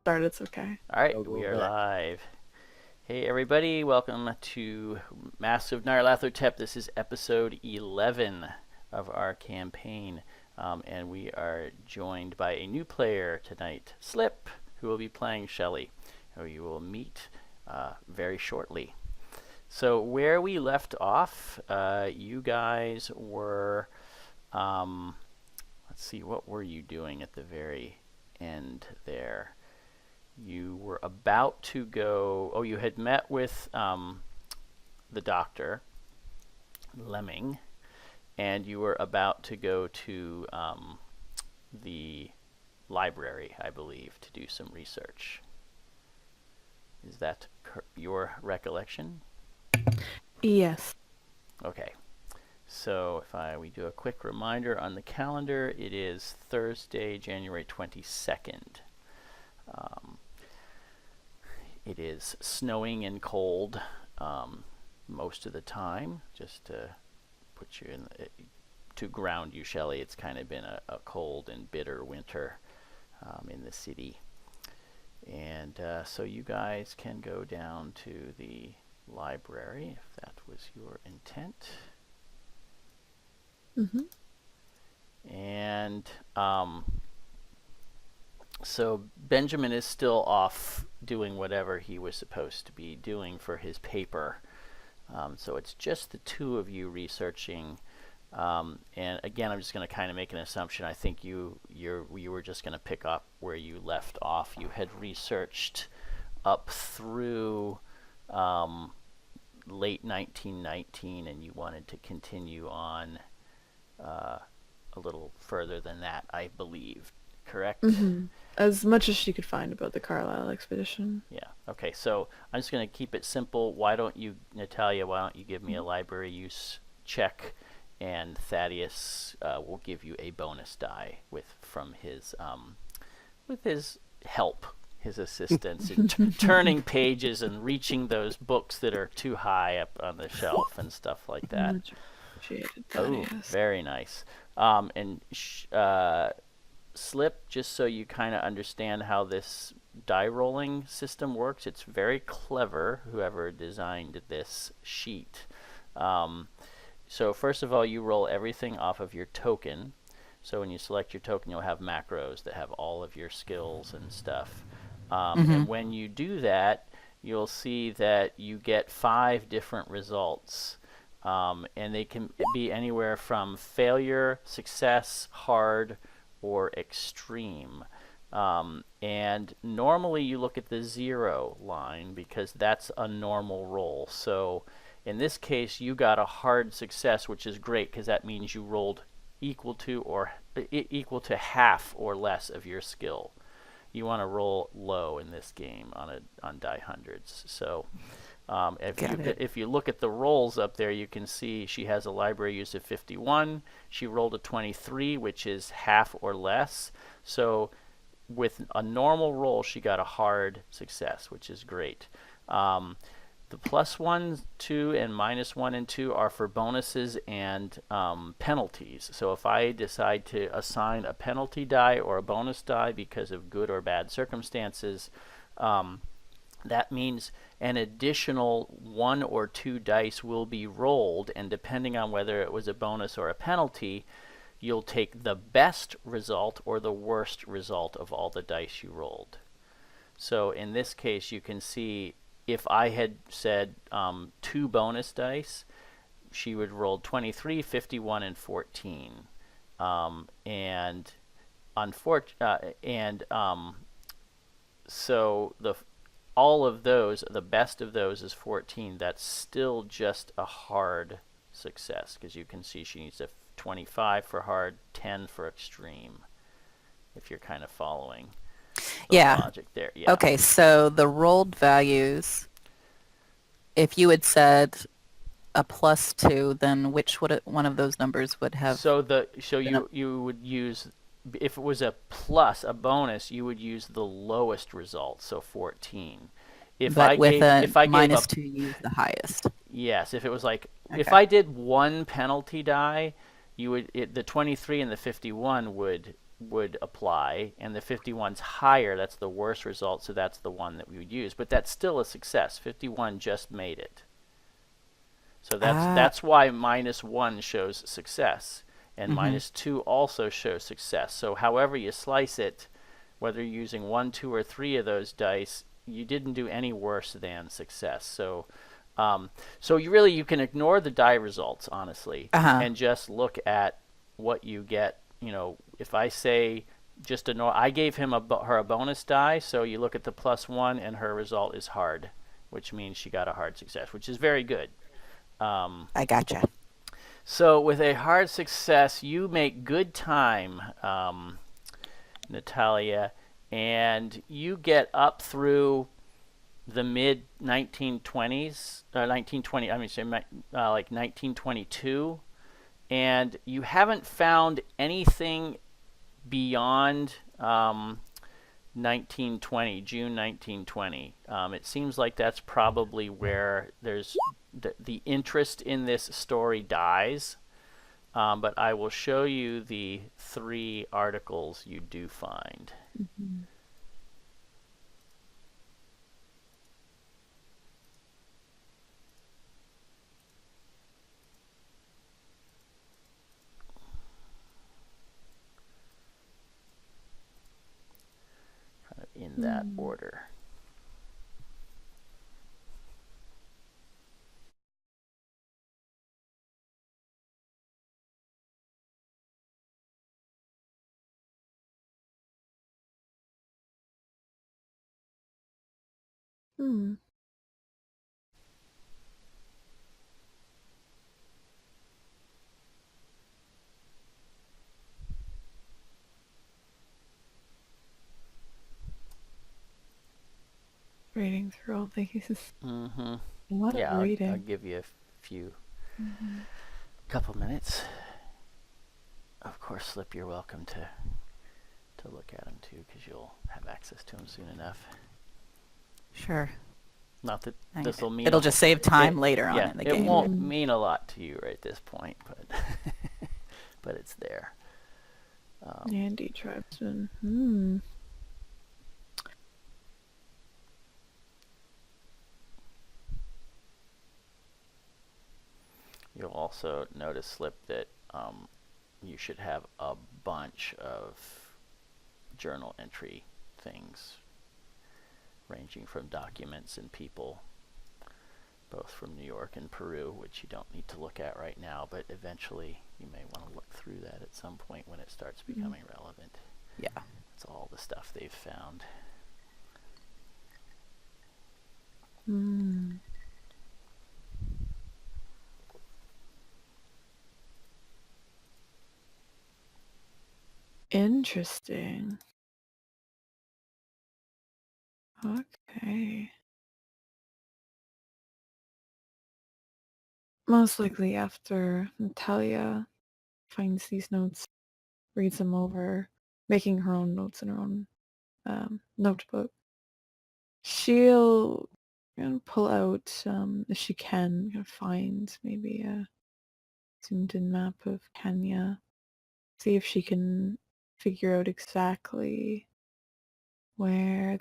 Start, it's okay. All right, Go, go we are back. live. Hey, everybody, welcome to Massive Nyarlathotep. This is episode 11 of our campaign, and we are joined by a new player tonight, Slip, who will be playing Shelly, who you will meet very shortly. So, where we left off, you guys were, let's see, what were you doing at the very end there? You were about to go. Oh, you had met with the doctor, Lemming, and you were about to go to the library, I believe, to do some research. Is that your recollection? Yes. Okay. So if we do a quick reminder on the calendar, it is Thursday, January 22nd. It is snowing and cold most of the time. Just to put you to ground you, Shelley, it's kind of been a cold and bitter winter in the city. And so you guys can go down to the library if that was your intent. Mm-hmm. And so Benjamin is still off doing whatever he was supposed to be doing for his paper. So it's just the two of you researching. And again, I'm just going to kind of make an assumption. I think you were just going to pick up where you left off. You had researched up through late 1919, and you wanted to continue on a little further than that, I believe. Correct? Mm-hmm. As much as she could find about the Carlisle expedition. Yeah. Okay, so I'm just going to keep it simple. Natalia, why don't you give me a library use check, and Thaddeus will give you a bonus die from his with his help, his assistance in turning pages and reaching those books that are too high up on the shelf and stuff like that. Much appreciated, Oh, Thaddeus. very nice. And Slip, just so you kind of understand how this die rolling system works, it's very clever, whoever designed this sheet. So first of all, you roll everything off of your token. So when you select your token, you'll have macros that have all of your skills and stuff. And when you do that, you'll see that you get 5 different results. And they can be anywhere from failure, success, hard, or extreme. And normally you look at the 0 line because that's a normal roll. So in this case, you got a hard success, which is great because that means you rolled equal to half or less of your skill. You want to roll low in this game on die hundreds. So if you look at the rolls up there, you can see she has a library use of 51. She rolled a 23, which is half or less. So with a normal roll, she got a hard success, which is great. The +1, 2, and -1 and 2 are for bonuses and penalties. So if I decide to assign a penalty die or a bonus die because of good or bad circumstances, that means an additional 1 or 2 dice will be rolled, and depending on whether it was a bonus or a penalty, you'll take the best result or the worst result of all the dice you rolled. So in this case, you can see if I had said 2 bonus dice, she would roll 23, 51, and 14. So all of those, the best of those is 14. That's still just a hard success because you can see she needs a 25 for hard, 10 for extreme, if you're kind of following the logic there. Yeah. Okay, so the rolled values, if you had said a +2, then one of those numbers would have... You would use, if it was a plus, a bonus, you would use the lowest result, so 14. If but with a minus -2, you use the highest. Yes, if it was like, Okay. if I did one penalty die, the 23 and the 51 would would apply, and the 51's higher, that's the worst result, so that's the one that we would use. But that's still a success. 51 just made it. So that's why -1 shows success, and -2 also shows success. So however you slice it, whether you're using 1, 2, or 3 of those dice, you didn't do any worse than success. So so you can ignore the die results, honestly, and just look at what you get. You know, if I say just I gave her a bonus die, so you look at the +1, and her result is hard, which means she got a hard success, which is very good. I gotcha. So with a hard success, you make good time, Natalia, and you get up through the mid 1920s, 1920. I mean, say like 1922, and you haven't found anything beyond 1920, June 1920. It seems like that's probably where there's the interest in this story dies. But I will show you the 3 articles you do find. Kind of in that order. Hmm. Reading through all these. Mm-hmm. A lot Yeah, of reading. I'll give you a few, couple minutes. Of course, Slip, you're welcome to look at them too, because you'll have access to them soon enough. Sure. Not that this will mean It'll just save time later on in the game. It won't mean a lot to you right this point, but but it's there. Andy Tribesman. You'll also notice, Slip, that you should have a bunch of journal entry things, ranging from documents and people, both from New York and Peru, which you don't need to look at right now, but eventually you may want to look through that at some point when it starts becoming relevant. Yeah. It's all the stuff they've found. Interesting. Okay. Most likely after Natalia finds these notes, reads them over, making her own notes in her own notebook. She'll pull out, if she can, find maybe a zoomed-in map of Kenya. See if she can figure out exactly where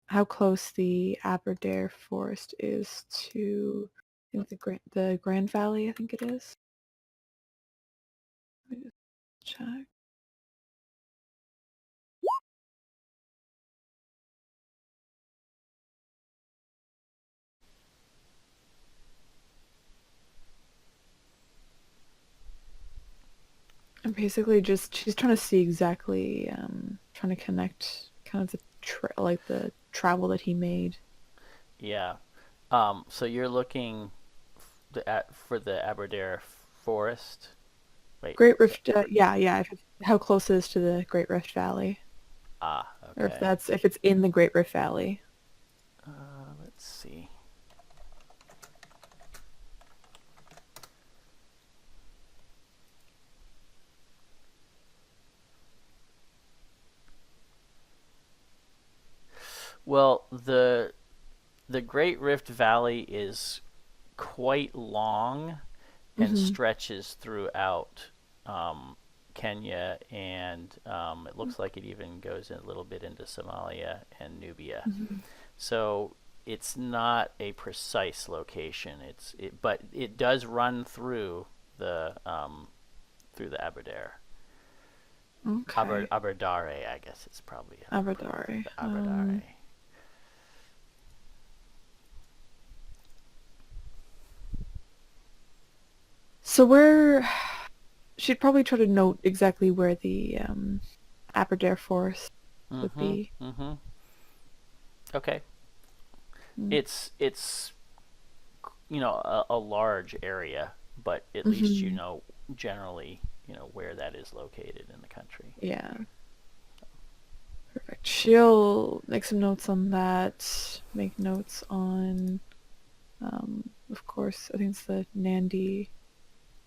how close the Aberdare Forest is to, I think, the Grand Valley, I think it is. Let me just check. And basically she's trying to see exactly, trying to connect kind of the travel that he made. Yeah. So you're looking for the Aberdare Forest? Wait. Great Rift, yeah. How close it is to the Great Rift Valley. Okay. Or if it's in the Great Rift Valley. Let's see. Well, the Great Rift Valley is quite long and stretches throughout Kenya, and it looks like it even goes a little bit into Somalia and Nubia. Mhm. So it's not a precise location. But it does run through the Aberdare. Okay. Aberdare, I guess it's probably Aberdare. the Aberdare. So where she'd probably try to note exactly where the Aberdare Forest would Mm-hmm. be. Mm-hmm. Okay. Mm. It's a large area, but at least you Mhm. know generally where that is located in the country. Yeah. Perfect. She'll make some notes on that. Make notes on, of course, I think it's the Nandi,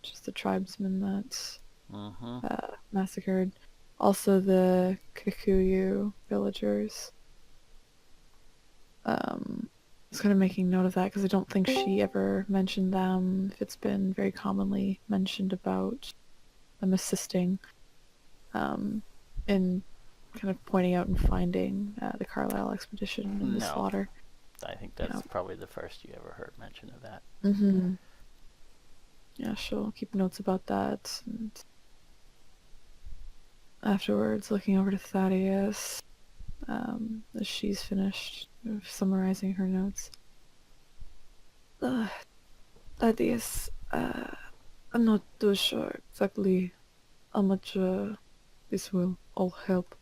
just the tribesmen that Mm-hmm. massacred. Also the Kikuyu villagers. I was kind of making note of that because I don't think she ever mentioned them. If it's been very commonly mentioned about them assisting in kind of pointing out and finding the Carlisle expedition and the No, slaughter. I think Yeah. that's probably the first you ever heard mention of that. Mm-hmm. Yeah, she'll keep notes about that. And afterwards, looking over to Thaddeus as she's finished summarizing her notes. Thaddeus, I'm not too sure exactly how much this will all help.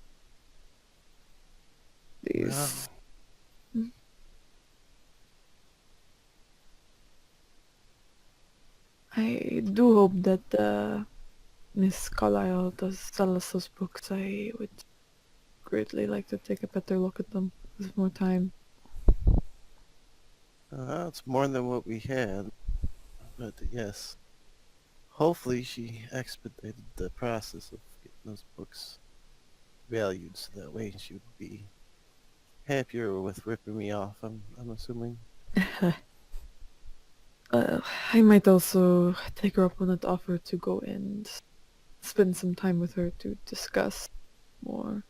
Well, This. Hmm? I do hope that Miss Carlyle does sell us those books. I would greatly like to take a better look at them with more time. it's more than what we had, but yes. Hopefully she expedited the process of getting those books valued so that way she would be happier with ripping me off, I'm assuming. I might also take her up on that offer to go and spend some time with her to discuss more.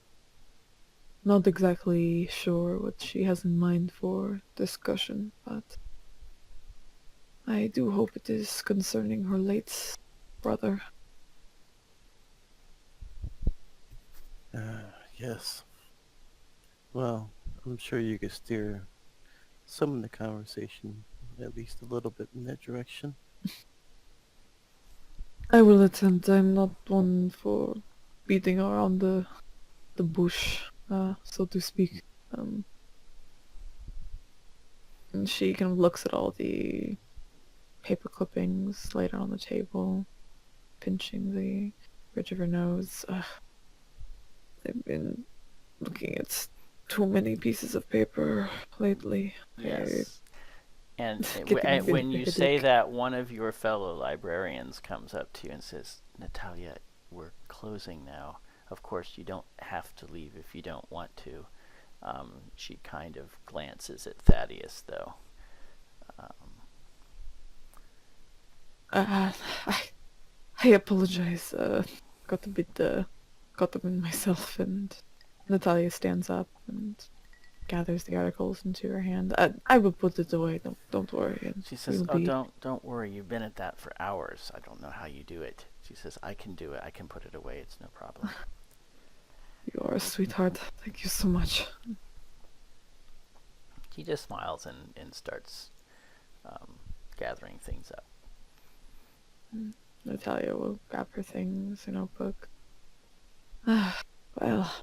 Not exactly sure what she has in mind for discussion, but I do hope it is concerning her late brother. Yes. Well, I'm sure you could steer some of the conversation at least a little bit in that direction. I will attempt. I'm not one for beating around the bush, so to speak. Um, and she kind of looks at all the paper clippings laid on the table, pinching the bridge of her nose. I've been looking at too many pieces of paper lately. Yes. And Getting a bit of when a you say headache. that, one of your fellow librarians comes up to you and says, "Natalia, we're closing now. Of course, you don't have to leave if you don't want to." She kind of glances at Thaddeus, though. Um, Uh, I, I apologize. Got a bit caught up in myself, and Natalia stands up and gathers the articles into her hand. I will put it away. Don't worry, and she says, we'll "Oh, be. don't worry. You've been at that for hours. I don't know how you do it." She says, "I can do it. I can put it away. It's no problem." You are a sweetheart. Thank you so much. He just smiles and starts gathering things up. Natalia will grab her things, her notebook. Well,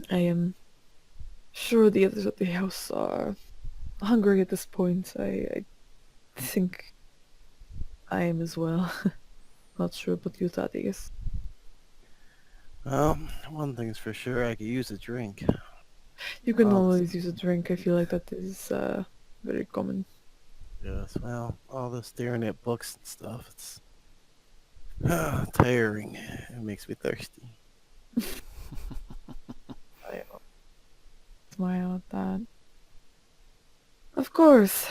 I am sure the others at the house are hungry at this point. I think I am as well. Not sure about you, Thaddeus. Well, one thing's for sure, I could use a drink. You can All this, always use a drink. I feel like that is very common. yes, well, all this staring at books and stuff, it's tiring. It makes me thirsty. I smile at that. Of course.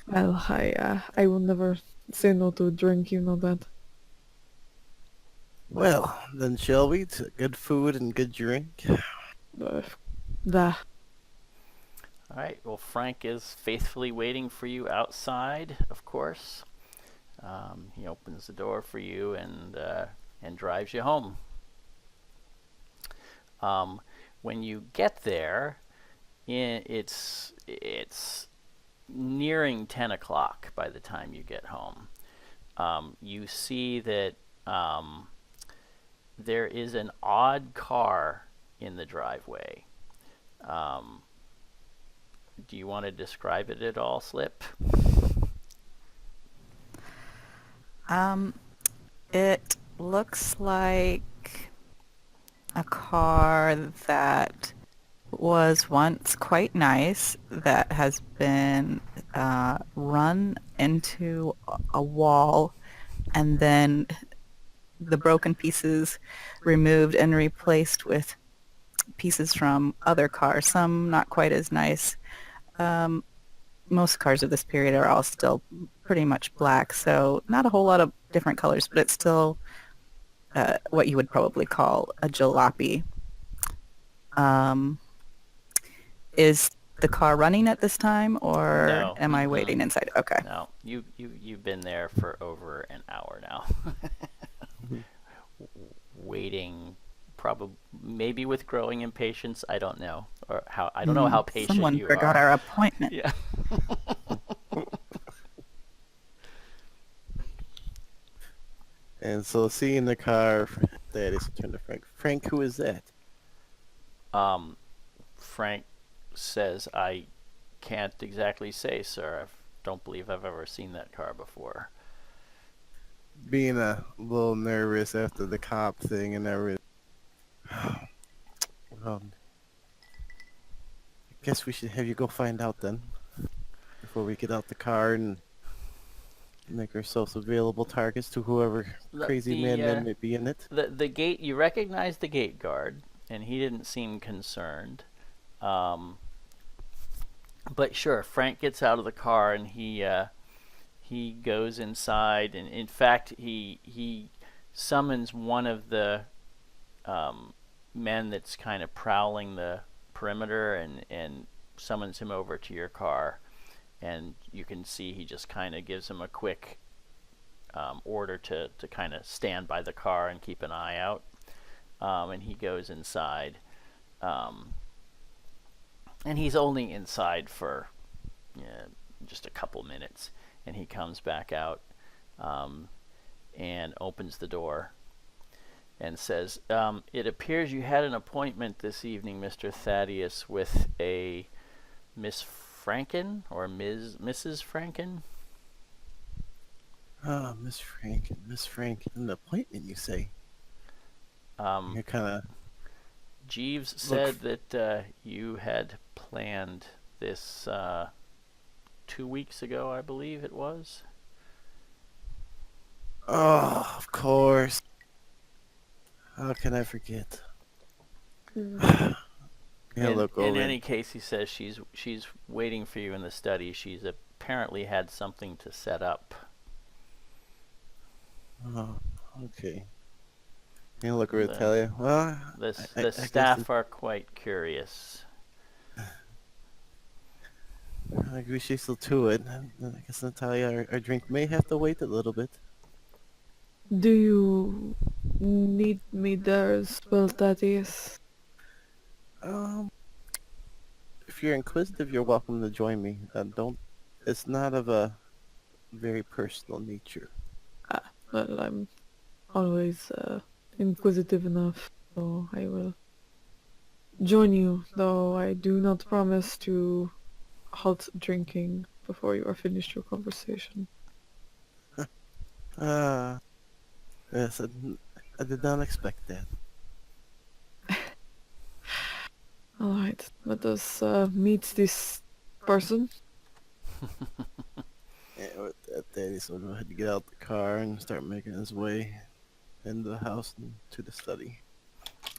Well, I will never say no to a drink, you know that. Well, then shall we? To good food and good drink. Uh, da. All right. Well, Frank is faithfully waiting for you outside, of course. He opens the door for you and drives you home. When you get there, it's nearing 10 o'clock by the time you get home. You see that there is an odd car in the driveway. Um, do you want to describe it at all, Slip? It looks like a car that was once quite nice that has been run into a wall and then the broken pieces removed and replaced with pieces from other cars, some not quite as nice. Most cars of this period are all still pretty much black, so not a whole lot of different colors, but it's still what you would probably call a jalopy. Is the car running at this time, or No. am I waiting inside? Okay. No, you've been there for over an hour now. Waiting, probably maybe with growing impatience. I don't know, or how I don't know how patient Someone you forgot are. our appointment. Yeah. And so seeing the car, Thaddeus will turn to Frank. Frank, who is that? Frank says, "I can't exactly say, sir. I don't believe I've ever seen that car before." Being a little nervous after the cop thing and everything. Well, I guess we should have you go find out then. Before we get out the car and make ourselves available targets to whoever crazy madman may be in it. The gate, you recognize the gate guard, and he didn't seem concerned. But sure, Frank gets out of the car and he goes inside, and in fact, he summons one of the men that's kind of prowling the perimeter and summons him over to your car. And you can see he just kind of gives him a quick order to kind of stand by the car and keep an eye out. And he goes inside. And he's only inside for just a couple minutes. And he comes back out and opens the door and says, "It appears you had an appointment this evening, Mr. Thaddeus, with a Miss Franken or Mrs. Franken?" Ah, Miss Frank, an appointment, you say? You're kind of... Jeeves said that you had planned this 2 weeks ago, I believe it was. Oh, of course. How can I forget? In any case, he says she's waiting for you in the study. She's apparently had something to set up. Oh, okay. You look over to Talia. Well, The staff are quite curious. I agree she's still to it. I guess, Natalia, our drink may have to wait a little bit. Do you need me there as well, Thaddeus? If you're inquisitive, you're welcome to join me. It's not of a very personal nature. Well, I'm always inquisitive enough, so I will join you, though I do not promise to halt drinking before you are finished your conversation. Yes, I did not expect that. Alright, let us meet this person. Yeah, with that, Daddy, so go ahead and get out the car and start making his way into the house and to the study.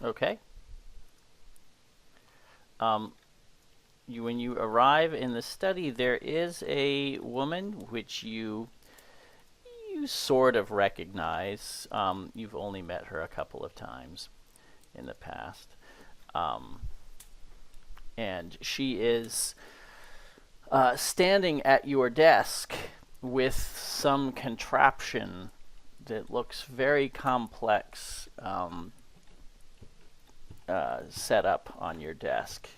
Okay. when you arrive in the study, there is a woman which you sort of recognize. You've only met her a couple of times in the past. Um, and she is standing at your desk with some contraption that looks very complex set up on your desk.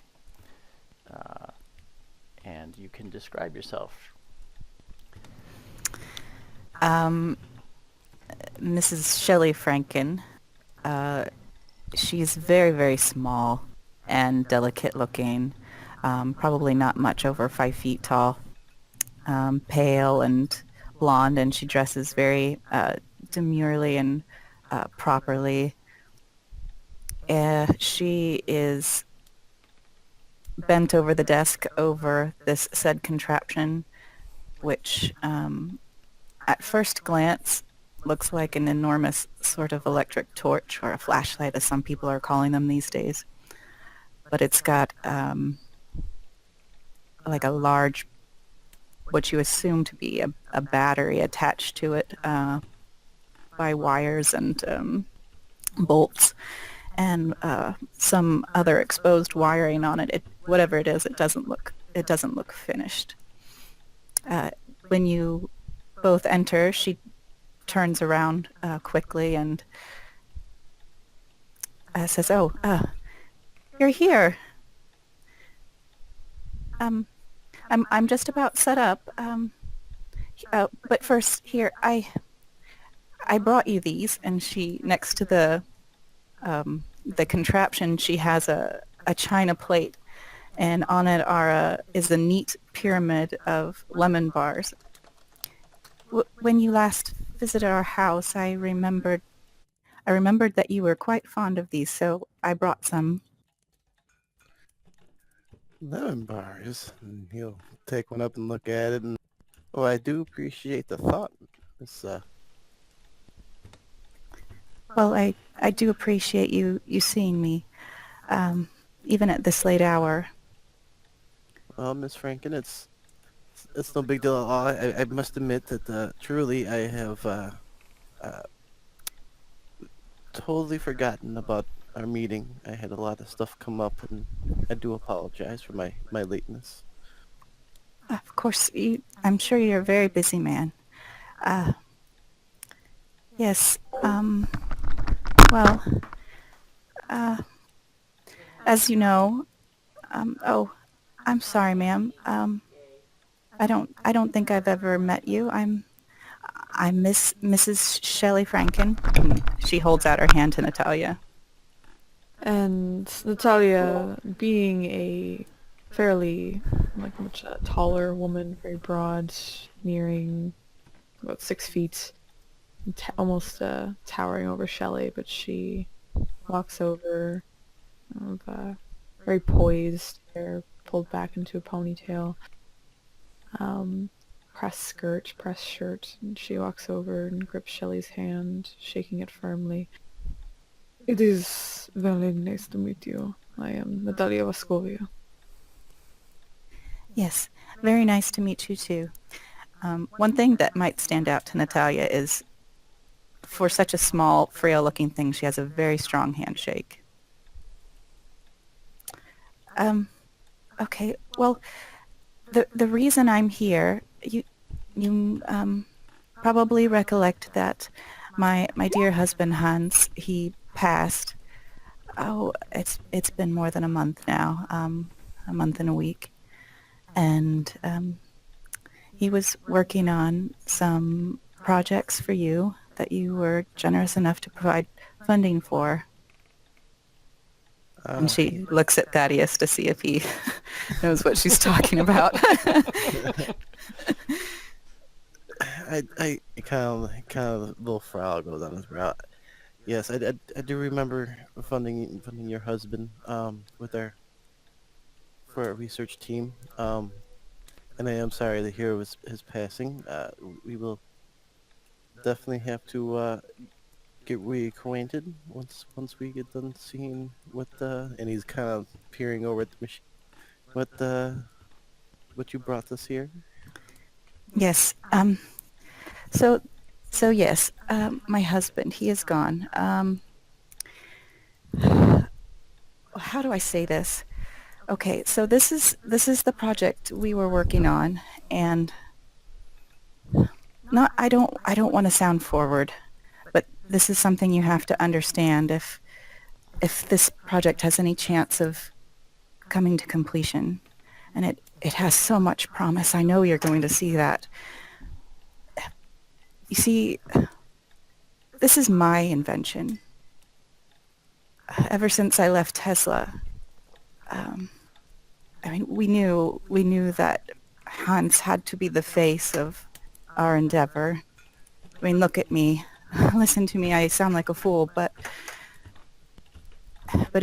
And you can describe yourself. Mrs. Shelley Franken. She's very, very small and delicate looking, probably not much over 5 feet tall, pale and blonde, and she dresses very demurely and properly. She is bent over the desk over this said contraption, which at first glance looks like an enormous sort of electric torch, or a flashlight as some people are calling them these days. But it's got like a large, what you assume to be a battery attached to it by wires and bolts, and some other exposed wiring on it. Whatever it is, it doesn't look finished. When you both enter, she turns around quickly and says, "Oh, you're here. I'm just about set up. But first, here, I brought you these." And she, next to the contraption, she has a china plate, and on it is a neat pyramid of lemon bars. When you last visited our house, I remembered that you were quite fond of these, so I brought some. Lemon bars. And he'll take one up and look at it, and oh, I do appreciate the thought. It's Well, I do appreciate you seeing me, even at this late hour. well, Miss Franken, it's no big deal at all. I must admit that truly I have totally forgotten about our meeting. I had a lot of stuff come up, and I do apologize for my lateness. Of course, I'm sure you're a very busy man. Yes. Well, as you know, oh, I'm sorry, ma'am. I don't think I've ever met you. I'm Mrs. Shelley Franken. She holds out her hand to Natalia. And Natalia, being a fairly, much taller woman, very broad, nearing about 6 feet, almost towering over Shelley, but she walks over, very poised, hair pulled back into a ponytail, pressed skirt, pressed shirt, and she walks over and grips Shelley's hand, shaking it firmly. It is very nice to meet you. I am Natalia Vaskovia. Yes, very nice to meet you too. One thing that might stand out to Natalia is, for such a small, frail-looking thing, she has a very strong handshake. Okay, well, the reason I'm here, you probably recollect that my dear husband Hans, he passed. Oh, it's been more than a month now, a month and a week, and he was working on some projects for you that you were generous enough to provide funding for. And she looks at Thaddeus to see if he knows what she's talking about. I kind of little frown goes on his brow. Yes, I do remember funding your husband with for our research team. And I am sorry to hear his passing. We will definitely have to get reacquainted once we get done seeing what and he's kind of peering over at the machine. what you brought us here? Yes. So, so yes. My husband, he is gone. How do I say this? Okay. So this is the project we were working on, and not. I don't want to sound forward, but this is something you have to understand if this project has any chance of coming to completion. And it has so much promise. I know you're going to see that. You see, this is my invention. Ever since I left Tesla, I mean, we knew that Hans had to be the face of our endeavor. I mean, look at me. Listen to me. I sound like a fool, but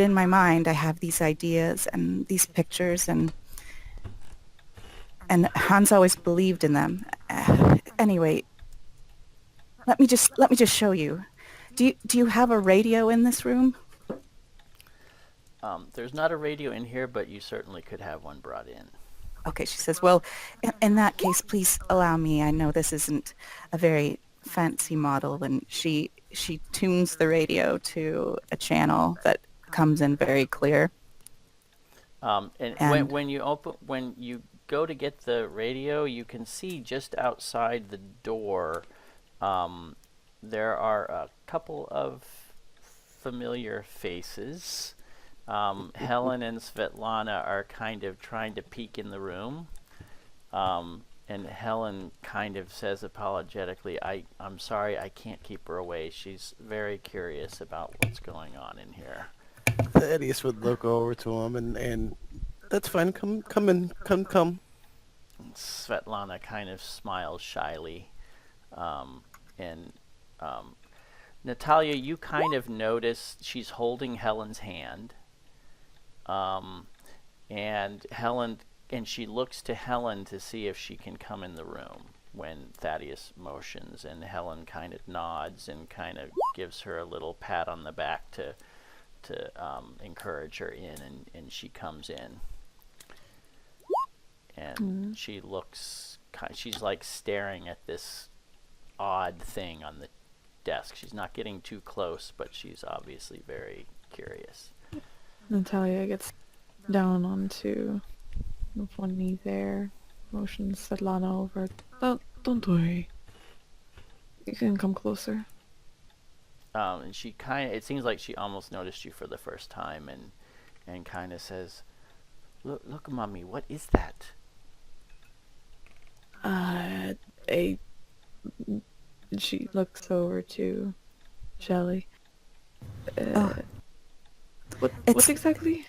in my mind, I have these ideas and these pictures, and Hans always believed in them. Anyway, let me just show you. Do you have a radio in this room? There's not a radio in here, but you certainly could have one brought in. Okay, she says, well, in that case, please allow me. I know this isn't a very fancy model, and she tunes the radio to a channel that comes in very clear. And when you go to get the radio, you can see just outside the door, there are a couple of familiar faces. Helen and Svetlana are kind of trying to peek in the room. And Helen kind of says apologetically, I'm sorry, I can't keep her away. She's very curious about what's going on in here. Thaddeus would look over to him and that's fine. Come in. Come. And Svetlana kind of smiles shyly. And Natalia, you kind of notice she's holding Helen's hand. And she looks to Helen to see if she can come in the room when Thaddeus motions, and Helen kind of nods and kind of gives her a little pat on the back to encourage her in, and she comes in. And she looks, she's like staring at this odd thing on the desk. She's not getting too close, but she's obviously very curious. Natalia gets down onto one knee there, motions Svetlana over. Don't worry. You can come closer. And she it seems like she almost noticed you for the first time, and kind of says, look, Mommy, what is that? She looks over to Shelley. What exactly?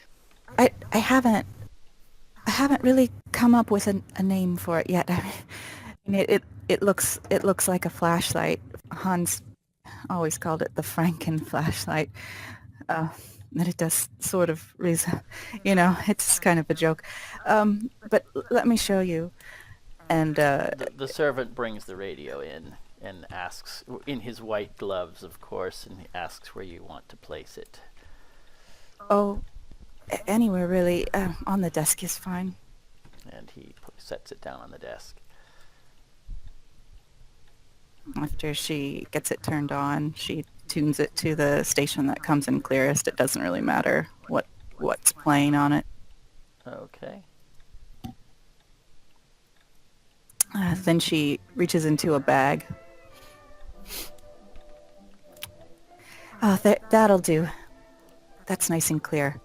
I haven't really come up with a name for it yet. I mean, it looks like a flashlight. Hans always called it the Franken flashlight. That it does sort of it's kind of a joke. But let me show you. And the servant brings the radio in and asks, in his white gloves, of course, and he asks where you want to place it. Oh, anywhere really. On the desk is fine. And he sets it down on the desk. After she gets it turned on, she tunes it to the station that comes in clearest. It doesn't really matter what's playing on it. Okay. Then she reaches into a bag. Oh, that'll do. That's nice and clear.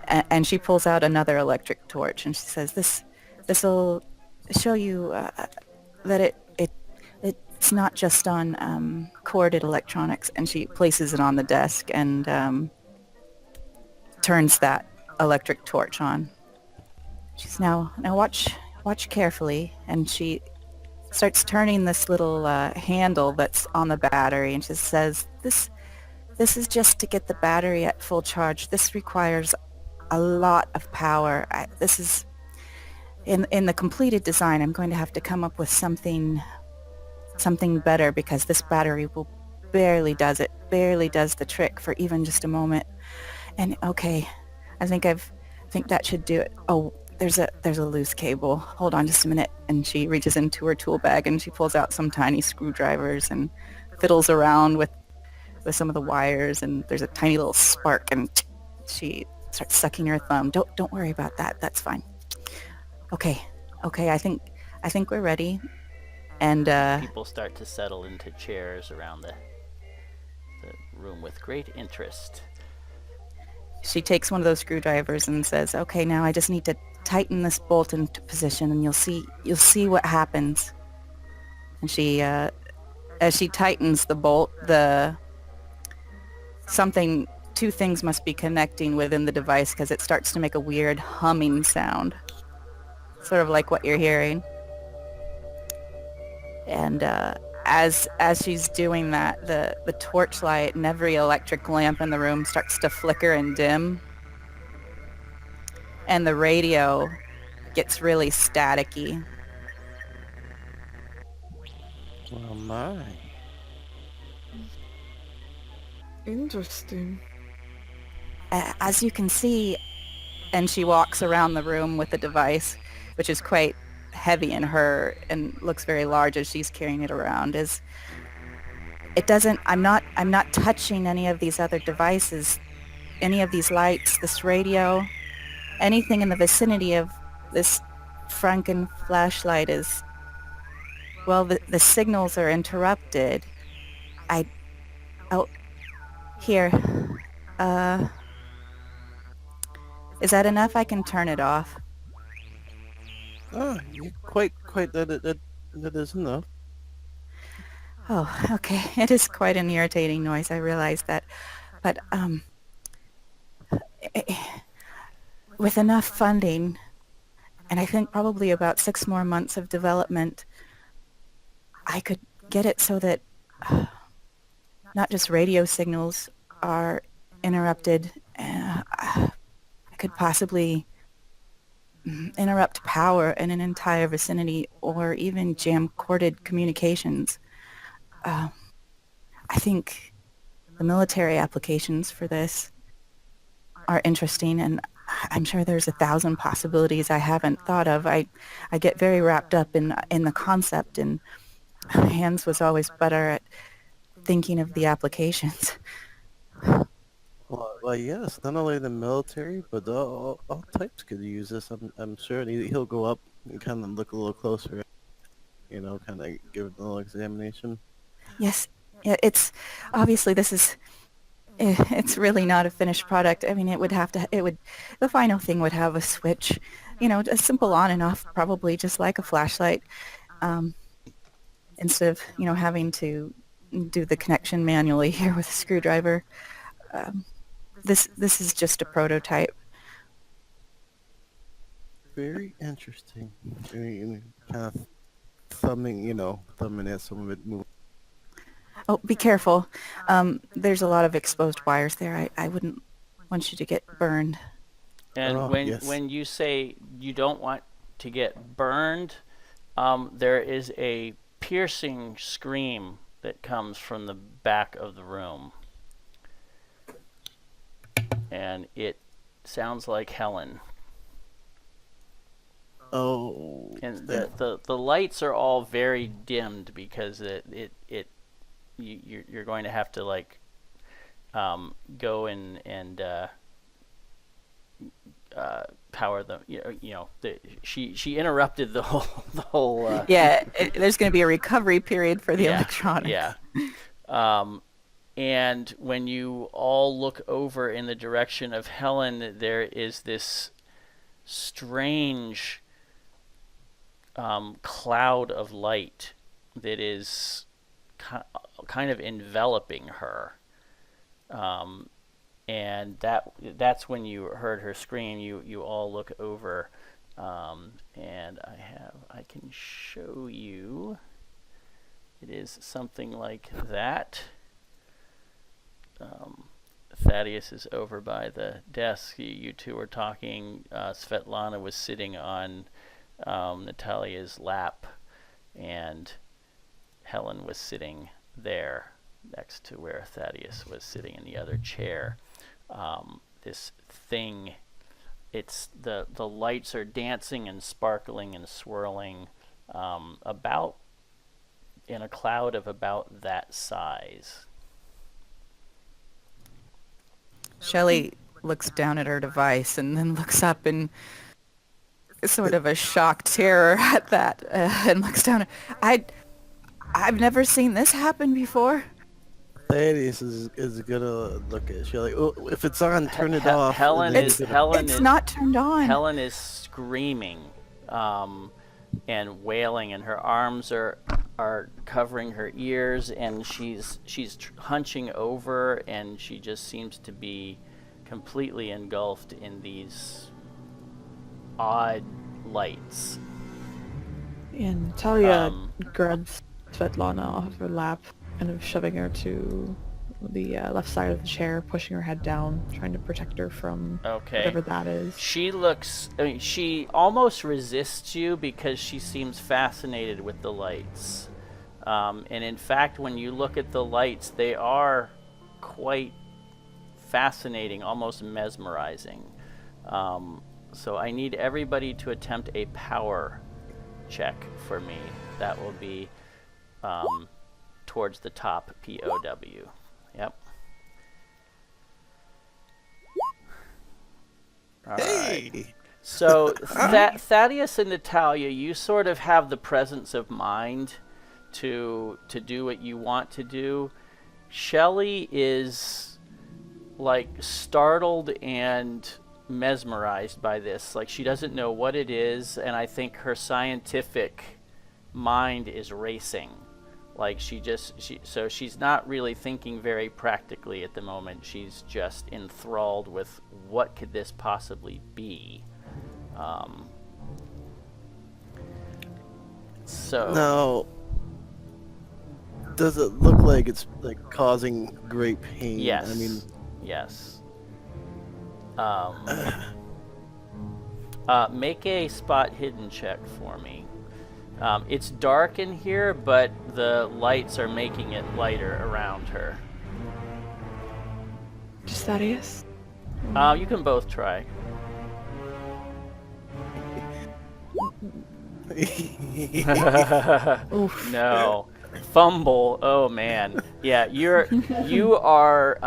And she pulls out another electric torch, and she says, "This'll show you that it's not just on corded electronics." And she places it on the desk and turns that electric torch on. She's now watch carefully, and she starts turning this little handle that's on the battery, and she says, This is just to get the battery at full charge. This requires a lot of power. This is in the completed design. I'm going to have to come up with something better, because this battery barely does the trick for even just a moment. And okay, I think that should do it. Oh, there's a loose cable. Hold on just a minute. And she reaches into her tool bag and she pulls out some tiny screwdrivers and fiddles around with some of the wires, and there's a tiny little spark, and she starts sucking her thumb. Don't worry about that. That's fine. Okay. Okay, I think we're ready. And People start to settle into chairs around the room with great interest. she takes one of those screwdrivers and says, "Okay, now I just need to tighten this bolt into position, and you'll see what happens." And she, as she tightens the bolt, two things must be connecting within the device because it starts to make a weird humming sound, sort of like what you're hearing. And as she's doing that, the torchlight and every electric lamp in the room starts to flicker and dim, and the radio gets really staticky. Well, my. Interesting. As you can see, and she walks around the room with the device, which is quite heavy in her and looks very large as she's carrying it around, is it doesn't I'm not touching any of these other devices, any of these lights, this radio, anything in the vicinity of this Franken flashlight is, well, the signals are interrupted. Oh, here, is that enough? I can turn it off. Oh, you quite that is enough. Oh, okay. It is quite an irritating noise, I realize that. But with enough funding, and I think probably about 6 more months of development, I could get it so that not just radio signals are interrupted. I could possibly interrupt power in an entire vicinity or even jam corded communications. I think the military applications for this are interesting, and I'm sure there's 1,000 possibilities I haven't thought of. I get very wrapped up in the concept, and Hans was always better at thinking of the applications. Well, yes, not only the military, but all types could use this. I'm sure he'll go up and kind of look a little closer, kind of give it a little examination. Yes, yeah, it's obviously it's really not a finished product. I mean, the final thing would have a switch, a simple on and off, probably just like a flashlight, instead of, having to do the connection manually here with a screwdriver. This is just a prototype. Very interesting. I mean, kind of thumbing at some of it. Oh, be careful. There's a lot of exposed wires there. I wouldn't want you to get burned. And when you say you don't want to get burned, there is a piercing scream that comes from the back of the room. And it sounds like Helen. Oh. And the lights are all very dimmed because you're going to have to go and power them. She interrupted the whole. There's going to be a recovery period for the electronics. Yeah. And when you all look over in the direction of Helen, there is this strange cloud of light that is kind of enveloping her. And that's when you heard her scream. You all look over, and I can show you. It is something like that. Thaddeus is over by the desk. You two are talking. Svetlana was sitting on Natalia's lap, and Helen was sitting there next to where Thaddeus was sitting in the other chair. This thing it's the lights are dancing and sparkling and swirling, about in a cloud of about that size. Shelley looks down at her device and then looks up in sort of a shocked terror at that, and looks down. I've never seen this happen before. Thaddeus is gonna look at Shelly. Oh, if it's on, turn it off. Helen and then is he's gonna- Helen It's is not turned on. Helen is screaming, and wailing, and her arms are covering her ears, and she's hunching over, and she just seems to be completely engulfed in these odd lights. And Natalia Um, grabs Svetlana off of her lap, kind of shoving her to the left side of the chair, pushing her head down, trying to protect her from Okay. whatever that is. She looks, I mean, she almost resists you because she seems fascinated with the lights. And in fact, when you look at the lights, they are quite fascinating, almost mesmerizing. So I need everybody to attempt a power check for me. That will be towards the top POW. Yep. All right. Hey! So Thaddeus and Natalia, you sort of have the presence of mind to do what you want to do. Shelley is like startled and mesmerized by this. Like, she doesn't know what it is, and I think her scientific mind is racing. Like, so she's not really thinking very practically at the moment. She's just enthralled with what could this possibly be. So Now, does it look like it's like causing great pain? yes, I mean, yes. Make a spot hidden check for me. It's dark in here, but the lights are making it lighter around her. Just Thaddeus? You can both try. Oof. No. Fumble. Oh man. Yeah, you are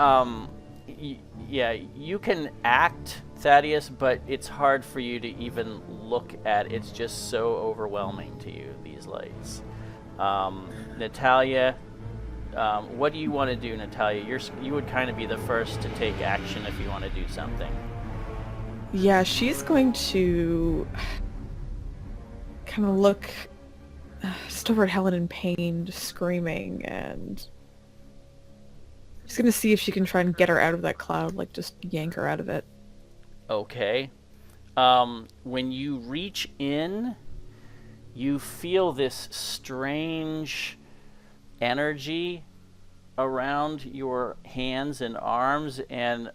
yeah, you can act, Thaddeus, but it's hard for you to even look at. It's just so overwhelming to you, these lights. Natalia, what do you want to do, Natalia? You would kind of be the first to take action if you want to do something. Yeah, she's going to kind of look just over at Helen in pain, just screaming, and she's going to see if she can try and get her out of that cloud, like just yank her out of it. Okay. When you reach in, you feel this strange energy around your hands and arms, and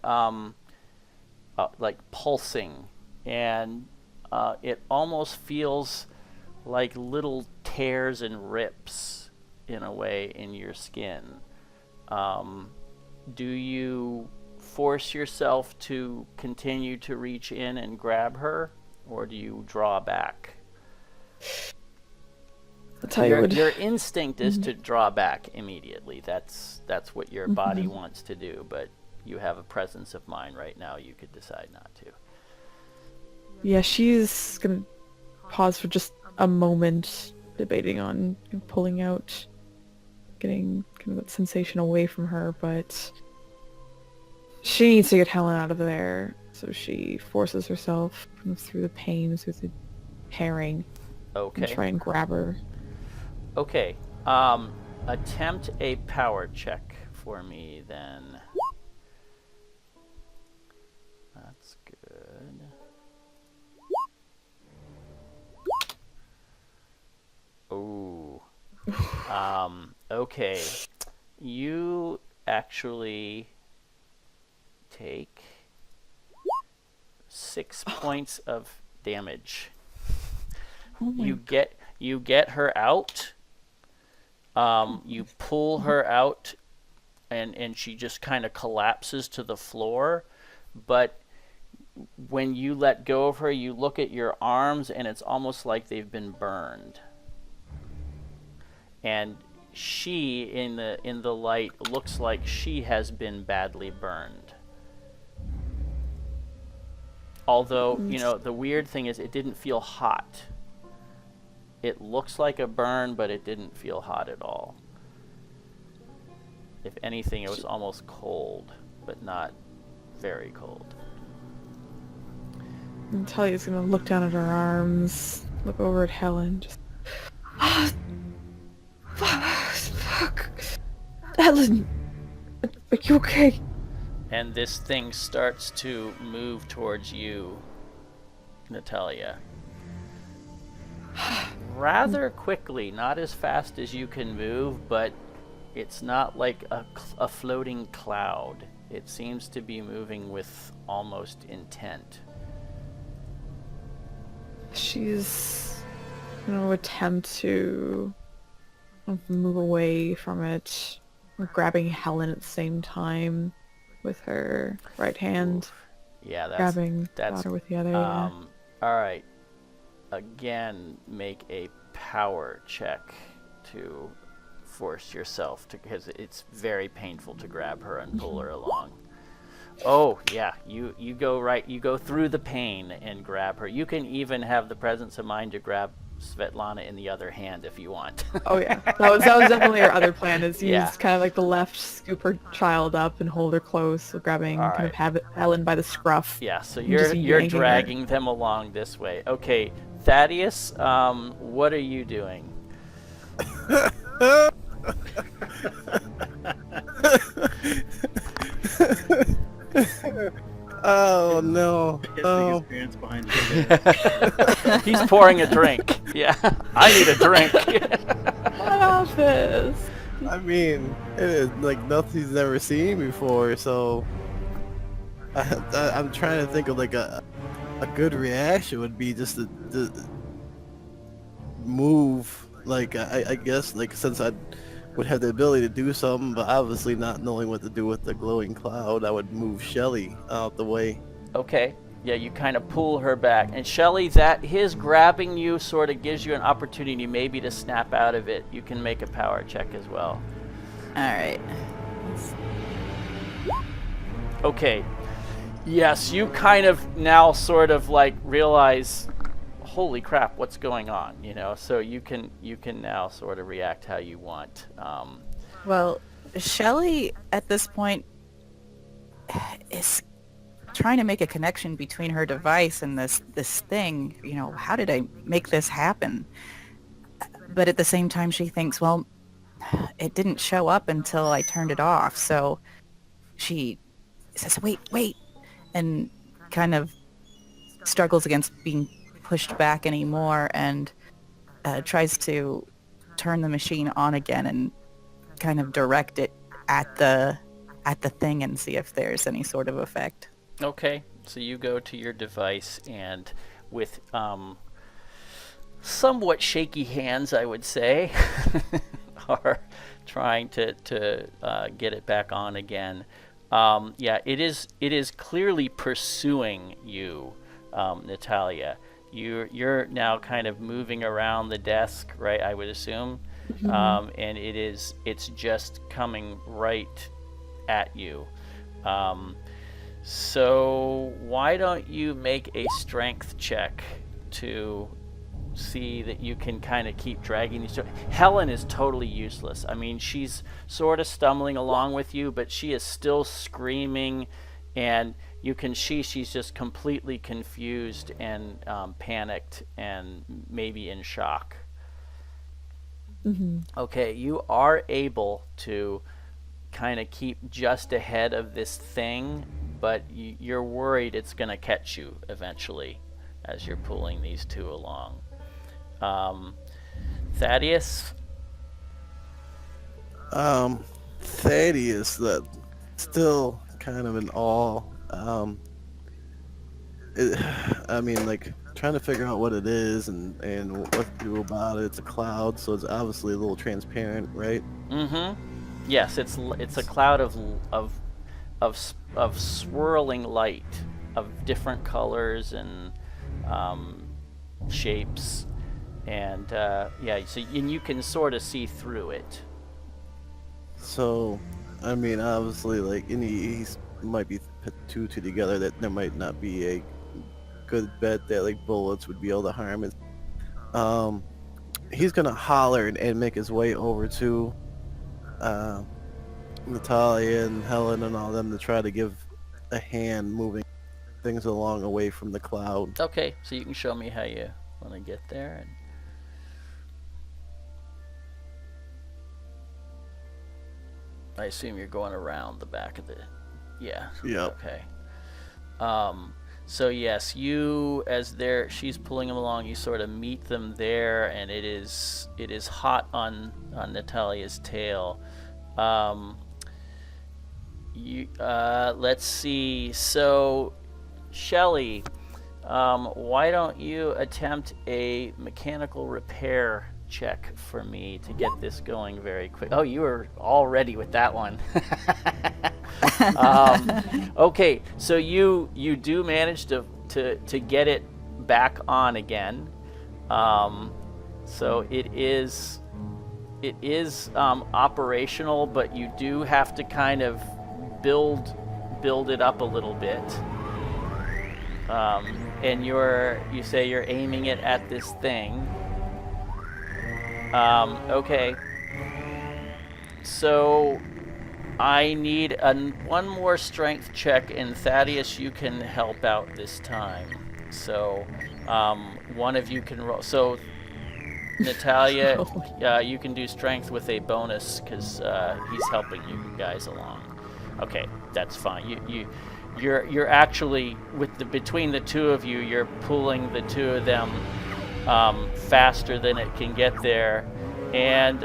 like pulsing, and it almost feels like little tears and rips in a way in your skin. Do you force yourself to continue to reach in and grab her, or do you draw back? I'll tell you what. Your instinct is to draw back immediately. That's what your body wants to do, but you have a presence of mind right now. You could decide not to. Yeah, she's going to pause for just a moment, debating on pulling out, getting kind of that sensation away from her, but she needs to get Helen out of there, so she forces herself kind of through the pain, through the tearing, and Okay. try and grab her. Okay. Attempt a power check for me then. That's good. Ooh. Okay. You actually take 6 points of damage. Oh my You get her out. You pull her out, and she just kind of collapses to the floor. But when you let go of her, you look at your arms, and it's almost like they've been burned. And she, in the light, looks like she has been badly burned. Although, the weird thing is it didn't feel hot. It looks like a burn, but it didn't feel hot at all. If anything, it was almost cold, but not very cold. Natalia's gonna look down at her arms, look over at Helen, just... Fuck. Helen! Are you okay? And this thing starts to move towards you, Natalia. Rather quickly, not as fast as you can move, but it's not like a floating cloud. It seems to be moving with almost intent. She's gonna attempt to move away from it, grabbing Helen at the same time with her right hand. Oof. Yeah, grabbing that's daughter with the other. all right. Again, make a power check to force yourself to, because it's very painful to grab her and pull her along. Oh yeah, you go through the pain and grab her. You can even have the presence of mind to grab Svetlana in the other hand if you want. Oh yeah, that was definitely our other plan, is use kind of like the left, scoop her child up and hold her close, so grabbing kind of have Helen by the scruff. Yeah, so you're dragging them along this way. Okay, Thaddeus, what are you doing? Oh no! His pants behind his head. He's pouring a drink. Yeah, I need a drink. What off this? I mean, it is like nothing he's ever seen before, so I'm trying to think of like a good reaction would be just to move. Like I guess like since I would have the ability to do something, but obviously not knowing what to do with the glowing cloud, I would move Shelly out the way. Okay. Yeah, you kind of pull her back. And Shelly, that his grabbing you sort of gives you an opportunity maybe to snap out of it. You can make a power check as well. All right. Okay. Yes, you kind of now sort of like realize, holy crap, what's going on, so you can now sort of react how you want. Well, Shelley at this point is trying to make a connection between her device and this thing. How did I make this happen? But at the same time she thinks, well, it didn't show up until I turned it off. So she says, wait, and kind of struggles against being pushed back anymore, and tries to turn the machine on again and kind of direct it at the thing and see if there's any sort of effect. Okay, so you go to your device and with somewhat shaky hands, I would say, are trying to get it back on again. Yeah, it is clearly pursuing you, Natalia. You're now kind of moving around the desk, right? I would assume, and it's just coming right at you. So why don't you make a strength check to see that you can kind of keep dragging these. Helen is totally useless. I mean, she's sort of stumbling along with you, but she is still screaming, and you can see she's just completely confused and panicked and maybe in shock. Okay, you are able to kind of keep just ahead of this thing, but you're worried it's going to catch you eventually as you're pulling these two along. Thaddeus? Thaddeus, that still kind of in awe. I mean, like, trying to figure out what it is and what to do about it. It's a cloud, so it's obviously a little transparent, right? Yes, it's a cloud of swirling light, different colors and shapes, and yeah, so and you can sort of see through it. So, I mean, obviously, like, he's might be put two together that there might not be a good bet that like bullets would be able to harm it. He's gonna holler and make his way over to Natalia and Helen and all them to try to give a hand moving things along away from the cloud. Okay, so you can show me how you want to get there. And I assume you're going around the back of the... Yeah. Yep. Okay. So yes, you, as she's pulling them along, you sort of meet them there, and it is hot on Natalia's tail. Let's see. So, Shelley, why don't you attempt a mechanical repair check for me to get this going very quick? Oh, you were all ready with that one. Okay, so you do manage to get it back on again. So it is operational, but you do have to kind of build it up a little bit. And you say you're aiming it at this thing. Okay. So I need one more strength check, and Thaddeus, you can help out this time. So one of you can roll. So Natalia, you can do strength with a bonus because he's helping you guys along. Okay, that's fine. You're actually between the two of you, you're pulling the two of them faster than it can get there, and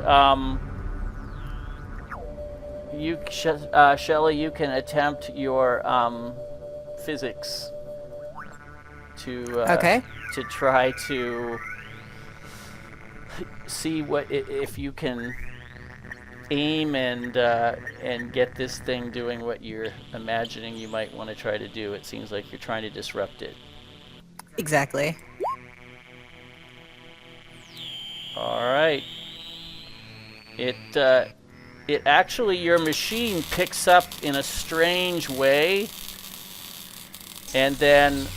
Shelley, you can attempt your physics to to try to see if you can aim and get this thing doing what you're imagining you might want to try to do. It seems like you're trying to disrupt it. Exactly. All right. It actually, your machine picks up in a strange way, and then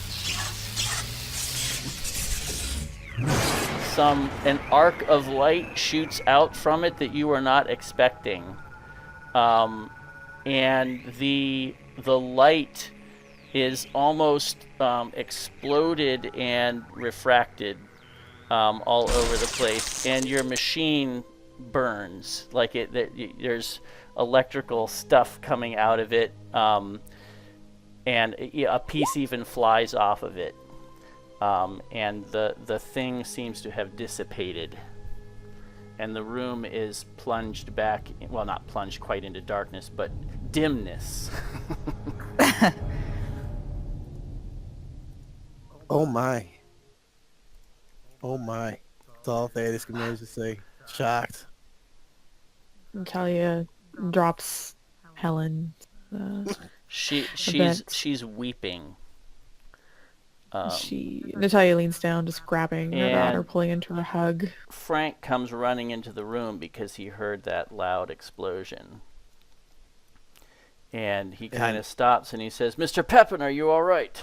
an arc of light shoots out from it that you were not expecting, and the light is almost exploded and refracted all over the place, and your machine burns. Like there's electrical stuff coming out of it, and a piece even flies off of it. And the thing seems to have dissipated, and the room is plunged back, well, not plunged quite into darkness, but dimness. Oh my. Oh my. That's all Thaddeus can manage to say. Shocked. Natalia drops Helen. She's weeping. Natalia leans down, just grabbing her daughter, pulling into her hug. Frank comes running into the room because he heard that loud explosion. And he kind of stops and he says, "Mr. Pepin, are you all right?"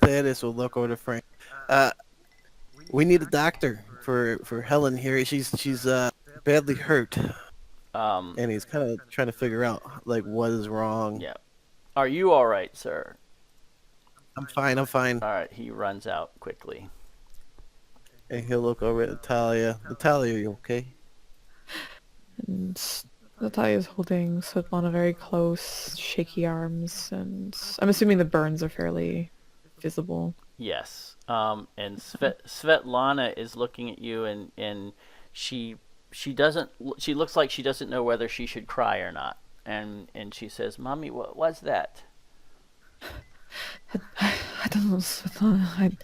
Thaddeus will look over to Frank. We need a doctor for Helen here. She's badly hurt. And he's kind of trying to figure out like what is wrong. Yeah. Are you all right, sir? I'm fine. All right, he runs out quickly. And he'll look over at Natalia. Natalia, are you okay? And Natalia's holding Svetlana very close, shaky arms, and I'm assuming the burns are fairly visible. Yes. And Svetlana is looking at you, and she looks like she doesn't know whether she should cry or not. And she says, "Mommy, what was that?" I don't know, Svetlana.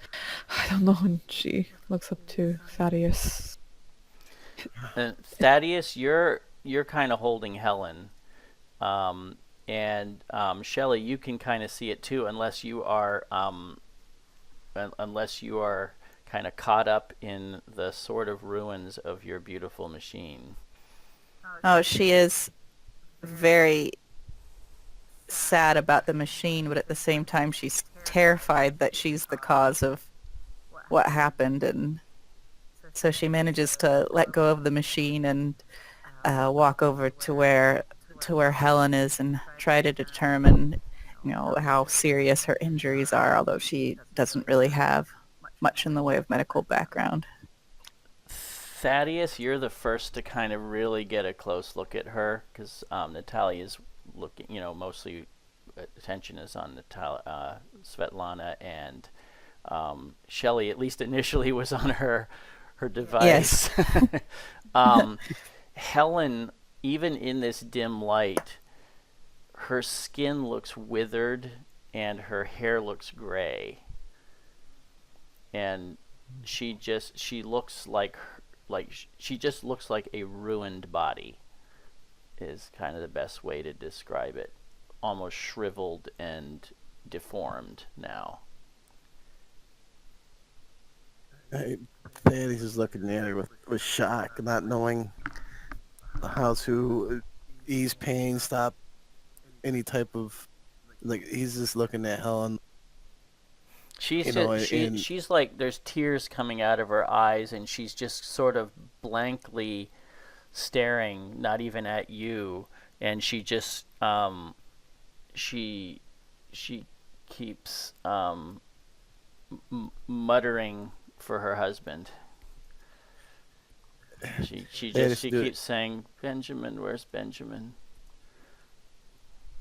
I don't know. And she looks up to Thaddeus. And Thaddeus, you're kind of holding Helen, And Shelley, you can kind of see it too, unless you are kind of caught up in the sort of ruins of your beautiful machine. Oh, she is very sad about the machine, but at the same time she's terrified that she's the cause of what happened, and so she manages to let go of the machine and walk over to where Helen is and try to determine, how serious her injuries are, although she doesn't really have much in the way of medical background. Thaddeus, you're the first to kind of really get a close look at her, because Natalia's looking, mostly attention is on Svetlana, and Shelley, at least initially, was on her device. Yes. Helen, even in this dim light, her skin looks withered and her hair looks gray, and she looks like she just looks like a ruined body, is kind of the best way to describe it. Almost shriveled and deformed now. Thaddeus is looking at her with shock, not knowing how to ease pain, stop any type of, he's just looking at Helen. She's like, there's tears coming out of her eyes, and she's just sort of blankly staring, not even at you, and she just she keeps muttering for her husband. She keeps saying, "Benjamin, where's Benjamin?"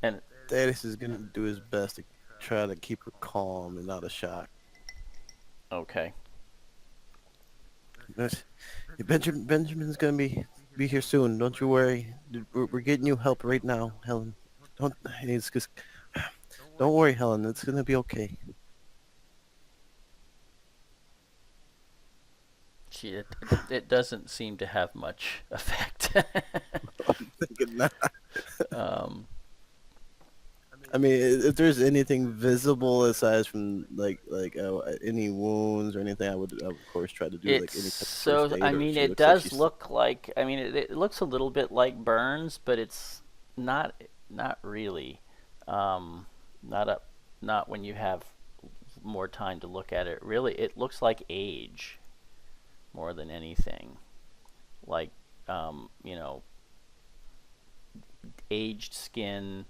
And Thaddeus is gonna do his best to try to keep her calm and out of shock. Okay. Benjamin's gonna be here soon. Don't you worry. We're getting you help right now, Helen. Don't worry, Helen. It's gonna be okay. It doesn't seem to have much effect. I'm thinking not. I mean, if there's anything visible aside from any wounds or anything, I would of course try to do any type of first aid. I mean, it does look like. I mean, it looks a little bit like burns, but it's not really. Not when you have more time to look at it. Really, it looks like age more than anything. Like, aged skin.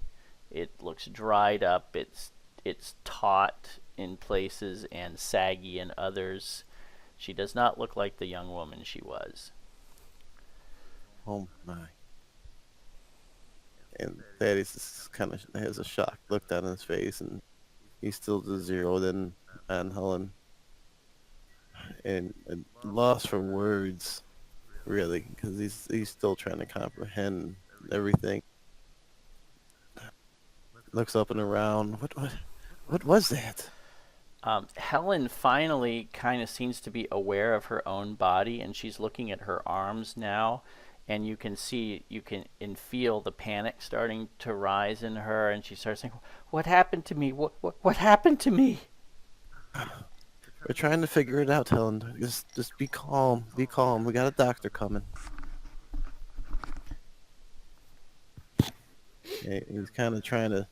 It looks dried up. It's taut in places and saggy in others. She does not look like the young woman she was. Oh my. And Thaddeus kind of has a shocked look down his face, and he's still just zeroed in on Helen. And lost for words, really, because he's still trying to comprehend everything. Looks up and around. What was that? Helen finally kind of seems to be aware of her own body, and she's looking at her arms now, and you can feel the panic starting to rise in her, and she starts saying, "What happened to me? What happened to me?" We're trying to figure it out, Helen. Just be calm. Be calm. We got a doctor coming. He's kind of trying to,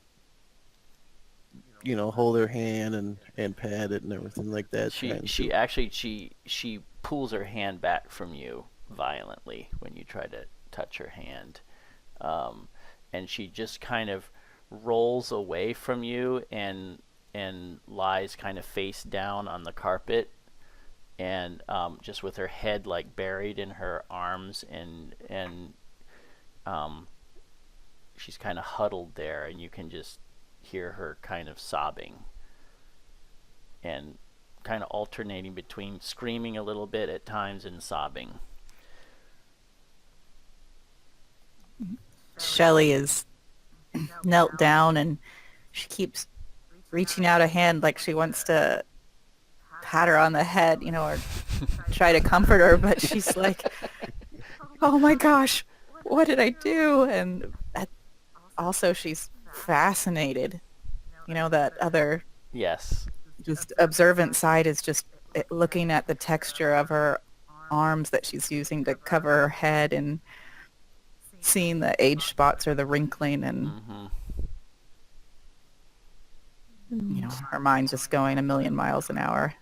hold her hand and pat it and everything like that. She pulls her hand back from you violently when you try to touch her hand, and she just kind of rolls away from you and lies kind of face down on the carpet, and just with her head like buried in her arms, and she's kind of huddled there, and you can just hear her kind of sobbing and kind of alternating between screaming a little bit at times and sobbing. Shelley is knelt down, and she keeps reaching out a hand like she wants to pat her on the head, or try to comfort her, but she's like, "Oh my gosh, what did I do?" And also she's fascinated. That other Yes. just observant side is just looking at the texture of her arms that she's using to cover her head and seeing the age spots or the wrinkling, and Mm-hmm. her mind's just going a million miles an hour.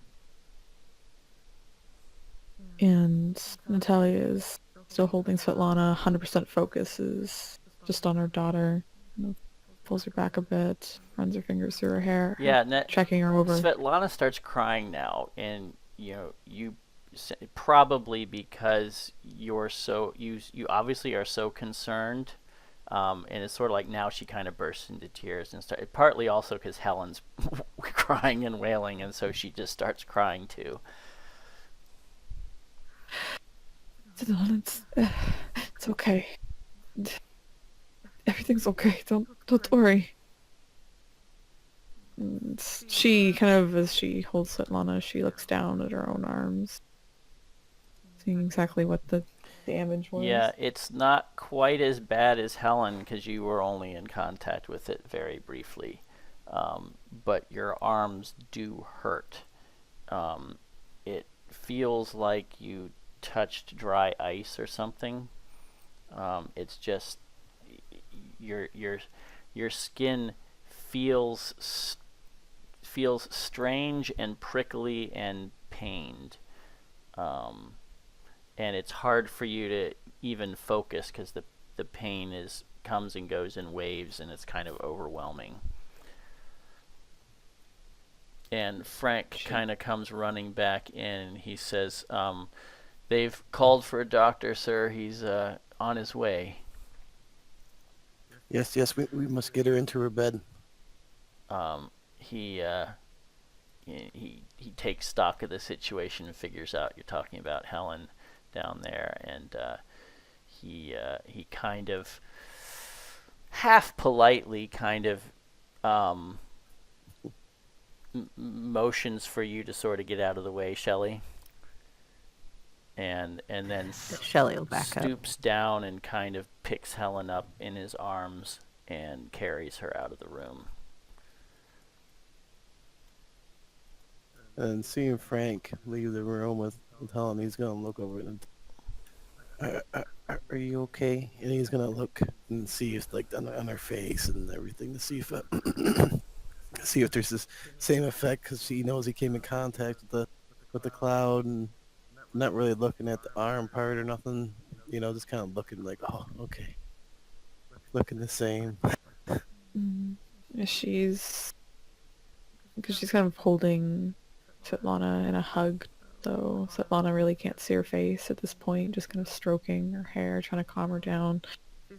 And Natalia is still holding Svetlana. 100% focus is just on her daughter. Pulls her back a bit, runs her fingers through her hair, Yeah, checking her over. Svetlana starts crying now, and you probably because you obviously are so concerned, and it's sort of like now she kind of bursts into tears and partly also because Helen's crying and wailing, and so she just starts crying too. Svetlana, it's okay. Everything's okay. Don't worry. And she kind of, as she holds Svetlana, she looks down at her own arms, seeing exactly what the damage was. Yeah, it's not quite as bad as Helen because you were only in contact with it very briefly, but your arms do hurt. It feels like you touched dry ice or something. It's just your skin feels strange and prickly and pained, and it's hard for you to even focus because the pain comes and goes in waves, and it's kind of overwhelming. And Frank kind of comes running back in, and he says, they've called for a doctor, sir. He's on his way. Yes, we must get her into her bed. He takes stock of the situation and figures out you're talking about Helen down there, and he kind of half politely kind of motions for you to sort of get out of the way, Shelley, and then Shelley will back up. stoops down and kind of picks Helen up in his arms and carries her out of the room. And seeing Frank leave the room with Helen, he's gonna look over and, are you okay? And he's gonna look and see if, like, on her face and everything, to see if see if there's this same effect, because he knows he came in contact with the cloud, and not really looking at the arm part or nothing, just kind of looking like, oh, okay, looking the same. Because she's kind of holding Svetlana in a hug, though Svetlana really can't see her face at this point, just kind of stroking her hair, trying to calm her down.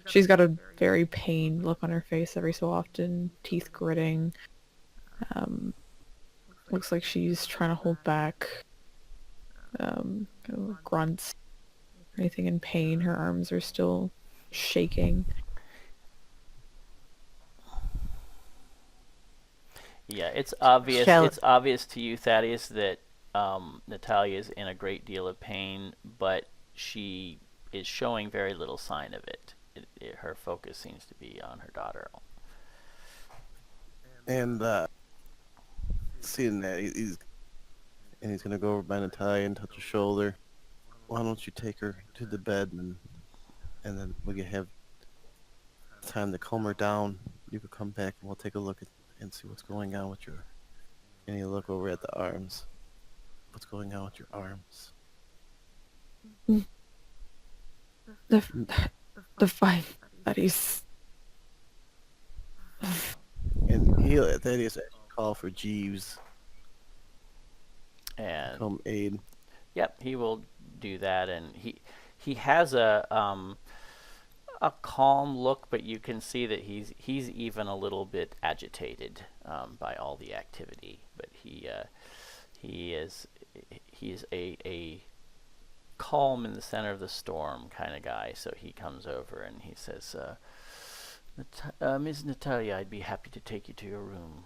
She's got a very pained look on her face every so often, teeth gritting. Looks like she's trying to hold back kind of grunts, anything in pain. Her arms are still shaking. Yeah, it's obvious. It's obvious to you, Thaddeus, that Natalia is in a great deal of pain, but she is showing very little sign of it. Her focus seems to be on her daughter. And seeing that, he's gonna go over by Natalia and touch her shoulder. Why don't you take her to the bed, and then we can have time to calm her down. You could come back and we'll take a look and see what's going on with your. And you look over at the arms. What's going on with your arms? The fine that he's. And Thaddeus call for Jeeves And come aid. Yep, he will do that, and he has a calm look, but you can see that he's even a little bit agitated by all the activity. But he is a calm in the center of the storm kind of guy. So he comes over and he says, Ms. Natalia, I'd be happy to take you to your room.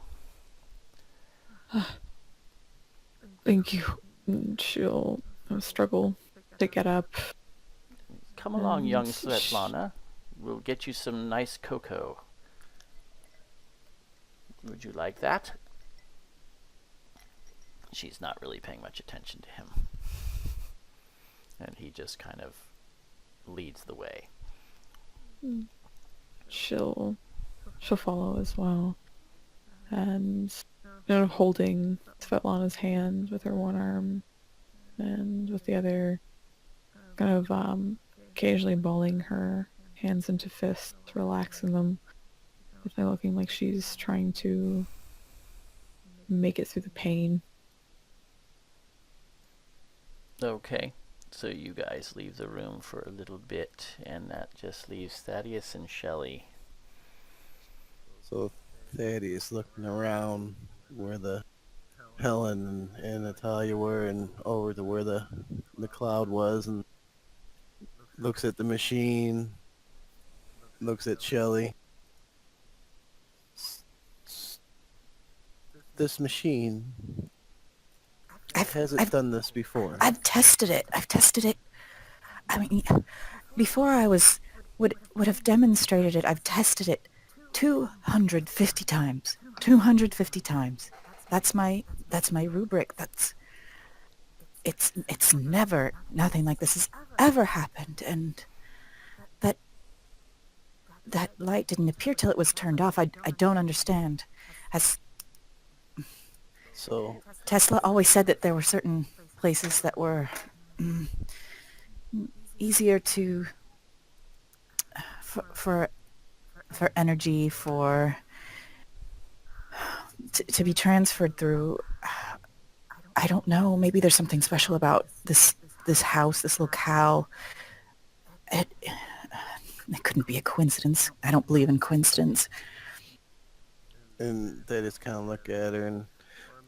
Thank you. She'll struggle to get up. Come along, young Svetlana. We'll get you some nice cocoa. Would you like that? She's not really paying much attention to him. And he just kind of leads the way. She'll follow as well. And holding Svetlana's hand with her one arm and with the other kind of occasionally balling her hands into fists, relaxing them, definitely looking like she's trying to make it through the pain. Okay, so you guys leave the room for a little bit, and that just leaves Thaddeus and Shelley. So Thaddeus looking around where the Helen and Natalia were, and over to where the cloud was, and looks at the machine, looks at Shelley. This machine hasn't done this before. I've tested it. I mean, before I would have demonstrated it, I've tested it 250 times. 250 times. That's my rubric. It's never, nothing like this has ever happened, and that light didn't appear till it was turned off. I don't understand. So Tesla always said that there were certain places that were easier to for energy to be transferred through. I don't know. Maybe there's something special about this house, this locale. It couldn't be a coincidence. I don't believe in coincidence. and they just kind of look at her, and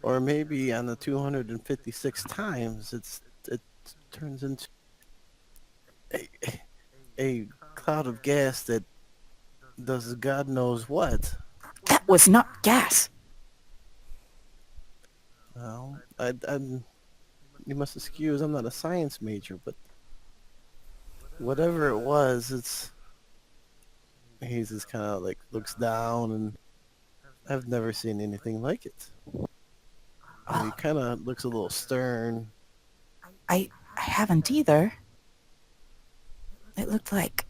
or maybe on the 256 times it turns into a cloud of gas that does God knows what. That was not gas. Well, you must excuse, I'm not a science major, but whatever it was, he's just kind of like looks down, and I've never seen anything like it. And he kind of looks a little stern. I haven't either. It looked like...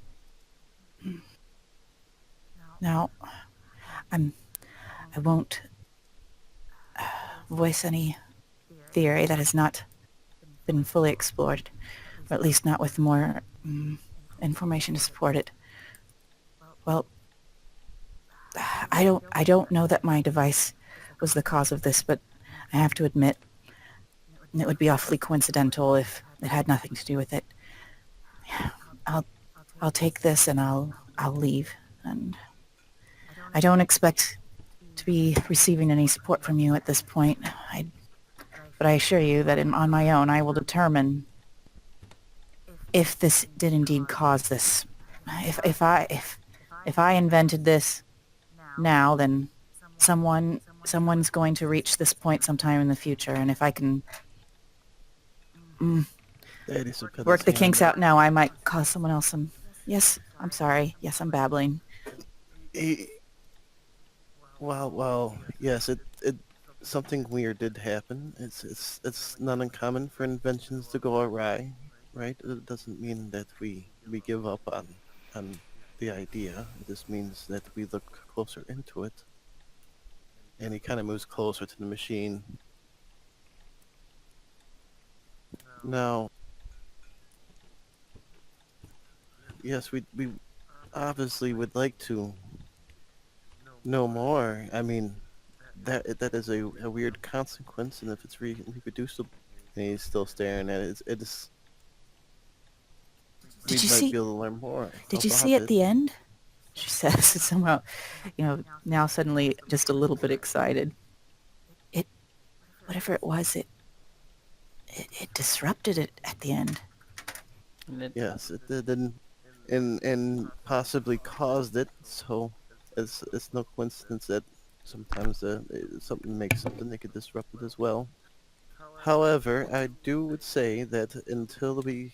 Now, I won't voice any theory that has not been fully explored, or at least not with more information to support it. Well, I don't know that my device was the cause of this, but I have to admit, it would be awfully coincidental if it had nothing to do with it. I'll take this and I'll leave, and I don't expect to be receiving any support from you at this point. But I assure you that on my own, I will determine if this did indeed cause this. If I invented this now, then someone's going to reach this point sometime in the future, and if I can work the kinks out now, I might cause someone else some... Yes, I'm sorry. Yes, I'm babbling. Well, yes, it something weird did happen. It's not uncommon for inventions to go awry, right? It doesn't mean that we give up on the idea. It just means that we look closer into it. And he kind of moves closer to the machine. Now, yes, we obviously would like to know more. I mean, that is a weird consequence, and if it's reproducible, and he's still staring at it, it's Did you might see? be able to learn more. Did you see at the end? She says, somehow, now suddenly just a little bit excited. Whatever it was, it disrupted it at the end. Yes, it did, and possibly caused it. So it's no coincidence that sometimes something makes something that could disrupt it as well. However, I would say that until we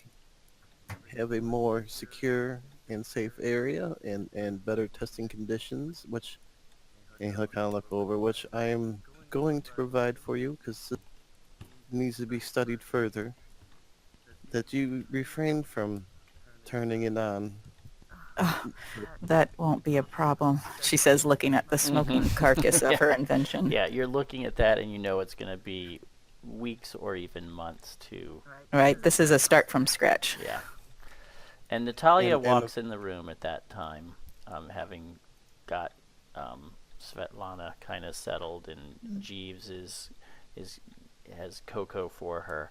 have a more secure and safe area and better testing conditions, which And he'll kind of look over, which I am going to provide for you because it needs to be studied further. That you refrain from turning it on. That won't be a problem, she says, looking at the smoking carcass of her invention. Yeah, you're looking at that and you know it's going to be weeks or even months to... Right? This is a start from scratch. Yeah. And Natalia And walks in the room at that time, having got Svetlana kind of settled, and Jeeves has cocoa for her.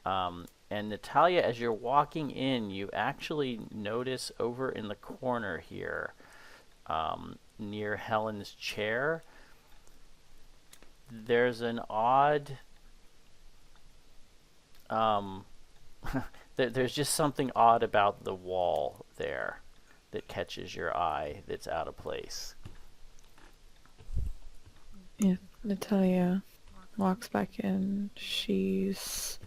And Natalia, as you're walking in, you actually notice over in the corner here, near Helen's chair, there's an odd... there's just something odd about the wall there that catches your eye that's out of place. Yeah, Natalia walks back in. She's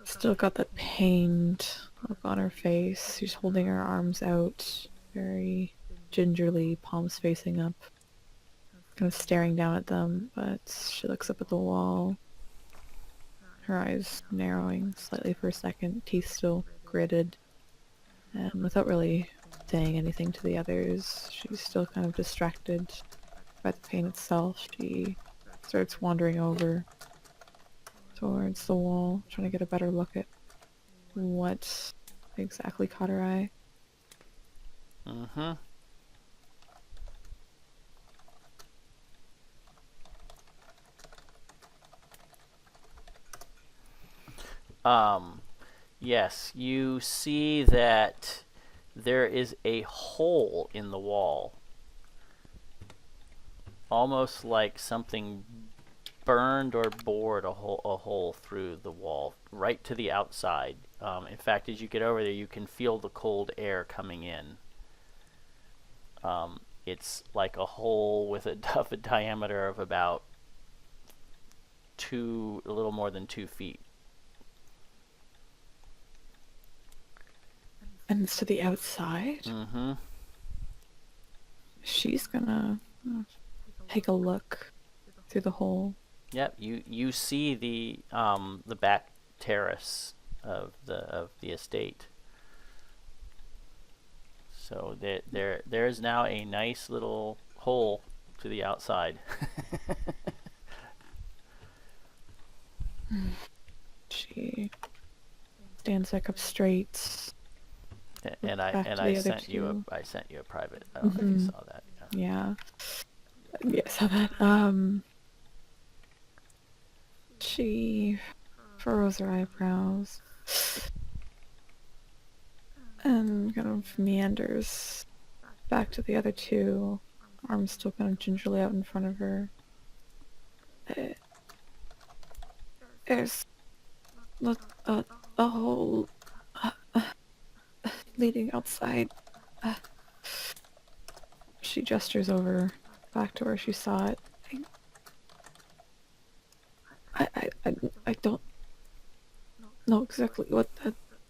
still got that pained look on her face. She's holding her arms out, very gingerly, palms facing up, kind of staring down at them, but she looks up at the wall, her eyes narrowing slightly for a second, teeth still gritted, and without really saying anything to the others, she's still kind of distracted by the pain itself. She starts wandering over towards the wall, trying to get a better look at what exactly caught her eye. Mm-hmm. Yes, you see that there is a hole in the wall. Almost like something burned or bored a hole through the wall, right to the outside. In fact, as you get over there, you can feel the cold air coming in. It's like a hole with a diameter of about a little more than 2 feet. And it's to the outside? Mm-hmm. She's gonna take a look through the hole. Yep, you see the back terrace of the estate. So there is now a nice little hole to the outside. She stands back up straight. And back to I the other sent you two. I sent you a private. I don't know if you saw that. Yeah. Yeah, I saw that. She furrows her eyebrows and kind of meanders back to the other two, arms still kind of gingerly out in front of her. There's a hole leading outside. She gestures over back to where she saw it. I don't know exactly what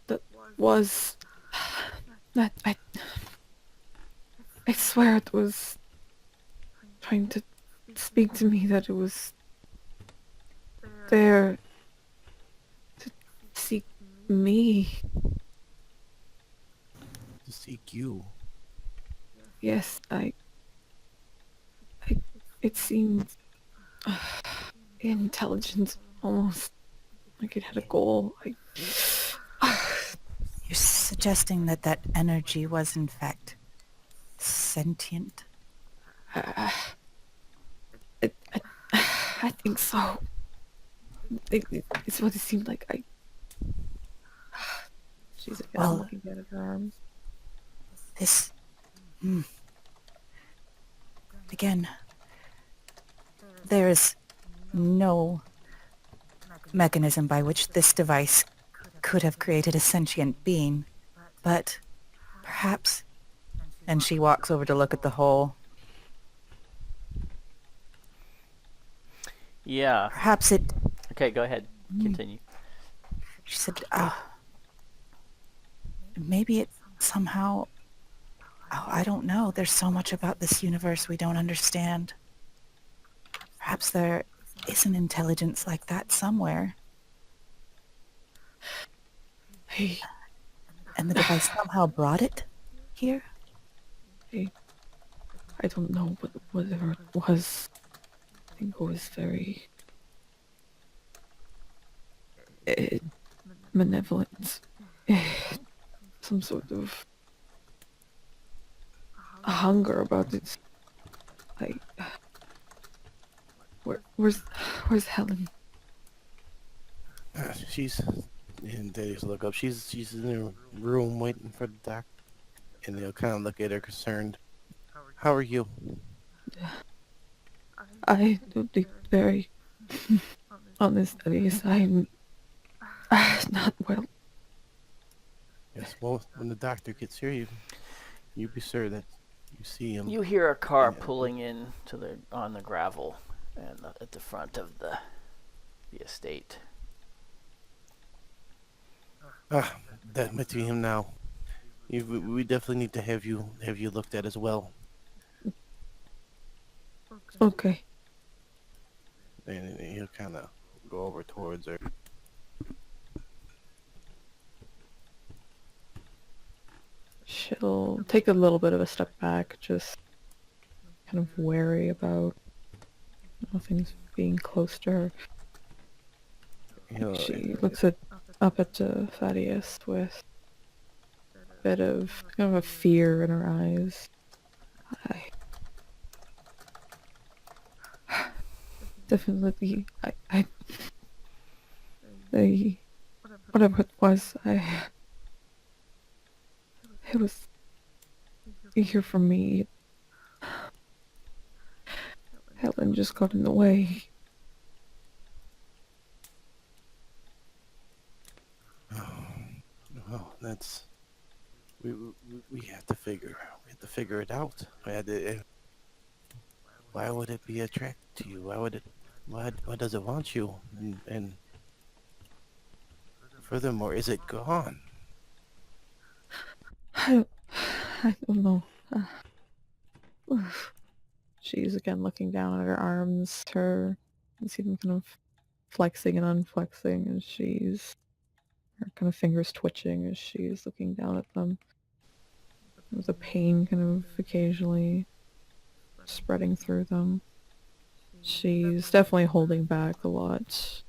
that was. That I swear it was trying to speak to me, that it was there to seek me. To seek you. Yes, it seemed intelligent, almost like it had a goal. You're suggesting that energy was in fact sentient? I think so. It's what it seemed like. She's again Well, looking down at her arms. This... Again, there is no mechanism by which this device could have created a sentient being, but perhaps... And she walks over to look at the hole. Yeah. Perhaps it... Okay, go ahead. Continue. She said, maybe it somehow Oh, I don't know. There's so much about this universe we don't understand. Perhaps there is an intelligence like that somewhere, I, and the device somehow brought it here? I, I don't know, but whatever it was, I think it was very uh, malevolent. Some sort of hunger about it. I, where's Helen? She's, and Thaddeus look up. She's in her room waiting for the doctor, and they'll kind of look at her concerned. How are you? I will be very honest, Elias. I'm not well. Yes. Well, when the doctor gets here, you be sure that you see him. You hear a car Yeah. pulling in on the gravel and at the front of the estate. That might be him now. We definitely need to have you looked at as well. Okay. And he'll kind of go over towards her. She'll take a little bit of a step back, just kind of wary about things being close to her. She looks up at Thaddeus with a bit of kind of a fear in her eyes. Definitely, whatever it was, it was here for me. Helen just got in the way. Well, that's we have to figure it out. Why would it be attracted to you? Why does it want you? And furthermore, is it gone? I don't know. She's again looking down at her arms. You see them kind of flexing and unflexing as her kind of fingers twitching as she's looking down at them. With the pain kind of occasionally spreading through them. She's definitely holding back a lot.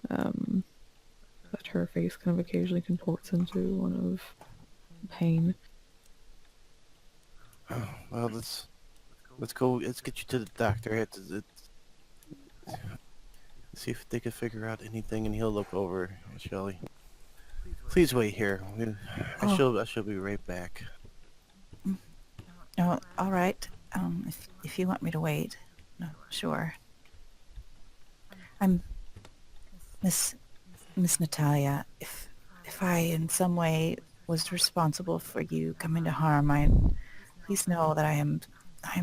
But her face kind of occasionally contorts into one of pain. Well, let's go. Let's get you to the doctor. See if they can figure out anything, and he'll look over at Shelley. Please wait here. I shall be right back. Oh, all right. If you want me to wait, no, sure. I'm Miss Natalia. If I in some way was responsible for you coming to harm, please know that I am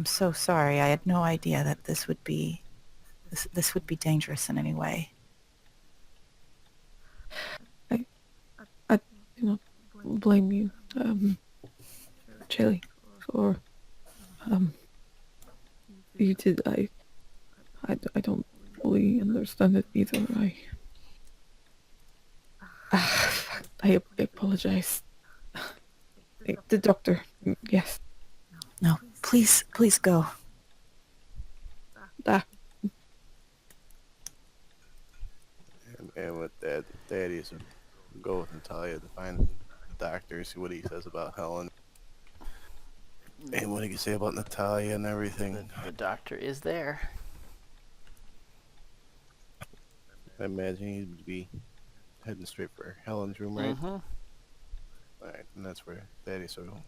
so sorry. I had no idea that this would be dangerous in any way. I do not blame you, Chili, for, you did, I don't fully understand it either. I apologize. The doctor, yes. No, please go. And with that, Thaddeus will go with Natalia to find the doctor, see what he says about Helen. And what he can say about Natalia and everything. The doctor is there. I imagine he'd be heading straight for Helen's room, right? Mm-hmm. Alright, and that's where Thaddeus will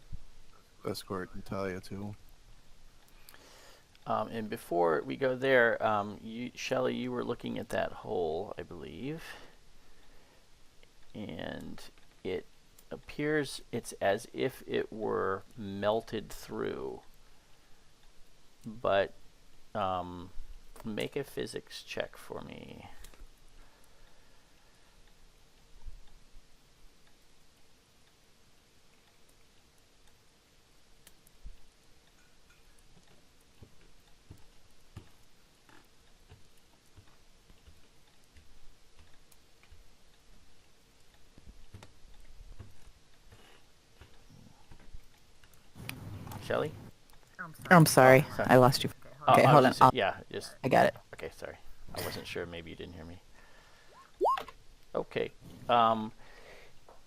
escort Natalia to. And before we go there, Shelley, you were looking at that hole, I believe. And it appears it's as if it were melted through. But make a physics check for me. Shelly? I'm sorry. Oh, sorry. I lost you. Oh, Okay, I hold was on. just, yeah, just, I got it. okay, sorry. I wasn't sure, maybe you didn't hear me. Okay.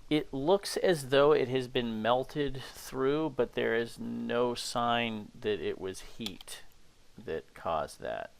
It looks as though it has been melted through, but there is no sign that it was heat that caused that.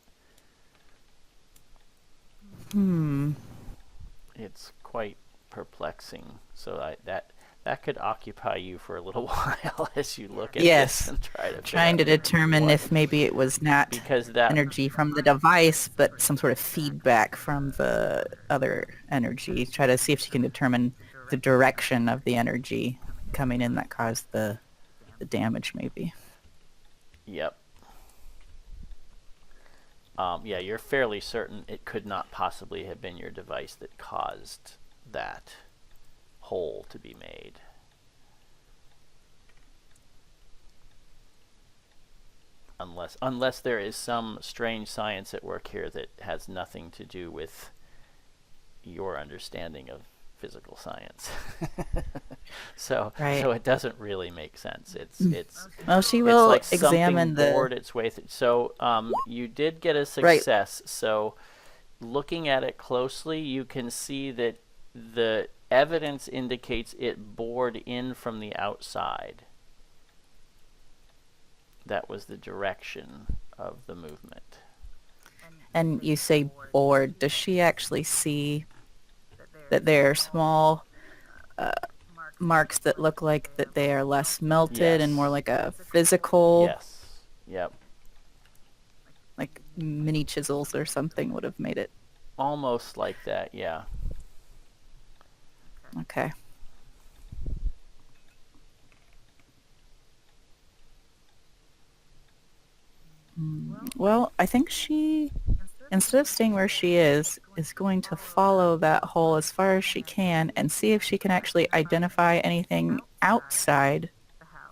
It's quite perplexing. So that could occupy you for a little while as you look at this Yes. and try to Trying to figure out determine what- if maybe it was not because that energy from the device, but some sort of feedback from the other energy. Try to see if she can determine the direction of the energy coming in that caused the damage, maybe. Yep. Yeah, you're fairly certain it could not possibly have been your device that caused that hole to be made. Unless there is some strange science at work here that has nothing to do with your understanding of physical science. So it doesn't really make sense. It's Well, she it's will like examine something bored its way through. So you did get a success. So looking at it closely, you can see that the evidence indicates it bored in from the outside. That was the direction of the movement. And you say bored. Does she actually see that there are small marks that look like that they are less melted and more like a physical, Yes. Yep. like mini chisels or something would have made it? Almost like that, yeah. Okay. Well, I think she, instead of staying where she is going to follow that hole as far as she can and see if she can actually identify anything outside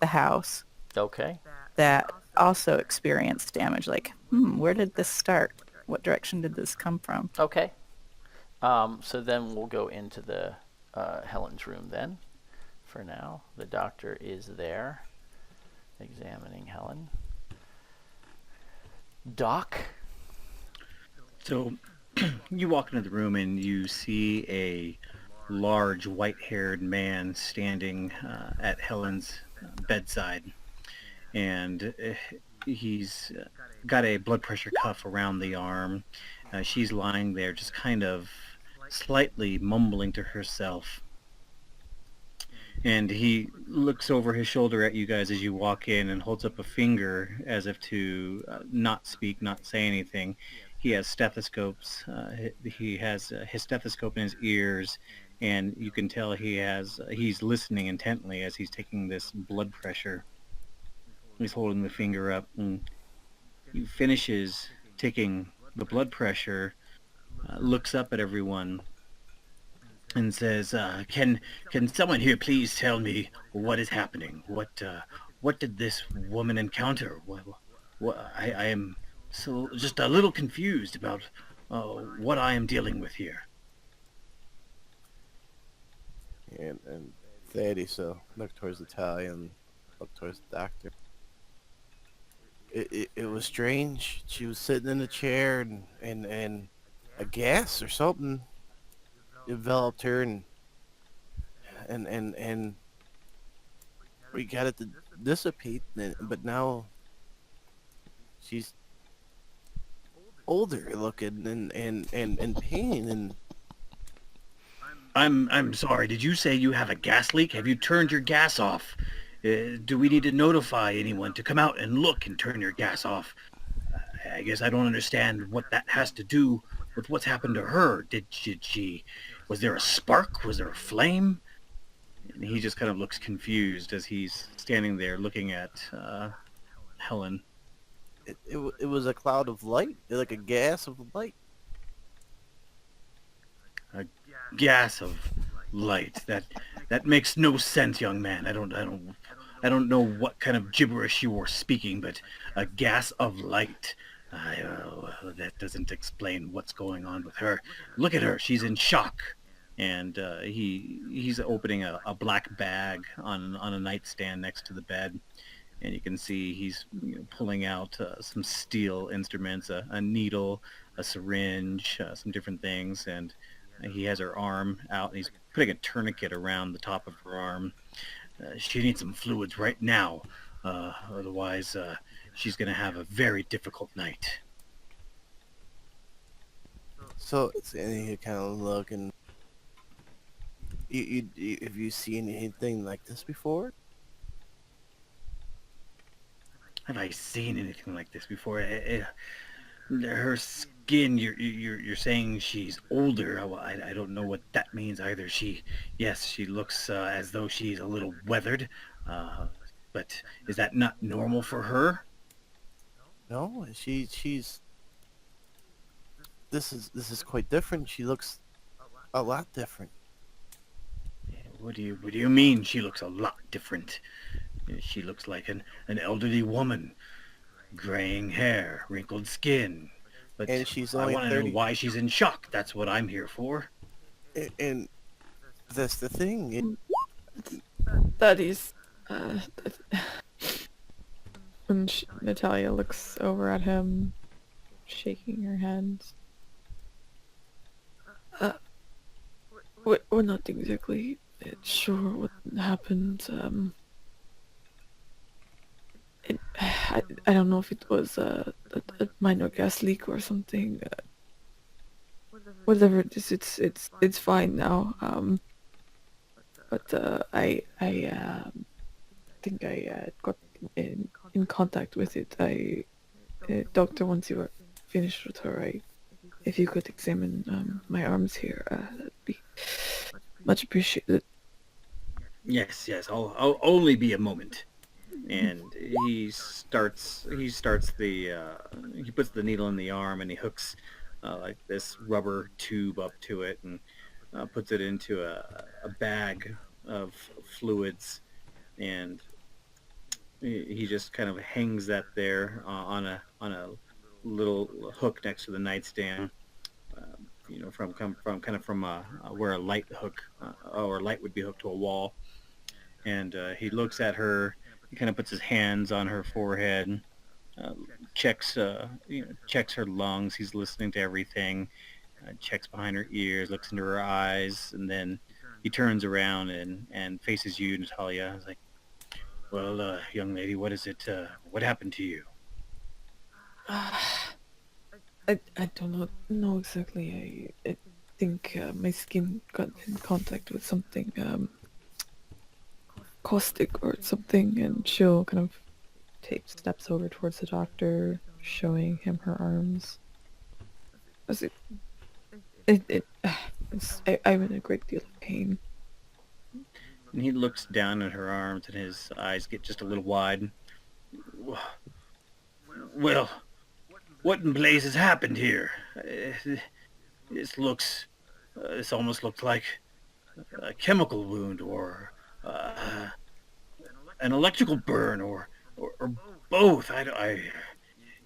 the house Okay. that also experienced damage. Like, where did this start? What direction did this come from? Okay. So then we'll go into the Helen's room then. For now, the doctor is there examining Helen. Doc? So you walk into the room and you see a large white-haired man standing at Helen's bedside. And he's got a blood pressure cuff around the arm. She's lying there just kind of slightly mumbling to herself. And he looks over his shoulder at you guys as you walk in and holds up a finger as if to not speak, not say anything. He has stethoscopes. He has his stethoscope in his ears, and you can tell he's listening intently as he's taking this blood pressure. He's holding the finger up, and he finishes taking the blood pressure, looks up at everyone, and says, "Can someone here please tell me what is happening? What did this woman encounter? I am so just a little confused about what I am dealing with here." And Thaddeus looked towards the Italian, looked towards the doctor. It was strange. She was sitting in a chair and a gas or something enveloped her and we got it to dissipate, but now she's older looking and in pain. And I'm sorry. Did you say you have a gas leak? Have you turned your gas off? Do we need to notify anyone to come out and look and turn your gas off? I guess I don't understand what that has to do with what's happened to her. Did she was there a spark? Was there a flame? And he just kind of looks confused as he's standing there looking at Helen. it was a cloud of light, like a gas of light. A gas of light. That makes no sense, young man. I don't know what kind of gibberish you were speaking, but a gas of light. That doesn't explain what's going on with her. Look at her. She's in shock. And he's opening a black bag on a nightstand next to the bed. and you can see he's pulling out some steel instruments, a needle, a syringe, some different things, and he has her arm out, and he's putting a tourniquet around the top of her arm. She needs some fluids right now, otherwise she's going to have a very difficult night. So, and he kind of look, and have you seen anything like this before? Have I seen anything like this before? Her skin, you're saying she's older. Well, I don't know what that means either. Yes, she looks as though she's a little weathered, but is that not normal for her? No, she's. This is quite different. She looks a lot different. What do you mean she looks a lot different? She looks like an elderly woman, graying hair, wrinkled skin. But And she's I only want to know 30. why she's in shock. That's what I'm here for. And that's the thing. Thaddeus. And Natalia looks over at him, shaking her head. We're not exactly sure what happened. I don't know if it was a minor gas leak or something. Whatever it is, it's fine now. But I think I got in contact with it. Doctor, once you are finished with her, if you could examine my arms here, that'd be much appreciated. Yes, I'll only be a moment. And he puts the needle in the arm, and he hooks like this rubber tube up to it, and puts it into a bag of fluids, and he just kind of hangs that there on a little hook next to the nightstand. From where a light hook or light would be hooked to a wall. And he looks at her. He kind of puts his hands on her forehead, checks her lungs. He's listening to everything. Checks behind her ears, looks into her eyes, and then he turns around and faces you, Natalia. He's like, "Well, young lady, what is it? What happened to you?" I don't know exactly. I think my skin got in contact with something caustic or something, and she'll kind of take steps over towards the doctor, showing him her arms. As I'm in a great deal of pain. And he looks down at her arms, and his eyes get just a little wide. Well, what in blazes happened here? This almost looks like a chemical wound, or an electrical burn, or both.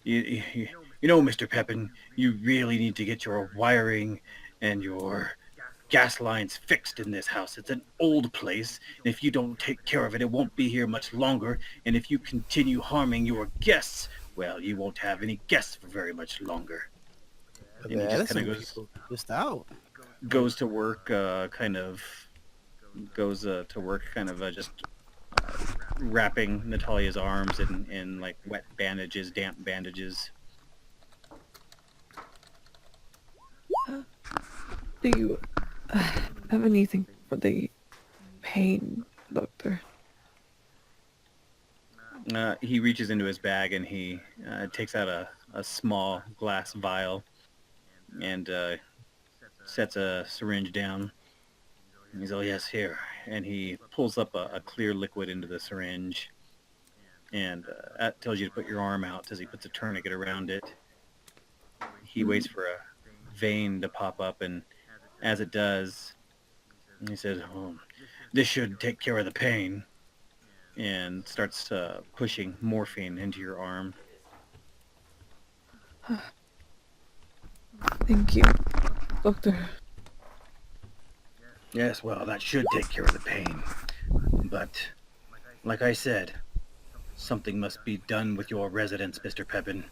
You know, Mr. Pepin, you really need to get your wiring and your gas lines fixed in this house. It's an old place, and if you don't take care of it, it won't be here much longer. And if you continue harming your guests, well, you won't have any guests for very much longer. The And he just Edison kind of people just out. goes to work, just wrapping Natalia's arms in like wet bandages, damp bandages. Do you have anything for the pain, doctor? He reaches into his bag, and he takes out a small glass vial, and sets a syringe down. And he's, "Oh yes, here." And he pulls up a clear liquid into the syringe, and tells you to put your arm out as he puts a tourniquet around it. He waits for a vein to pop up, and as it does, he says, "Oh, this should take care of the pain," and starts pushing morphine into your arm. Thank you, doctor. Yes, well, that should take care of the pain. But, like I said, Something must be done with your residence, Mr. Pepin.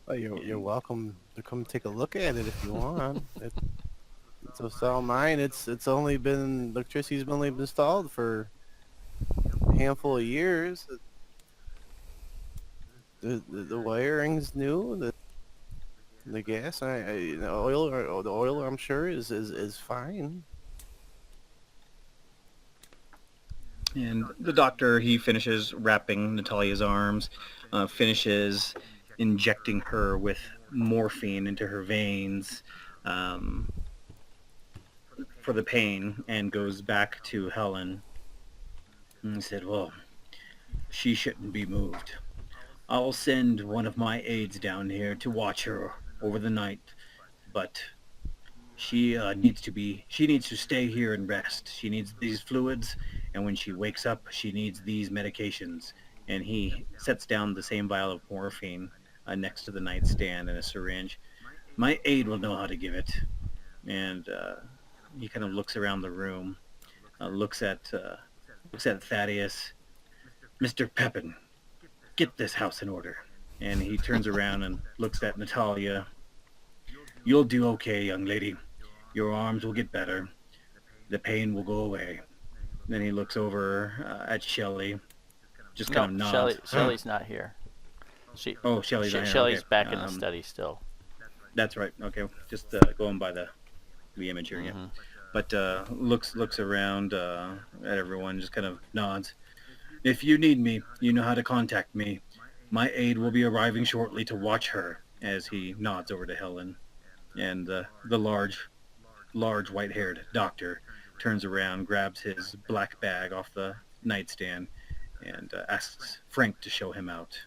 Well, you're welcome to come take a look at it if you want. It's all mine. It's only been electricity's only been installed for a handful of years. The wiring's new. The gas, the oil, I'm sure is fine. And the doctor, he finishes wrapping Natalia's arms, finishes injecting her with morphine into her veins for the pain, and goes back to Helen. And he said, well, she shouldn't be moved. I'll send one of my aides down here to watch her over the night, but she needs to stay here and rest. She needs these fluids, and when she wakes up, she needs these medications. And he sets down the same vial of morphine next to the nightstand and a syringe. My aide will know how to give it. And he kind of looks around the room, looks at Thaddeus. Mr. Pepin, get this house in order. And he turns around and looks at Natalia. You'll do okay, young lady. Your arms will get better. The pain will go away. Then he looks over at Shelley, just kind of nods. Shelley's not here. Shelley's not here. Shelley's Okay. back in the study still. That's right. Okay, just going by the image here. Mm-hmm. Yeah, but looks around at everyone, just kind of nods. If you need me, you know how to contact me. My aide will be arriving shortly to watch her. As he nods over to Helen, and the large white-haired doctor turns around, grabs his black bag off the nightstand, and asks Frank to show him out.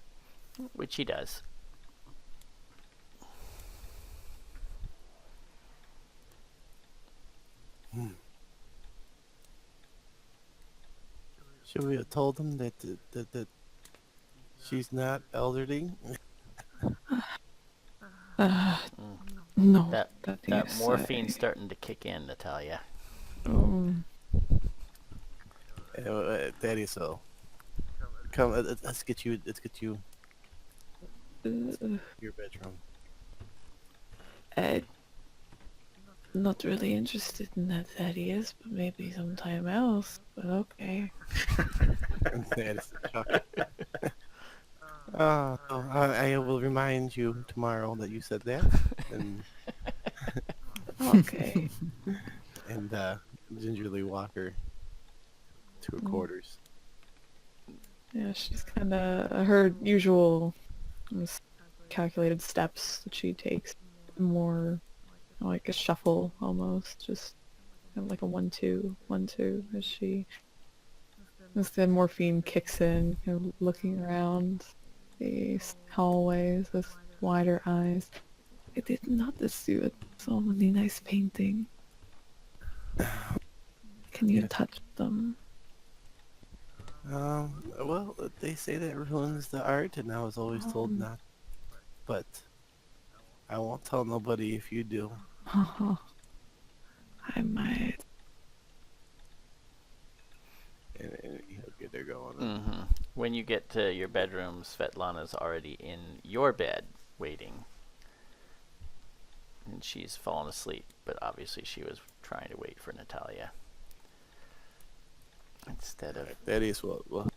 Which he does. Should we have told him that she's not elderly? No. That yes, morphine's starting to kick in, Natalia. Thaddeus, so come. Let's get you. Your bedroom. Not really interested in that, Thaddeus, but maybe sometime else. But okay. Thaddeus, I will remind you tomorrow that you said that, and Okay. and gingerly walk her to her quarters. Yeah, she's kind of her usual calculated steps that she takes, more like a shuffle almost, just kind of like a 1-2, 1-2 as the morphine kicks in, kind of looking around the hallways with wider eyes. I did notice you had so many nice paintings. Can you touch them? Well, they say that ruins the art, and I was always told not. But I won't tell nobody if you do. I might. And he'll get her going. Mm-hmm. When you get to your bedroom, Svetlana's already in your bed, waiting. And she's fallen asleep, but obviously she was trying to wait for Natalia. Instead of... Thaddeus will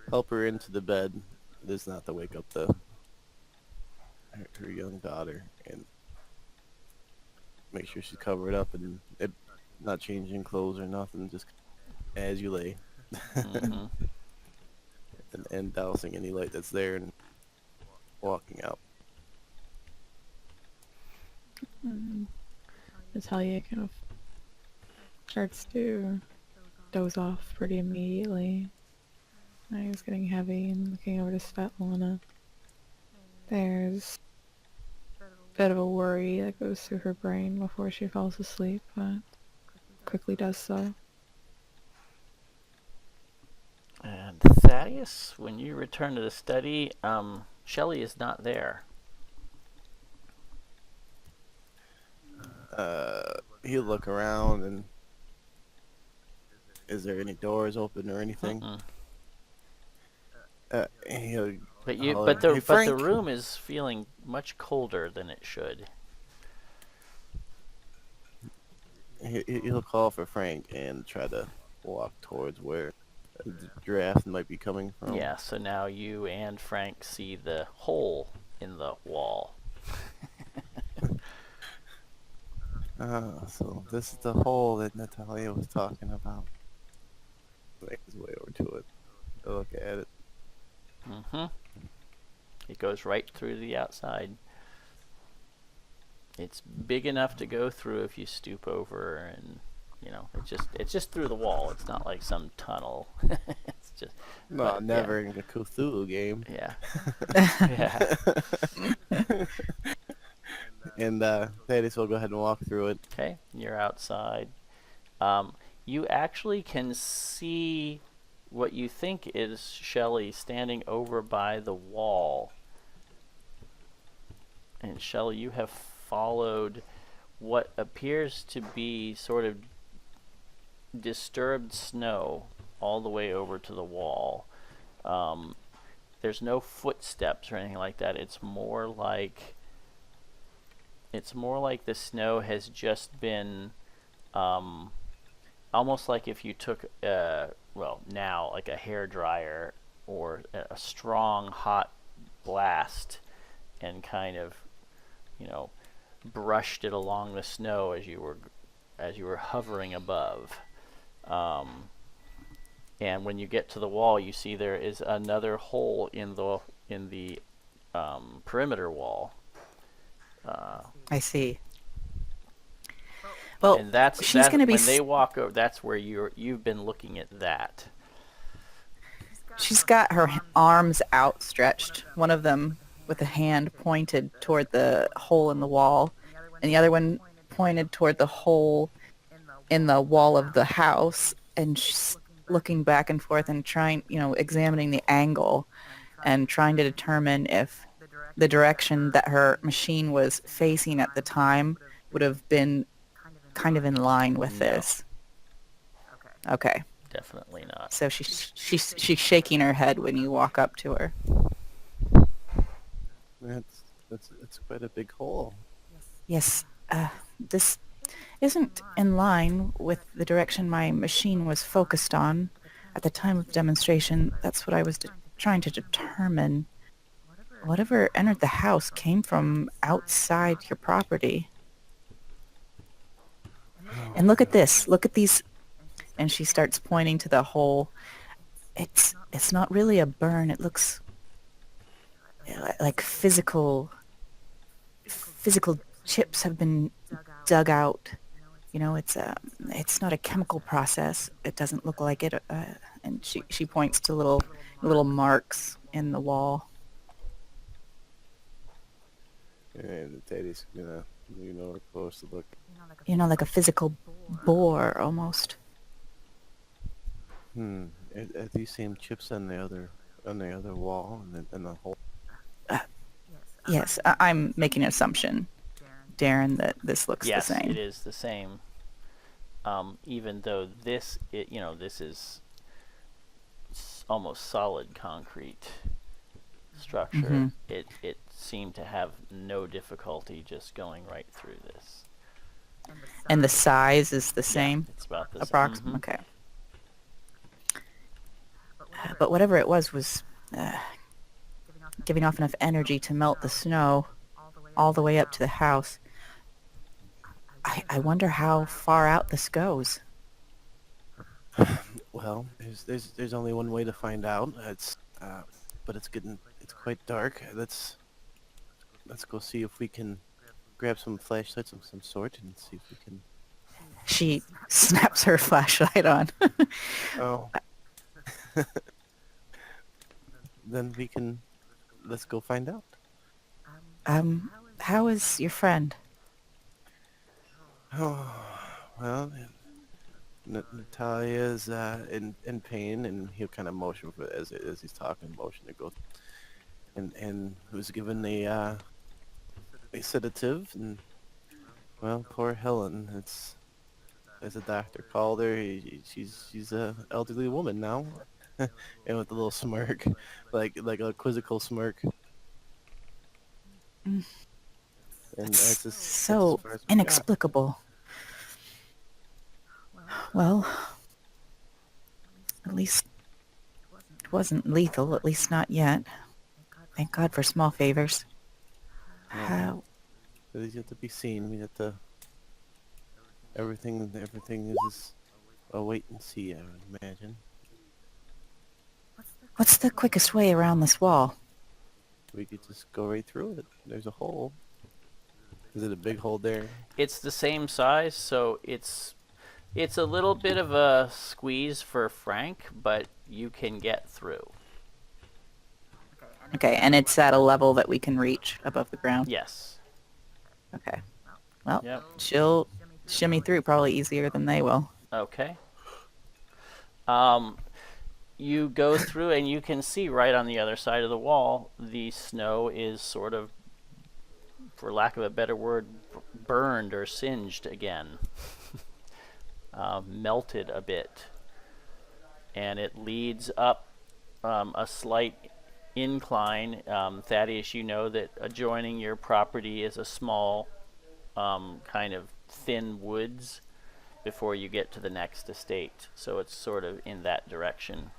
help her into the bed. This not to wake up her young daughter, and make sure she's covered up and not changing clothes or nothing, just as you lay. Mm-hmm. and dousing any light that's there and walking out. Natalia kind of starts to doze off pretty immediately. Eyes getting heavy and looking over to Svetlana. There's a bit of a worry that goes through her brain before she falls asleep, but quickly does so. And Thaddeus, when you return to the study, Shelley is not there. He'll look around, and is there any doors open or anything? He'll But holler, "Hey, the Frank!" room is feeling much colder than it should. He'll call for Frank and try to walk towards where the draft might be coming from. Yeah, so now you and Frank see the hole in the wall. So this is the hole that Natalia was talking about. Make his way over to it. Look at it. Mm-hmm. It goes right through the outside. It's big enough to go through if you stoop over, and it's just through the wall. It's not like some tunnel. It's just No, never in a Cthulhu game. Yeah. Yeah. And Thaddeus will go ahead and walk through it. Okay, you're outside. You actually can see what you think is Shelley standing over by the wall. And Shelley, you have followed what appears to be sort of disturbed snow all the way over to the wall. There's no footsteps or anything like that. It's more like the snow has just been almost like if you took like a hair dryer or a strong hot blast and kind of brushed it along the snow as you were hovering above. And when you get to the wall, you see there is another hole in the perimeter wall. I see. Well, and that's going to be when they walk over. That's where you've been looking at that. She's got her arms outstretched, one of them with a hand pointed toward the hole in the wall, and the other one pointed toward the hole in the wall of the house, and she's looking back and forth and trying, examining the angle and trying to determine if the direction that her machine was facing at the time would have been kind of in line with this. Okay. Definitely not. So she's shaking her head when you walk up to her. That's quite a big hole. Yes, this isn't in line with the direction my machine was focused on at the time of demonstration. That's what I was trying to determine. Whatever entered the house came from outside your property. And look at this. Look at these. And she starts pointing to the hole. It's not really a burn. It looks like physical chips have been dug out. It's not a chemical process. It doesn't look like it. And she points to little marks in the wall. And Thaddeus gonna we're supposed to look. Like a physical bore almost. Are these same chips on the other wall and the hole? Yes, I'm making an assumption, Darren, that this looks the same. Yes, it is the same. Even though this is almost solid concrete structure, Mm-hmm. it seemed to have no difficulty just going right through this. And the size is the same? Yeah, it's about the approximately. same. Mm-hmm. Okay. But whatever it was giving off enough energy to melt the snow all the way up to the house. I wonder how far out this goes. Well, there's only one way to find out. But it's quite dark. Let's go see if we can grab some flashlights of some sort and see if we can. She snaps her flashlight on. Oh. Then let's go find out. How is your friend? Oh, well, Natalia's in pain, and he'll kind of motion for as he's talking, motion to go, and who's given a sedative, and well, poor Helen. As a doctor called her, she's a elderly woman now. and with a little smirk, like a quizzical smirk. Mm. And That's that's as so far as we got. inexplicable. Well, at least it wasn't lethal, at least not yet. Thank God for small favors. How? These have to be seen. We have to. Everything is a wait and see. I would imagine. What's the quickest way around this wall? We could just go right through it. There's a hole. Is it a big hole there? It's the same size, so it's a little bit of a squeeze for Frank, but you can get through. Okay, and it's at a level that we can reach above the ground? Yes. Okay. Well, Yep. she'll shimmy through probably easier than they will. Okay. You go through and you can see right on the other side of the wall, the snow is sort of, for lack of a better word, burned or singed again. Melted a bit. And it leads up a slight incline. Thaddeus, you know that adjoining your property is a small kind of thin woods before you get to the next estate. So it's sort of in that direction.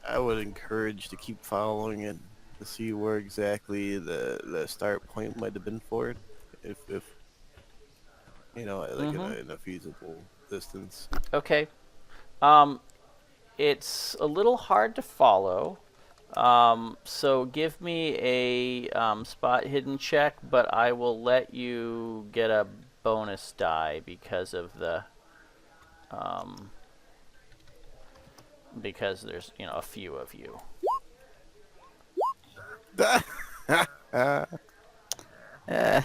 I would encourage to keep following it to see where exactly the start point might have been for it, if like in a feasible distance. Okay. It's a little hard to follow. So give me a spot hidden check, but I will let you get a bonus die because of the because there's a few of you.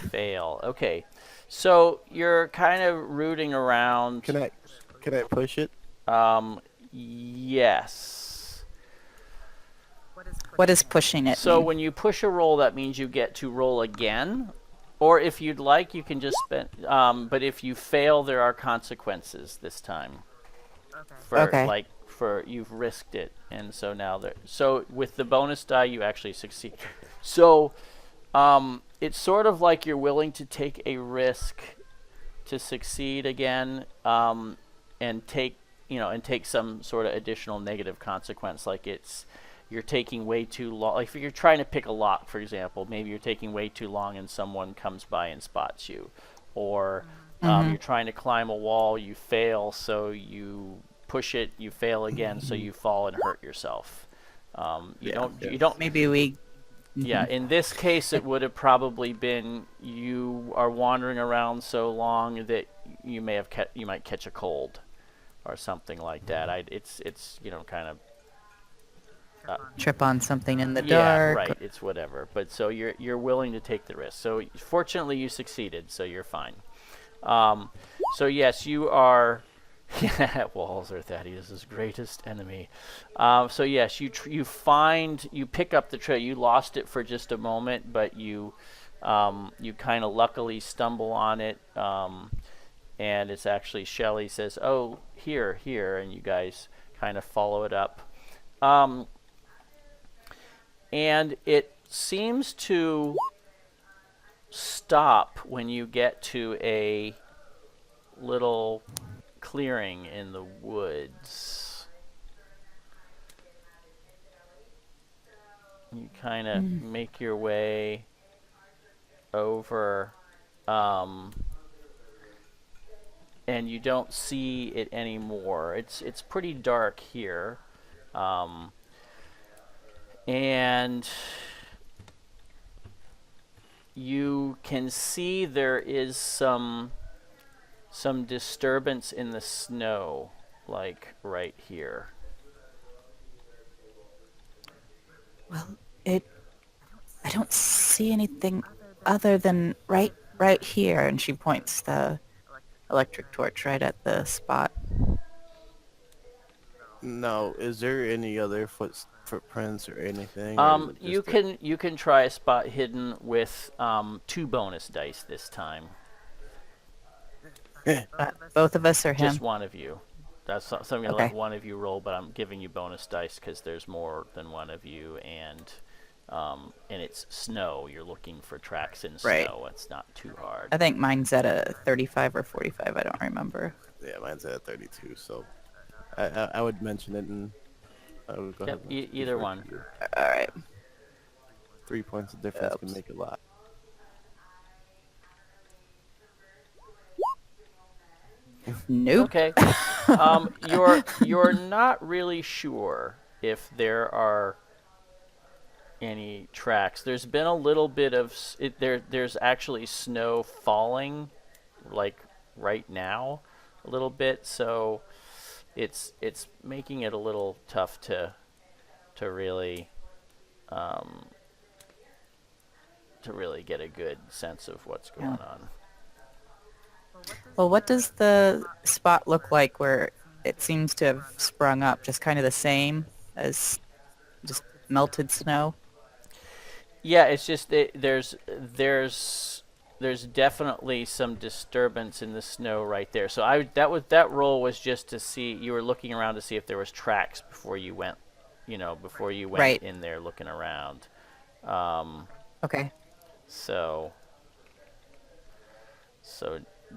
Fail. Okay. So you're kind of rooting around. Can I push it? Yes. What is pushing it So mean? when you push a roll, that means you get to roll again. Or if you'd like, you can just spend... but if you fail, there are consequences this time. Okay. For you've risked it. And so now there... So with the bonus die, you actually succeed. So it's sort of like you're willing to take a risk to succeed again, and take some sort of additional negative consequence. Like you're taking way too long. Like if you're trying to pick a lock, for example, maybe you're taking way too long and someone comes by and spots you. Or you're trying to climb a wall, you fail, so you push it, you fail again, so you fall and hurt yourself. You don't Maybe we... Yeah, in this case, it would have probably been you are wandering around so long that you might catch a cold, or something like that. It's kind of Trip on something in the yeah, dark. right. It's whatever. But so you're willing to take the risk. So fortunately, you succeeded, so you're fine. So yes, you are. Walls are Thaddeus' greatest enemy. So yes, you pick up the trail. You lost it for just a moment, but you kind of luckily stumble on it, and it's actually Shelley says, "Oh, here," and you guys kind of follow it up, and it seems to stop when you get to a little clearing in the woods. You kind of make your way over, and you don't see it anymore. It's pretty dark here, and you can see there is some disturbance in the snow, like right here. Well, I don't see anything other than right here, and she points the electric torch right at the spot. No, is there any other footprints or anything? Or is it You can try a spot hidden with 2 bonus dice this time. Both of us or him? Just one of you. So I'm going to Okay. let one of you roll, but I'm giving you bonus dice because there's more than one of you, and it's snow. You're looking for tracks in Right. snow. It's not too hard. I think mine's at a 35 or 45. I don't remember. Yeah, mine's at 32, so I would mention it, and I would go Yep, ahead and either defer to one. you. All right. 3 points of difference can Oops. make a lot. Nope. Okay. You're not really sure if there are any tracks. There's been a little bit of there's actually snow falling, like right now, a little bit. So it's making it a little tough to really get a good sense of what's going on. Well, what does the spot look like where it seems to have sprung up? Just kind of the same as just melted snow? Yeah, it's just there's definitely some disturbance in the snow right there. So that roll was just to see, you were looking around to see if there was tracks before you went, Right. in there looking around. Okay. So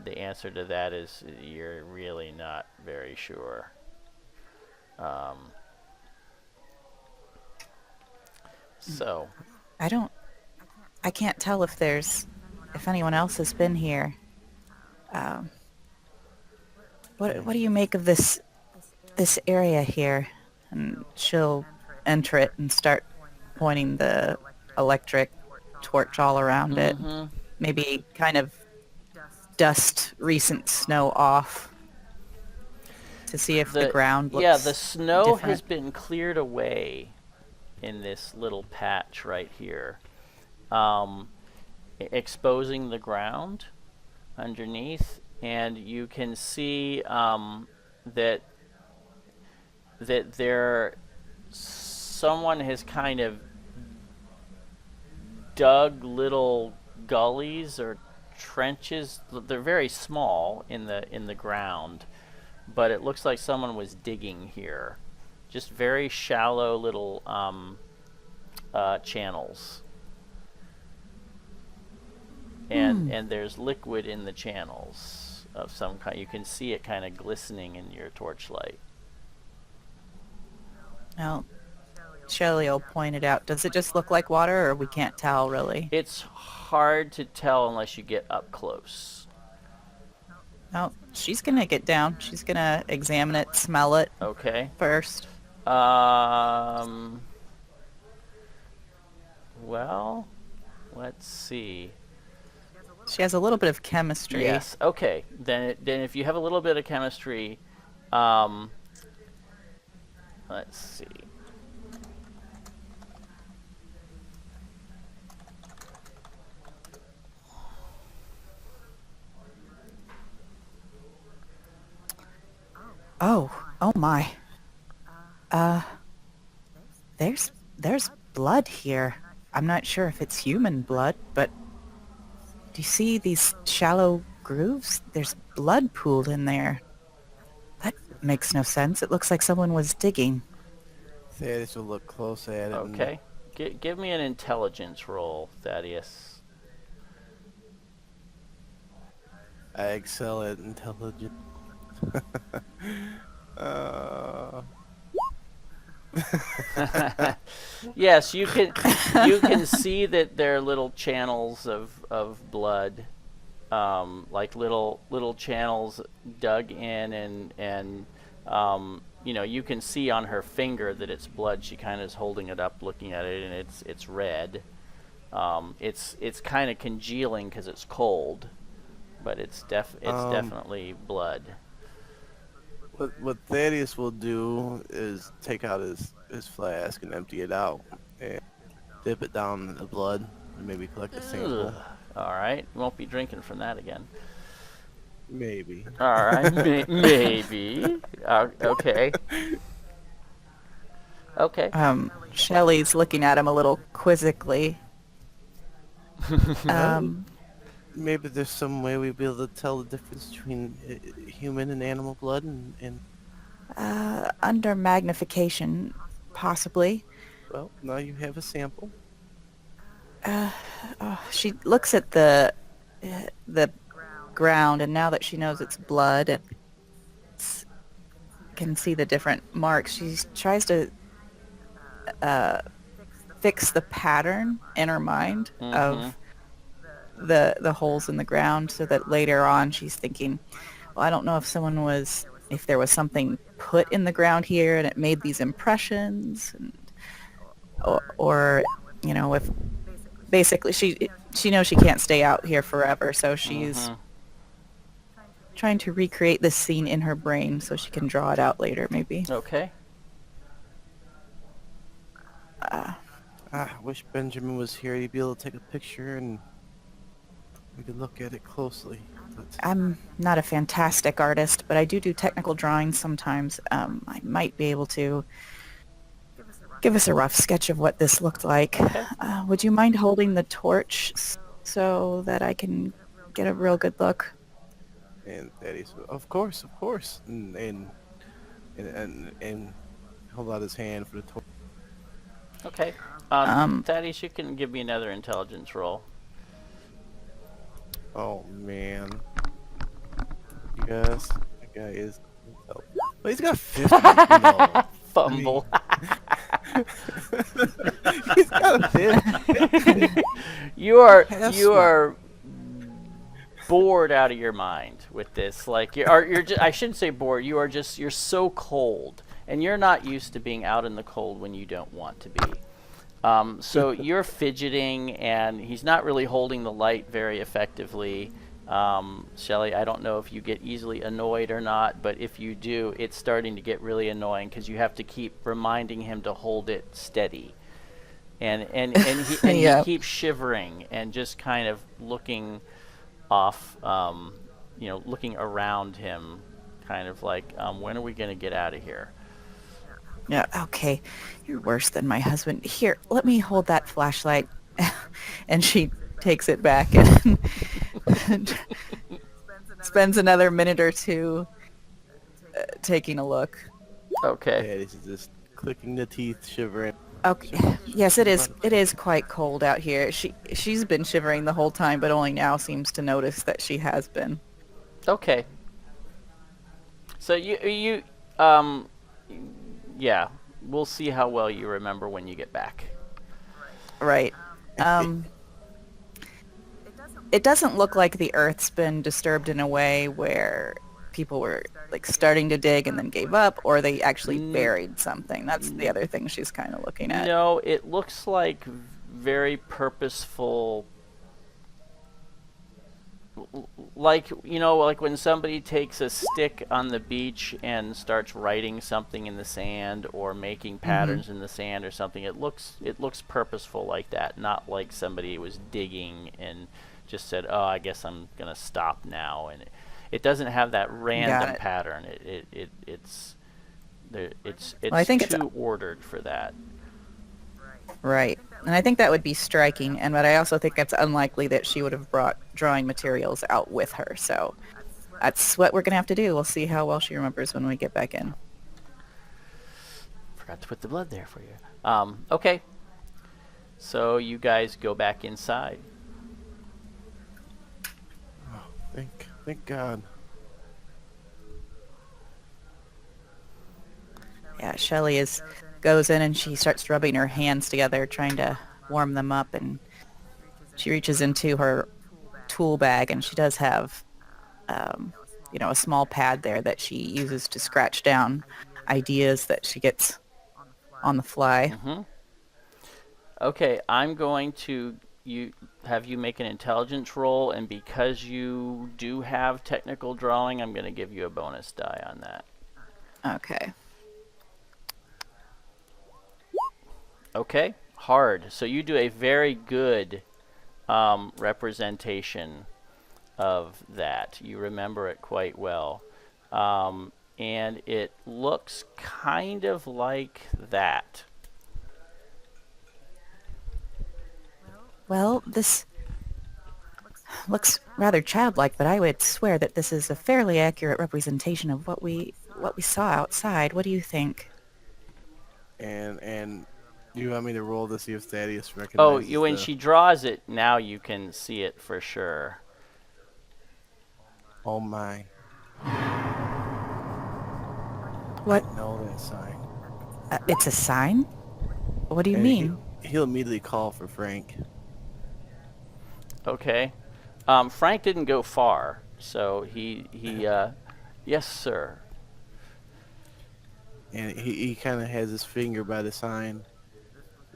the answer to that is you're really not very sure. So I can't tell if anyone else has been here. What do you make of this area here? And she'll enter it and start pointing the electric torch all around it. Maybe kind of dust recent snow off to see if the ground looks the snow different. has been cleared away in this little patch right here, exposing the ground underneath, and you can see that someone has kind of dug little gullies or trenches. They're very small in the ground, but it looks like someone was digging here. Just very shallow little channels. And there's liquid in the channels of some kind. You can see it kind of glistening in your torchlight. Well, Shelley will point it out. Does it just look like water, or we can't tell really? It's hard to tell unless you get up close. No, she's gonna get down. She's gonna examine it, smell it Okay. first. Well, let's see. She has a little bit of chemistry. Yes. Okay. Then if you have a little bit of chemistry, let's see. Oh my. There's blood here. I'm not sure if it's human blood, but do you see these shallow grooves? There's blood pooled in there. That makes no sense. It looks like someone was digging. Thaddeus will look close at it. Okay. Give me an intelligence roll, Thaddeus. I excel at intelligence. Yes, you can see that there are little channels of blood, like little channels dug in, and you can see on her finger that it's blood. She kind of is holding it up, looking at it, and it's red. It's kind of congealing because it's cold, but it's definitely blood. What Thaddeus will do is take out his flask and empty it out and dip it down in the blood and maybe collect a sample. Ugh. All right, you won't be drinking from that again. Maybe. All right, maybe. Okay. Okay. Shelley's looking at him a little quizzically. Maybe there's some way we'd be able to tell the difference between human and animal blood, and Under magnification, possibly. Well, now you have a sample. She looks at the ground, and now that she knows it's blood and can see the different marks, she tries to fix the pattern in her mind of the holes in the ground, so that later on she's thinking, well, I don't know if there was something put in the ground here and it made these impressions, or if basically she knows she can't stay out here forever, so she's trying to recreate this scene in her brain so she can draw it out later, maybe. Okay. I wish Benjamin was here. He'd be able to take a picture and we could look at it closely. But I'm not a fantastic artist, but I do technical drawings sometimes. I might be able to give us a rough sketch of what this looked like. Okay. Would you mind holding the torch so that I can get a real good look? and Thaddeus, of course, and hold out his hand for the torch. Okay. Thaddeus, you can give me another intelligence roll. Oh man, you guys, that guy is. Oh, he's got 50. No. Fumble. He's got a 50. you are Pass you one. are bored out of your mind with this. Like you're just, I shouldn't say bored. You're so cold, and you're not used to being out in the cold when you don't want to be. So you're fidgeting, and he's not really holding the light very effectively. Shelley, I don't know if you get easily annoyed or not, but if you do, it's starting to get really annoying because you have to keep reminding him to hold it steady. And he Yeah. keeps shivering and just kind of looking off, looking around him, kind of like, when are we going to get out of here? Yeah, okay. You're worse than my husband. Here, let me hold that flashlight. And she takes it back and spends another minute or two taking a look. Okay. Thaddeus is just clicking the teeth, shivering. Okay. Yes, it is. It is quite cold out here. She's been shivering the whole time, but only now seems to notice that she has been. Okay. So yeah, we'll see how well you remember when you get back. Right. It doesn't look like the Earth's been disturbed in a way where people were like starting to dig and then gave up, or they actually buried something. That's the other thing she's kind of looking at. No, it looks like very purposeful. Like, like when somebody takes a stick on the beach and starts writing something in the sand or making patterns in the sand or something. It looks purposeful like that, not like somebody was digging and just said, "Oh, I guess I'm gonna stop now." And it doesn't have that random pattern. It's I think it's too ordered for that. right. And I think that would be striking, but I also think it's unlikely that she would have brought drawing materials out with her. So that's what we're going to have to do. We'll see how well she remembers when we get back in. Forgot to put the blood there for you. Okay. So you guys go back inside. Oh, thank God. Yeah, Shelley goes in and she starts rubbing her hands together, trying to warm them up, and she reaches into her tool bag, and she does have, a small pad there that she uses to scratch down ideas that she gets on the fly. Okay, I'm going to have you make an intelligence roll, and because you do have technical drawing, I'm going to give you a bonus die on that. Okay. Okay, hard. So you do a very good representation of that. You remember it quite well. And it looks kind of like that. Well, this looks rather childlike, but I would swear that this is a fairly accurate representation of what we what we saw outside. What do you think? And you want me to roll to see if Thaddeus Oh, recognizes when the... she draws it, now you can see it for sure. Oh my. What? I know that sign. It's a sign? What do you And mean? he'll immediately call for Frank. Okay. Frank didn't go far, so he yes, sir. And he kind of has his finger by the sign.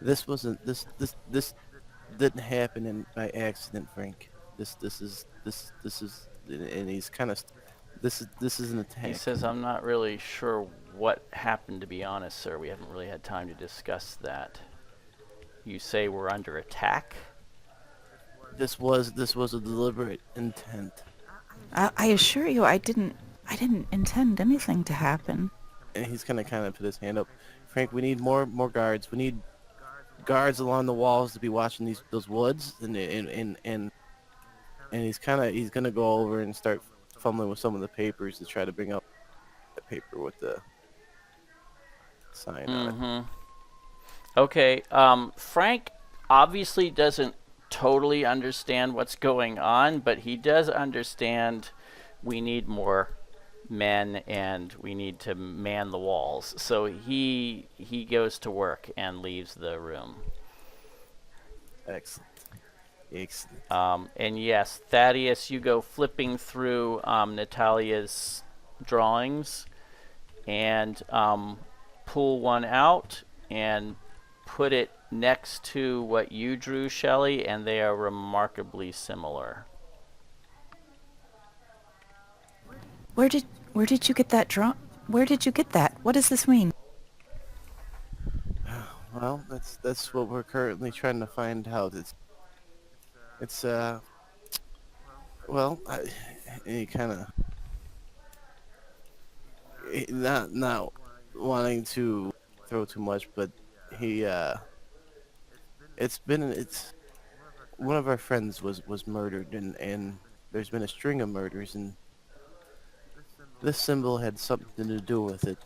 This wasn't this didn't happen by accident, Frank. This is and he's kind of this is an attack. He says, I'm not really sure what happened, to be honest, sir. We haven't really had time to discuss that. You say we're under attack? This was a deliberate intent. I assure you, I didn't intend anything to happen. And he's gonna kind of put his hand up. Frank, we need more guards. We need guards along the walls to be watching those woods. And he's gonna go over and start fumbling with some of the papers to try to bring up the paper with the sign on it. Mm-hmm. Okay, Frank obviously doesn't totally understand what's going on, but he does understand we need more men and we need to man the walls. So he goes to work and leaves the room. Excellent. Excellent. And yes, Thaddeus, you go flipping through Natalia's drawings and pull one out and put it next to what you drew, Shelley, and they are remarkably similar. Where did you get that Where did you get that? What does this mean? Well, that's what we're currently trying to find out. It's well, he kind of not wanting to throw too much, but he it's one of our friends was murdered, and there's been a string of murders, and this symbol had something to do with it.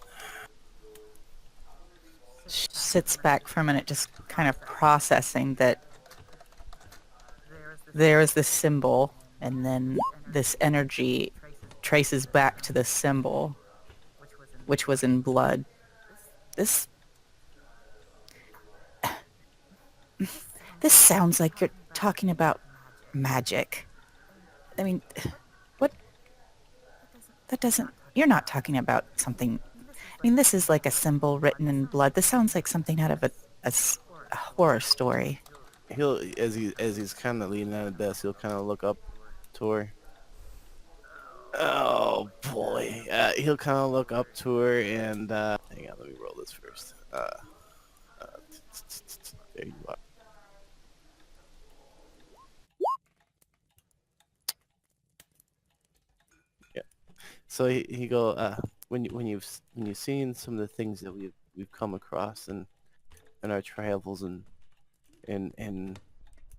She sits back for a minute, just kind of processing that there is this symbol, and then this energy traces back to the symbol, which was in blood. This sounds like you're talking about magic. I mean, what? That doesn't... You're not talking about something... I mean, this is like a symbol written in blood. This sounds like something out of a horror story. He'll, as he's kind of leaning on the desk, he'll kind of look up to her. Oh boy, he'll kind of look up to her and hang on, let me roll this first. There you are. Yeah. So he go when you've seen some of the things that we've come across in our travels and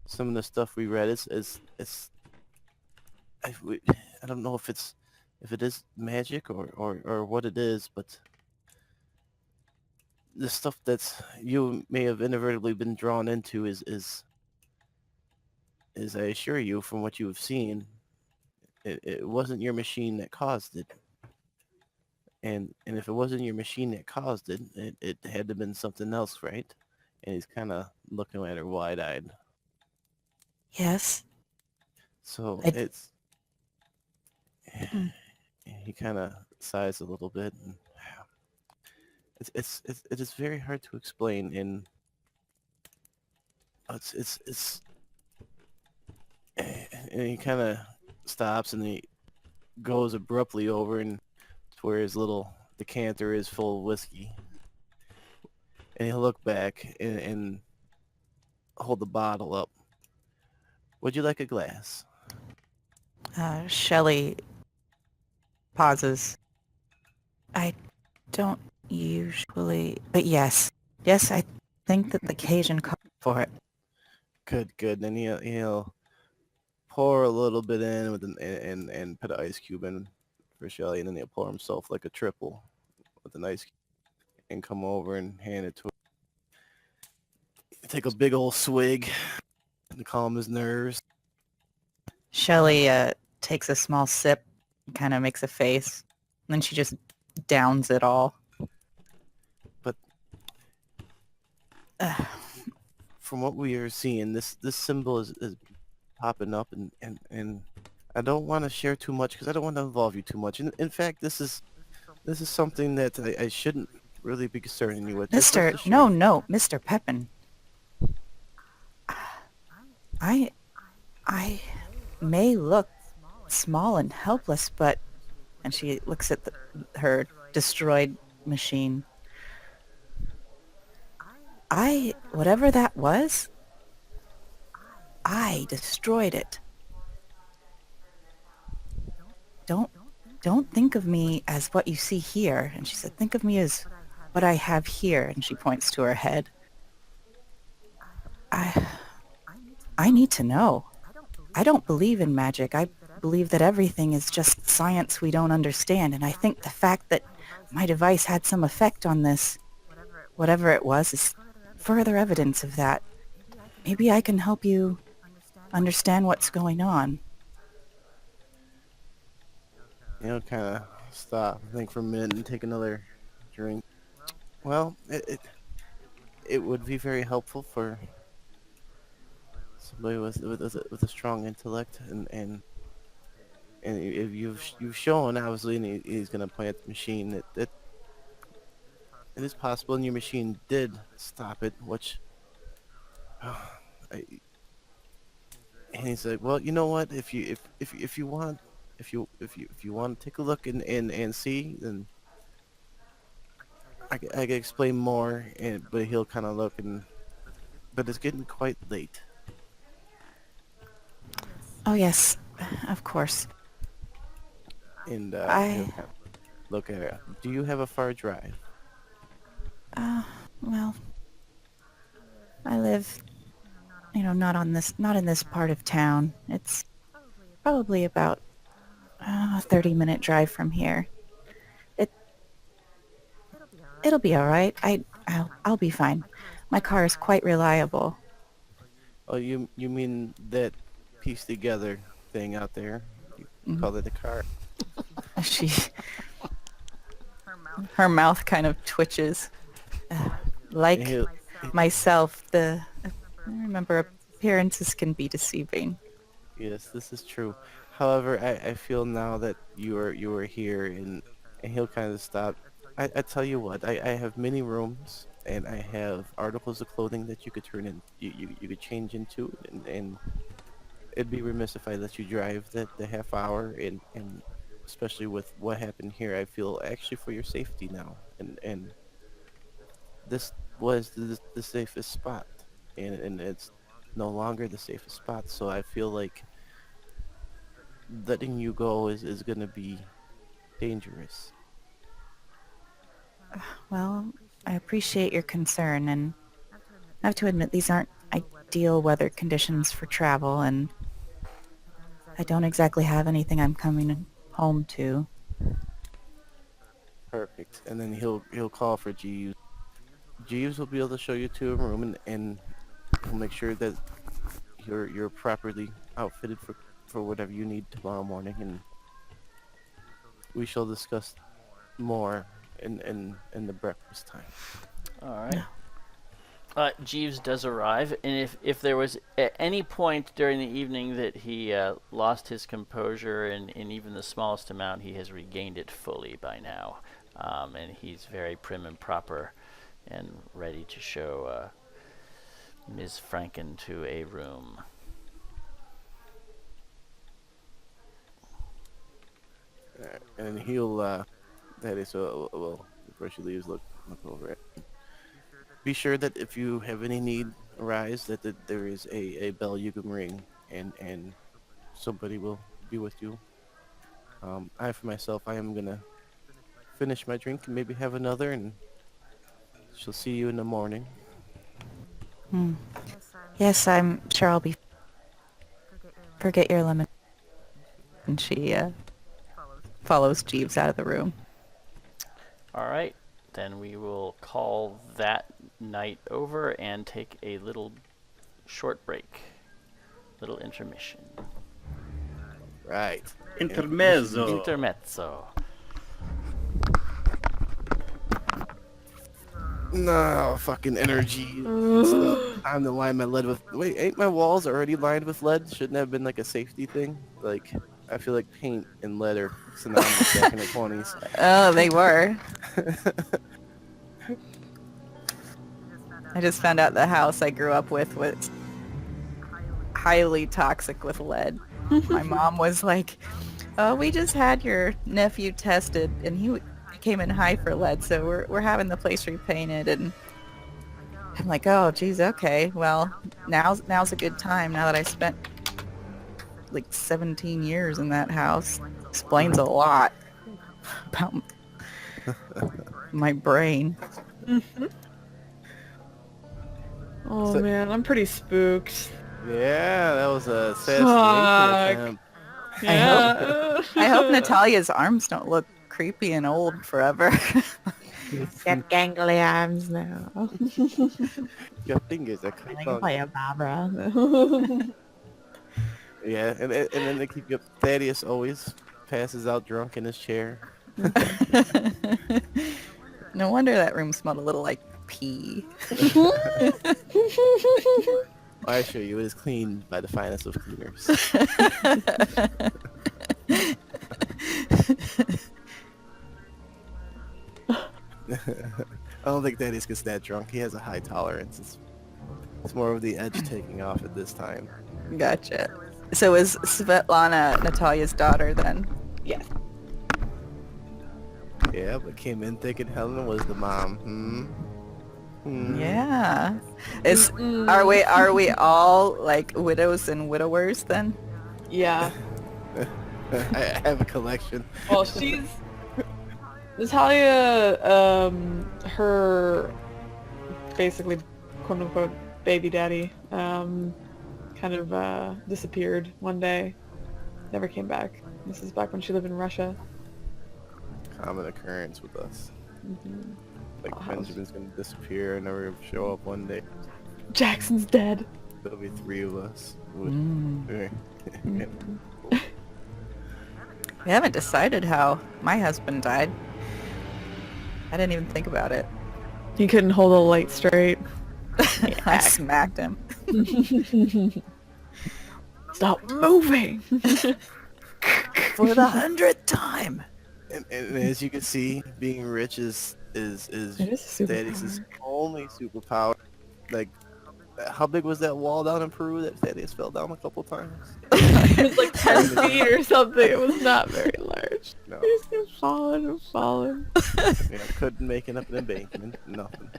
some of the stuff we read, it's I don't know if it is magic or what it is, but the stuff that's you may have inadvertently been drawn into is I assure you from what you have seen, it wasn't your machine that caused it. And if it wasn't your machine that caused it, it had to have been something else, right? And he's kind of looking at her wide-eyed. Yes. So it's... He kind of sighs a little bit. And it is very hard to explain. And and he kind of stops and he goes abruptly over and to where his little decanter is full of whiskey. And he'll look back and hold the bottle up. Would you like a glass? Shelley pauses. I don't usually, but yes, I think that the occasion calls for it. Good. Then he'll pour a little bit in with and put an ice cube in for Shelly, and then he'll pour himself like a triple with an ice cube and come over and hand it to her. Take a big old swig to calm his nerves. Shelly takes a small sip, kind of makes a face, and then she just downs it all. But from what we are seeing, this symbol is popping up, and I don't want to share too much because I don't want to involve you too much. In fact, this is something that I shouldn't really be concerning you with. Just Mr. rest assured. No, Mr. Pepin. I may look small and helpless, but... And she looks at her destroyed machine. Whatever that was, I destroyed it. Don't think of me as what you see here. And she said, think of me as what I have here. And she points to her head. I need to know. I don't believe in magic. I believe that everything is just science we don't understand. And I think the fact that my device had some effect on this, whatever it was, is further evidence of that. Maybe I can help you understand what's going on. You know, kind of stop, think for a minute, and take another drink. Well, it would be very helpful for somebody with a strong intellect, and if you've shown, obviously, and he's gonna point at the machine that it is possible, and your machine did stop it, which. And he's like, well, you know what? If you want to take a look and see, then I can explain more. But he'll kind of look, but it's getting quite late. Oh, yes, of course. And he'll kind of look at her. Do you have a far drive? Well, I live, not in this part of town. It's probably about a 30-minute drive from here. It'll be all right. I'll be fine. My car is quite reliable. Oh, you mean that piece together thing out there? You call it a car? Her mouth kind of twitches. Like myself, I remember appearances can be deceiving. Yes, this is true. However, I feel now that you are here, and he'll kind of stop. I tell you what, I have many rooms, and I have articles of clothing that you could turn in, you could change into, and it'd be remiss if I let you drive the half hour, and especially with what happened here, I feel actually for your safety now, and this was the safest spot, and it's no longer the safest spot, so I feel like letting you go is going to be dangerous. Well, I appreciate your concern, and I have to admit these aren't ideal weather conditions for travel, and I don't exactly have anything I'm coming home to. Perfect. And then he'll call for Jeeves. Jeeves will be able to show you to a room, and he'll make sure that you're properly outfitted for whatever you need tomorrow morning, and we shall discuss more in the breakfast time. All right. Jeeves does arrive, and if there was at any point during the evening that he lost his composure in even the smallest amount, he has regained it fully by now, and he's very prim and proper and ready to show Ms. Franken to a room. And he'll Thaddeus will before she leaves look over it. Be sure that if you have any need arise, that there is a bell you can ring, and somebody will be with you. I, for myself, I am gonna finish my drink and maybe have another, and she'll see you in the morning. Yes, I'm sure I'll be... Forget your lemon. And she follows Jeeves out of the room. All right, then we will call that night over and take a little short break, little intermission. Right. Intermezzo. Intermezzo. No, fucking energy and stuff. Time to line my lead with... Wait, ain't my walls already lined with lead? Shouldn't that have been like a safety thing? Like, I feel like paint and lead are synonymous back in the 20s. Oh, they were. I just found out the house I grew up with was highly toxic with lead. My mom was like, "Oh, we just had your nephew tested, and he came in high for lead, so we're having the place repainted." And I'm like, "Oh, geez, okay. Well, now's a good time. Now that I spent like 17 years in that house, explains a lot about my brain." Oh So- man, I'm pretty spooked. Yeah, that was a assassination attempt. Yeah. I hope Natalia's arms don't look creepy and old forever. Got gangly arms now. Your fingers are I creep can on. play a Barbara. Yeah, and then they keep... Thaddeus always passes out drunk in his chair. No wonder that room smelled a little like pee. I assure you, it is cleaned by the finest of cleaners. I don't think Thaddeus gets that drunk. He has a high tolerance. It's more of the edge taking off at this time. Gotcha. So is Svetlana Natalia's daughter then? Yes. Yeah, but came in thinking Helen was the mom. Yeah. Are we all like widows and widowers then? Yeah. I have a collection. Well, she's Natalia. Her basically quote unquote baby daddy kind of disappeared one day. Never came back. This is back when she lived in Russia. Common occurrence with us. Mm-hmm. Like Oh, Benjamin's gonna disappear and never show up one day. Jackson's dead. There'll be 3 of us. We haven't decided how my husband died. I didn't even think about it. He couldn't hold a light straight. I smacked him. Stop moving. For the 100th time. And as you can see, being rich is It is a Thaddeus' superpower. only superpower. Like, how big was that wall down in Peru that Thaddeus fell down a couple times? It was like 10 feet or something. It was not very large. No. He just kept falling and falling. Yeah, couldn't make it up an embankment. Nothing.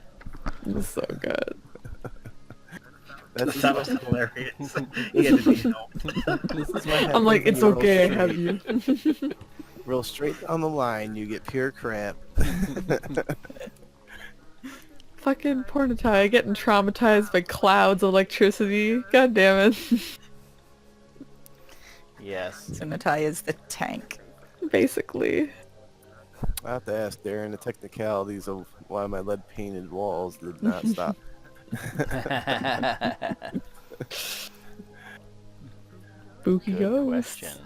It was so good. That's That was hilarious. He had to be helped. this is what I'm like, happens it's when you okay, I roll have straight. you. Roll straight down the line, you get pure crap. Fucking poor Natalia getting traumatized by clouds of electricity. God damn it. Yes. So Natalia's the tank. Basically. I have to ask Darren, the technicalities of why my lead painted walls did not stop. Spooky Good ghosts. question.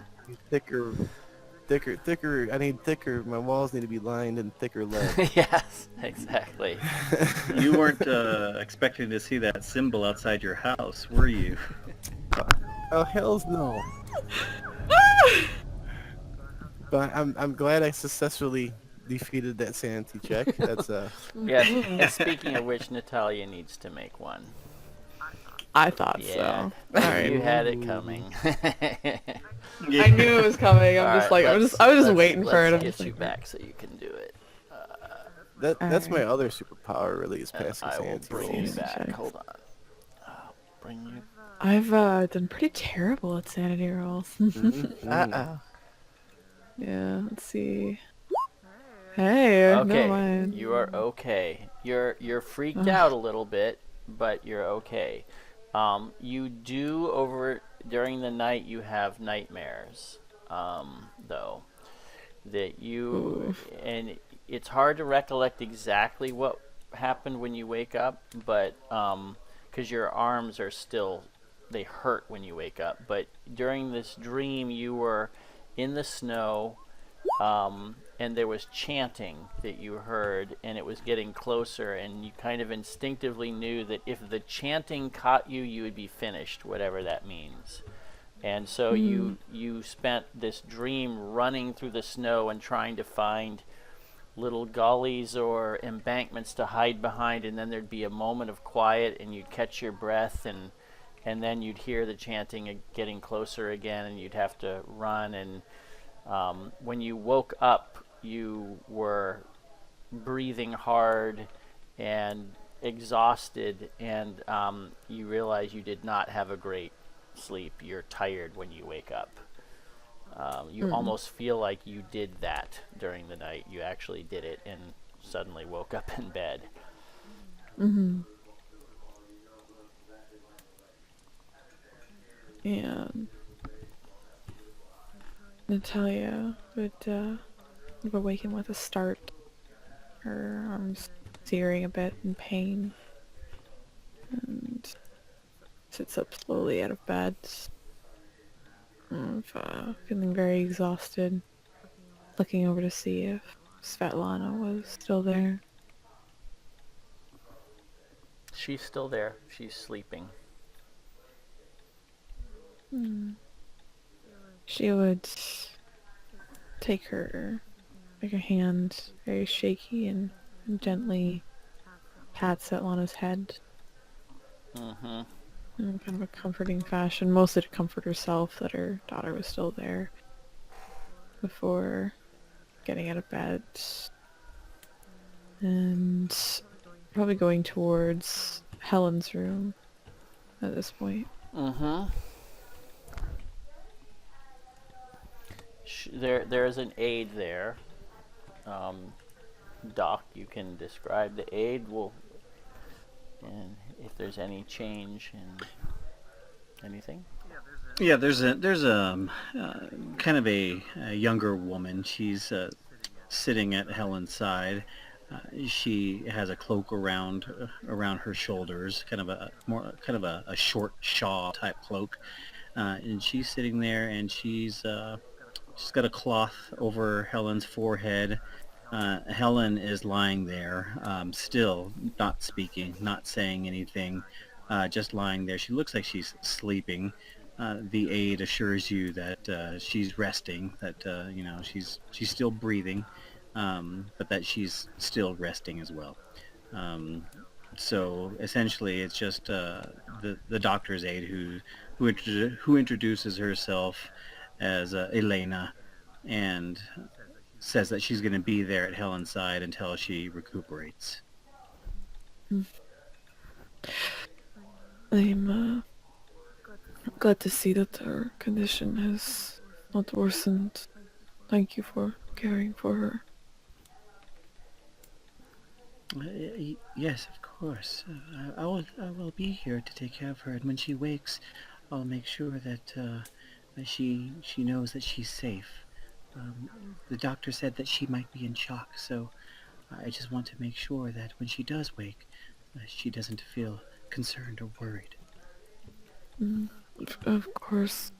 Thicker. I need thicker. My walls need to be lined in thicker lead. Yes, exactly. You weren't expecting to see that symbol outside your house, were you? Oh, hells no. But I'm glad I successfully defeated that sanity check. That's Yes. And speaking of which, Natalia needs to make one. I thought Yeah. so. Alright. You had it coming. I knew it was coming. I'm just like, I was just waiting for it. I'm Let's just get you like, back so you can do it. that's my Alright. other superpower. Really, is And passing I will sanity bring you rolls. back. Check. Hold on. I'll bring you. I've done pretty terrible at sanity rolls. Uh-oh. Yeah, let's see. Hey, never Okay, mind. you are okay. You're freaked Ugh. out a little bit, but you're okay. You do during the night you have nightmares, though. that you Oof. and it's hard to recollect exactly what happened when you wake up, but because your arms are still, they hurt when you wake up. But during this dream, you were in the snow, and there was chanting that you heard, and it was getting closer, and you kind of instinctively knew that if the chanting caught you, you would be finished, whatever that means. And so you spent this dream running through the snow and trying to find little gullies or embankments to hide behind, and then there'd be a moment of quiet, and you'd catch your breath, and then you'd hear the chanting getting closer again, and you'd have to run. And when you woke up, you were breathing hard and exhausted, and you realize you did not have a great sleep. You're tired when you wake up. You almost feel like you did that during the night. You actually did it and suddenly woke up in bed. Mm-hmm. Yeah. Natalia would awaken with a start, her arms searing a bit in pain, and sits up slowly out of bed, feeling very exhausted, looking over to see if Svetlana was still there. She's still there. She's sleeping. She would take her hand, very shaky, and gently pat Svetlana's head Mm-hmm. in kind of a comforting fashion, mostly to comfort herself that her daughter was still there, before getting out of bed and probably going towards Helen's room at this point. Mm-hmm. There's an aide there. Doc, you can describe the aide. And if there's any change in anything. Yeah, there's a kind of a younger woman. She's sitting at Helen's side. She has a cloak around her shoulders, kind of a short shawl type cloak, and she's sitting there, and she's got a cloth over Helen's forehead. Helen is lying there, still not speaking, not saying anything, just lying there. She looks like she's sleeping. The aide assures you that she's resting, that she's still breathing, but that she's still resting as well. So essentially, it's just the doctor's aide who introduces herself as Elena, and says that she's going to be there at Helen's side until she recuperates. I'm glad to see that her condition has not worsened. Thank you for caring for her. Yes, of course. I will be here to take care of her, and when she wakes, I'll make sure that she knows that she's safe. The doctor said that she might be in shock, so I just want to make sure that when she does wake, she doesn't feel concerned or worried. Of course.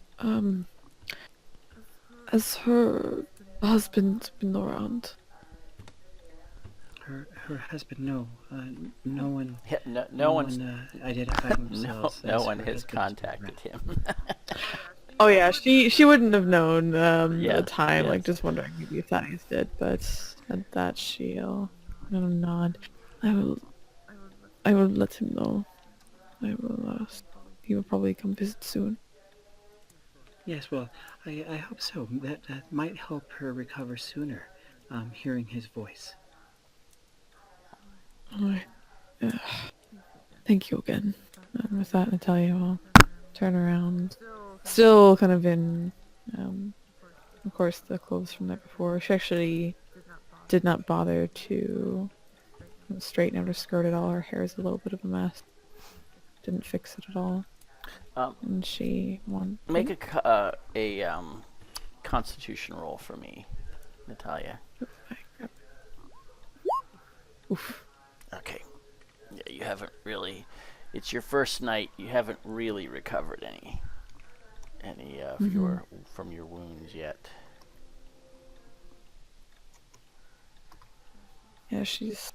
Has her husband been around? Her husband, no. No one. Yeah, No one's one identified themselves. no as one her has husband. contacted him. Oh yeah, she wouldn't have known Yeah, at the time, like yes. just wondering maybe if Thaddeus did, but at that she'll nod. I will let him know. I will he will probably come visit soon. Yes, well, I hope so. That might help her recover sooner, hearing his voice. Alright. Thank you again. And with that, Natalia will turn around. Still kind of in, of course, the clothes from the night before. She actually did not bother to straighten out her skirt at all. Her hair is a little bit of a mess. Didn't fix it at all. And she Make a Constitution roll for me. Natalia? Oof. Okay. Yeah, you haven't really. It's your first night. You haven't really recovered any of your from your wounds yet. Yeah, she's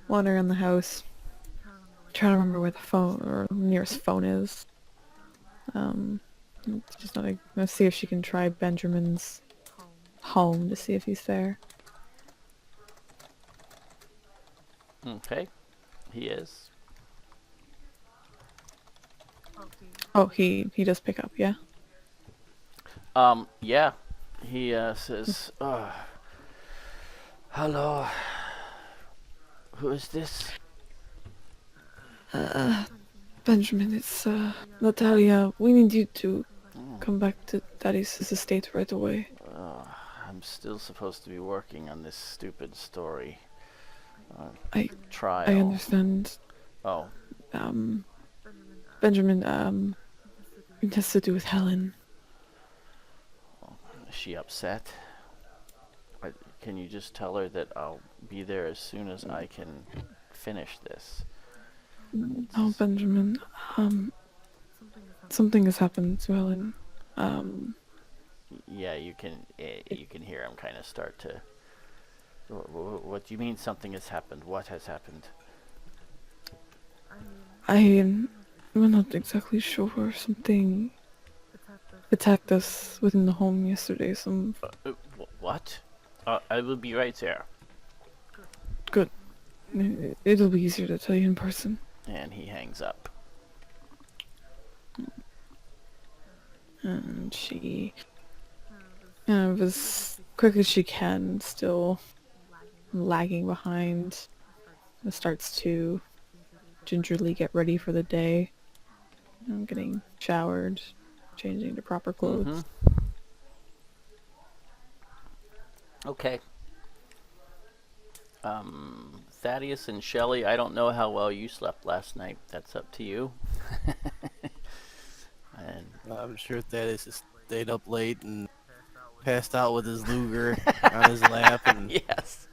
wandering around the house, trying to remember where the phone or nearest phone is. She's gonna see if she can try Benjamin's home to see if he's there. Okay. He is. Oh, he does pick up, yeah? Yeah. He says, hello. Who is this? Benjamin, it's Natalia. We need you to come back to Thaddeus' estate right away. I'm still supposed to be working on this stupid story. I Trial. understand. Oh. Benjamin, it has to do with Helen. Is she upset? Can you just tell her that I'll be there as soon as I can finish this? Oh, Benjamin, something has happened to Helen. Yeah, you can hear him kind of start to. What do you mean something has happened? What has happened? We're not exactly sure. Something attacked us within the home yesterday. What? I will be right there. Good. It'll be easier to tell you in person. And he hangs up. And she, as quick as she can, still lagging behind, starts to gingerly get ready for the day. Getting showered, changing to proper clothes. Okay. Thaddeus and Shelley, I don't know how well you slept last night. That's up to you. And I'm sure Thaddeus just stayed up late and passed out with his Luger on his lap. And yes,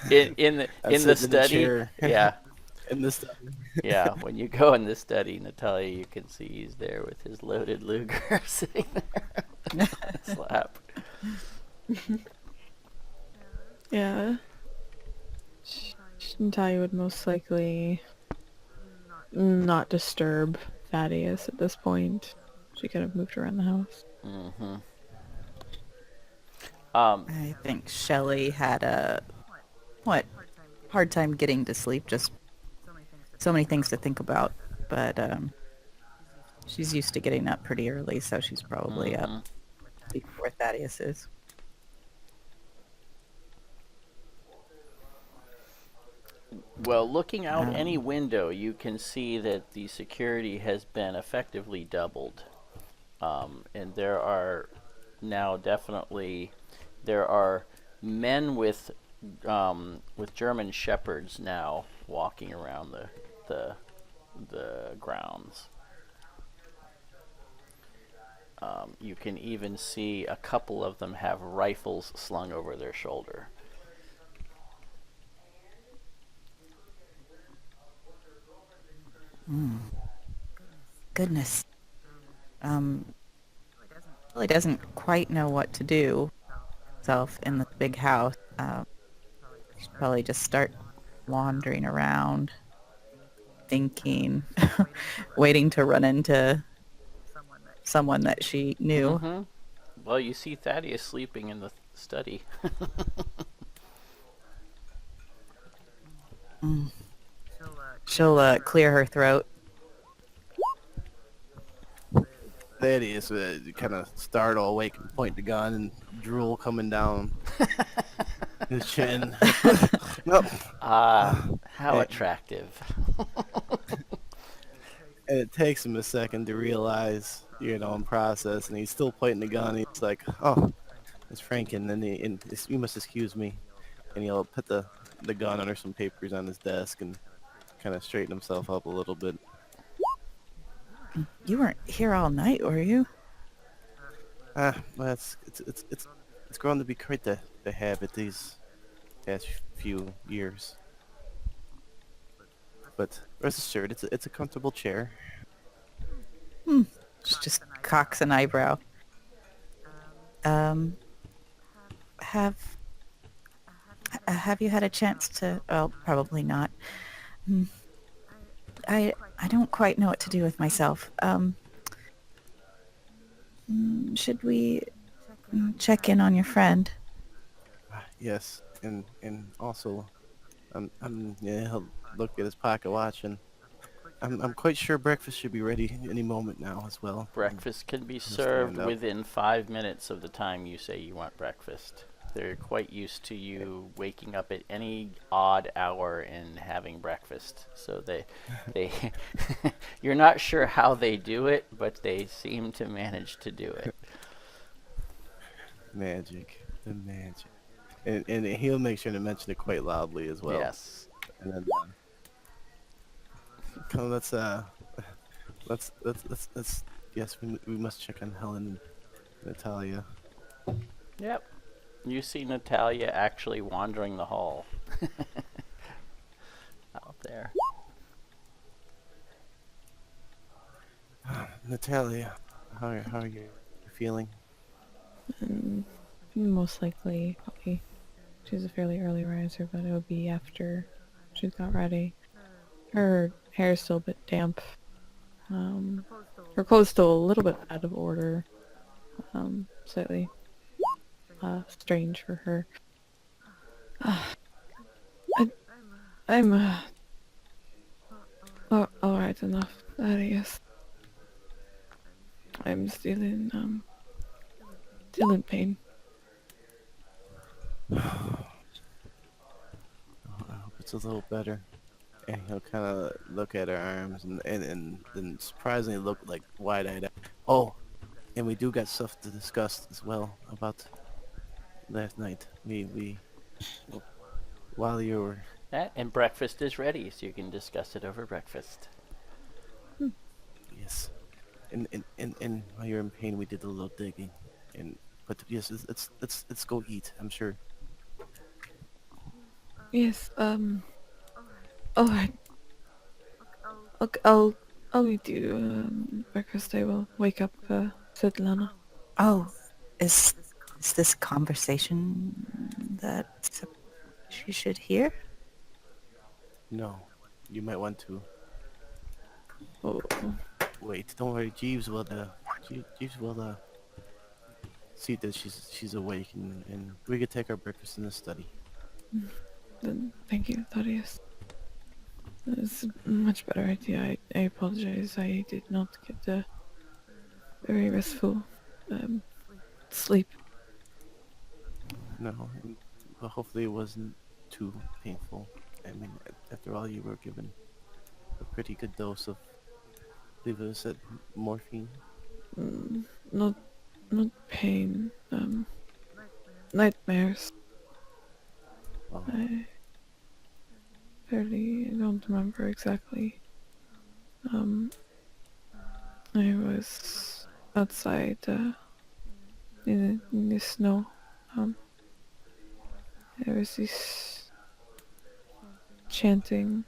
in the study. Yeah, in the study. Yeah. When you go in the study, Natalia, you can see he's there with his loaded Luger sitting there on his lap. Yeah. Natalia would most likely not disturb Thaddeus at this point. She kind of moved around the house. I think Shelley had a hard time getting to sleep. Just so many things to think about. But she's used to getting up pretty early, so she's probably up before Thaddeus is. Well, looking out any window, you can see that the security has been effectively doubled. And there are now definitely men with German shepherds now walking around the grounds. You can even see a couple of them have rifles slung over their shoulder. Goodness. Really doesn't quite know what to do himself in the big house. Should probably just start wandering around, thinking, waiting to run into someone that she knew. Well, you see Thaddeus sleeping in the study. She'll clear her throat. Thaddeus would kind of startle, awake, and point the gun, and drool coming down his chin. No. How attractive. And it takes him a second to realize, and process, and he's still pointing the gun. He's like, "Oh, it's Franken," and you must excuse me. And he'll put the gun under some papers on his desk and kind of straighten himself up a little bit. You weren't here all night, were you? Well, it's it's grown to be quite the habit these past few years. But rest assured, it's a comfortable chair. She just cocks an eyebrow. Um, have have you had a chance to? Well, probably not. Hmm. I don't quite know what to do with myself. Should we check in on your friend? Yes, and also, yeah, he'll look at his pocket watch, and I'm quite sure breakfast should be ready any moment now as well. Breakfast can be He'll served stand up. within 5 minutes of the time you say you want breakfast. They're quite used to you waking up at any odd hour and having breakfast. So they you're not sure how they do it, but they seem to manage to do it. Magic, the magic, and he'll make sure to mention it quite loudly as well. Yes. And then, come, let's. Yes, we must check on Helen and Natalia. Yep. You see Natalia actually wandering the hall. Out there. Natalia, how are you feeling? Most likely, probably. She's a fairly early riser, but it would be after she's got ready. Her hair is still a bit damp. Her clothes still a little bit out of order. Slightly strange for her. I'm alright enough, Thaddeus. I'm still in pain. I hope it's a little better. And he'll kind of look at her arms and then surprisingly look like wide-eyed. Oh, and we do got stuff to discuss as well about last night. We while you were And breakfast is ready, so you can discuss it over breakfast. yes, and while you're in pain, we did a little digging, but yes, let's go eat. I'm sure. Yes, alright. Look, I'll eat you breakfast. I will wake up Svetlana. Oh, is this conversation that she should hear? No, you might want to Oh, wait. Don't worry, Jeeves will Jeeves will see that she's awake, and we could take our breakfast in the study. then thank you, Thaddeus. It's a much better idea. I apologize. I did not get a very restful sleep. No, but hopefully it wasn't too painful. I mean, after all, you were given a pretty good dose of, I believe it was said, morphine. Not pain. Nightmares. Oh, I don't remember exactly. I was outside in the snow. There was this chanting,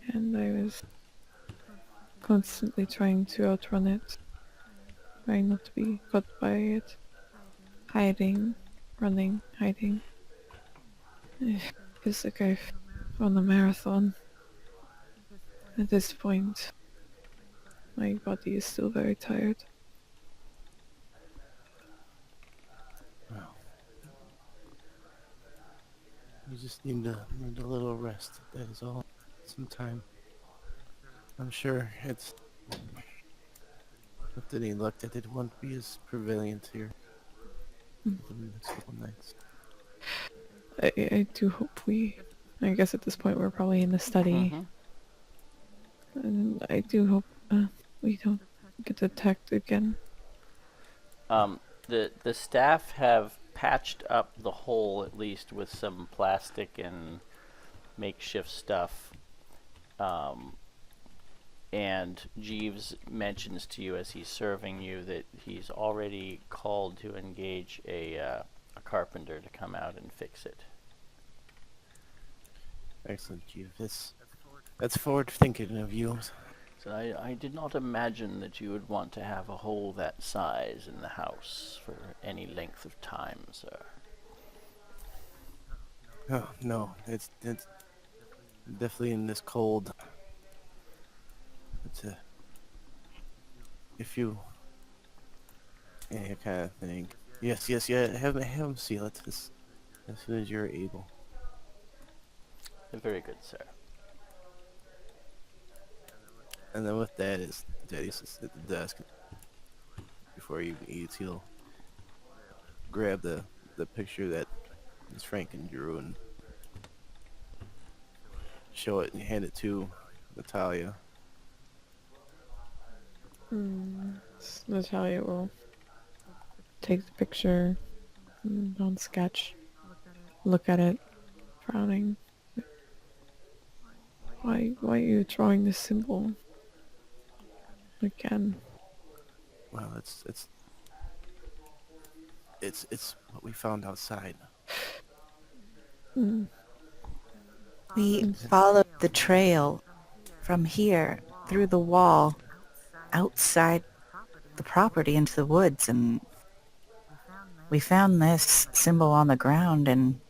and I was constantly trying to outrun it, trying not to be caught by it, hiding, running, hiding. It feels like I've run a marathon. At this point, my body is still very tired. well, you just need a little rest. That is all. Some time. I'm sure it's. With any luck, that it won't be as prevalent here for the next couple nights. I do hope I guess at this point we're probably in the study. And I do hope we don't get attacked again. The staff have patched up the hole, at least with some plastic and makeshift stuff. And Jeeves mentions to you as he's serving you that he's already called to engage a carpenter to come out and fix it. Excellent, Chief. That's forward thinking of you. So I did not imagine that you would want to have a hole that size in the house for any length of time, sir. Oh no, it's definitely in this cold. It's if you kind of thing. Yes, yeah. Have him seal it as soon as you're able. Very good, sir. And then with that is Thaddeus is at the desk. Before he even eats, he'll grab the picture that Miss Franken drew and show it and hand it to Natalia. Natalia will take the picture on sketch, look at it, frowning. Why are you drawing this symbol again? Well, it's what we found outside. We followed the trail from here through the wall outside the property into the woods, and we found this symbol on the ground and,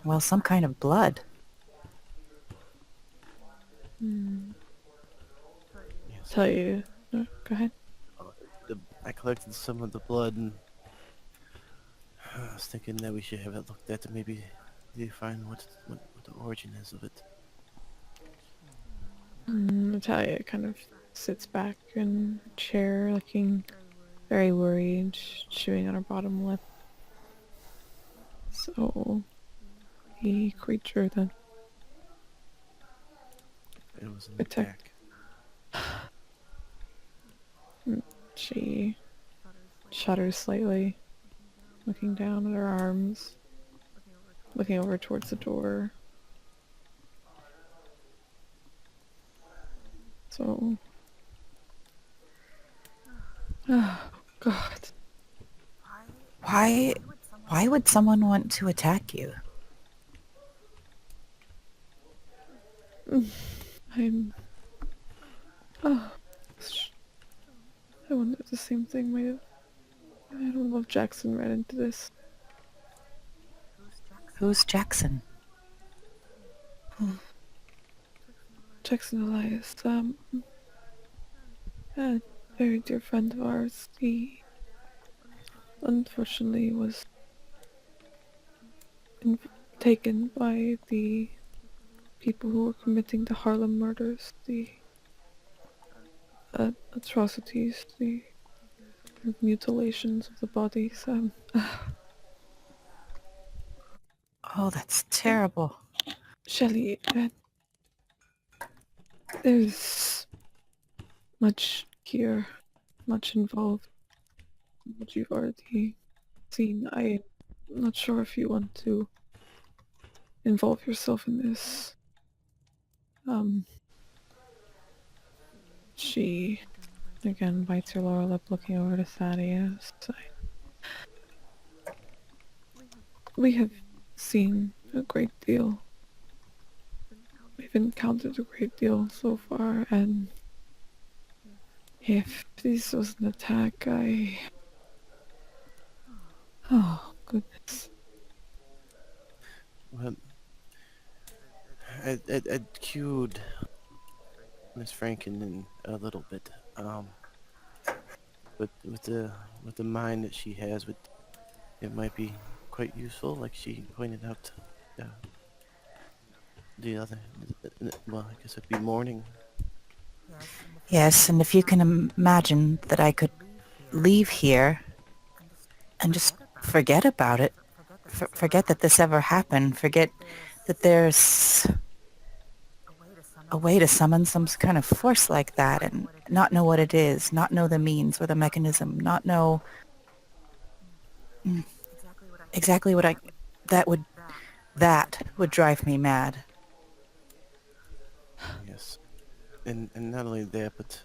well, some kind of blood. Yes. Tell you. No, go ahead. I collected some of the blood and I was thinking that we should have it looked at to maybe define what the origin is of it. Natalia kind of sits back in a chair, looking very worried, chewing on her bottom lip. So, the creature that It was an Attack. attack. she shudders slightly, looking down at her arms, looking over towards the door. So, oh God, Why would someone want to attack you? I'm. Oh, I wonder if the same thing might have. I don't know if Jackson read into this. Who's Jackson? Jackson Elias, a very dear friend of ours. He unfortunately was taken by the people who were committing the Harlem murders, the atrocities, the mutilations of the bodies. Oh, that's terrible. Shelley, there's much here, much involved, what you've already seen. I'm not sure if you want to involve yourself in this. She again bites her lower lip, looking over to Thaddeus. We have seen a great deal. We've encountered a great deal so far, and if this was an attack, oh, goodness. Well, I cued Miss Franken in a little bit. But with the mind that she has, it might be quite useful. Like she pointed out, the other. Well, I guess it'd be morning. Yes, and if you can imagine that I could leave here and just forget about it. Forget that this ever happened. Forget that there's a way to summon some kind of force like that and not know what it is, not know the means or the mechanism, not know exactly what that would drive me mad. Yes, and not only that, but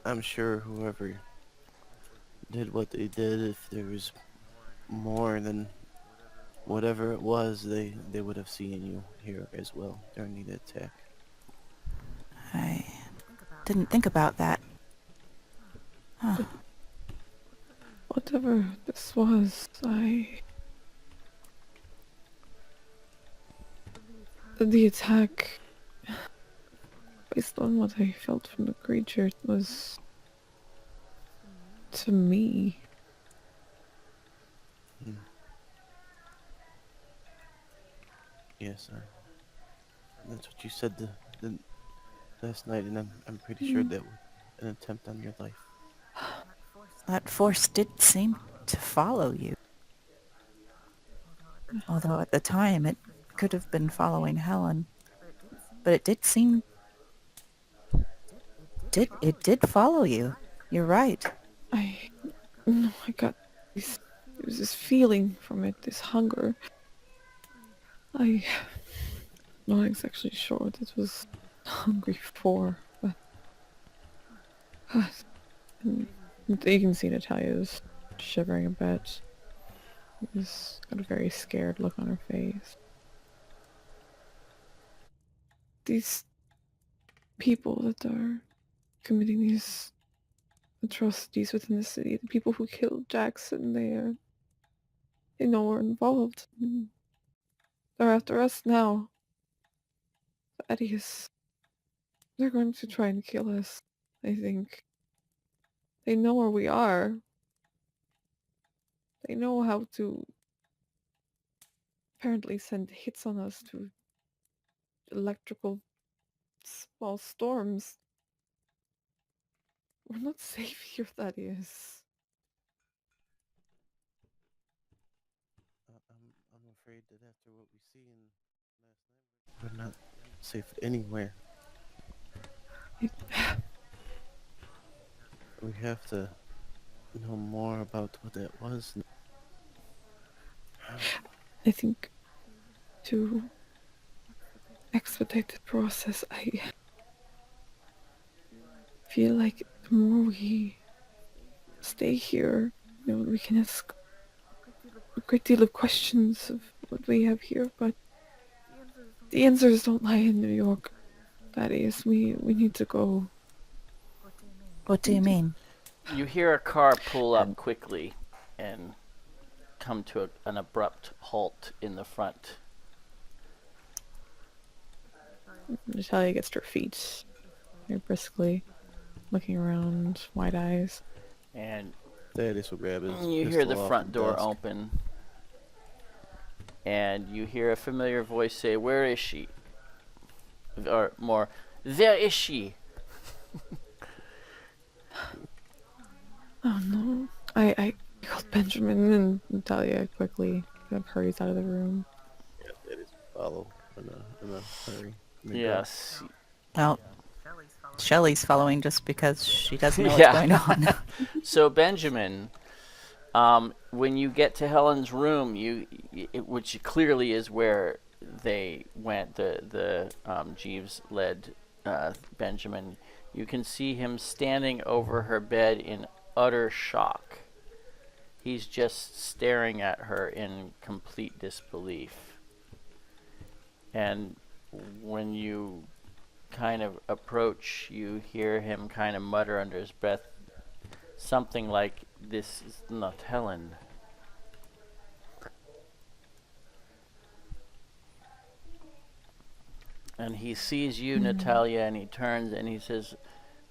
I'm sure whoever did what they did, if there was more than whatever it was, they would have seen you here as well during the attack. I didn't think about that. Huh. Whatever this was, the attack, based on what I felt from the creature, was to me. Hmm. Yes, that's what you said the last night, and I'm pretty sure that was an attempt on your life. That force did seem to follow you. Although at the time it could have been following Helen. But it did seem... It did follow you. You're right. I got this, there was this feeling from it, this hunger. I'm not exactly sure what it was hungry for, but and you can see Natalia's shivering a bit. She's got a very scared look on her face. These people that are committing these atrocities within the city, the people who killed Jackson, they know we're involved. They're after us now. Thaddeus. They're going to try and kill us, I think. They know where we are. They know how to apparently send hits on us to electrical small storms. We're not safe here, Thaddeus. I'm afraid that after what we see in last night, we're not safe anywhere. We have to know more about what that was. I think to expedite the process, I feel like the more we stay here, we can ask a great deal of questions of what we have here, but the answers don't lie in New York. Thaddeus, we need to go. What do you mean? You hear a car pull up quickly and come to an abrupt halt in the front. Natalia gets to her feet very briskly, looking around, wide eyes. And Thaddeus will grab his you hear the pistol off front door desk. open. And you hear a familiar voice say, "Where is she?" Or more, "Where is she?" Oh no. I called Benjamin, and Natalia quickly hurries out of the room. Yeah, Thaddeus will follow in a hurry. Yes. Well, Shelley's following just because she doesn't know Yeah. what's going on. So Benjamin, when you get to Helen's room, which clearly is where they went, the Jeeves led Benjamin, you can see him standing over her bed in utter shock. He's just staring at her in complete disbelief. And when you kind of approach, you hear him kind of mutter under his breath something like, "This is not Helen." And he sees you, Natalia, and he turns and he says,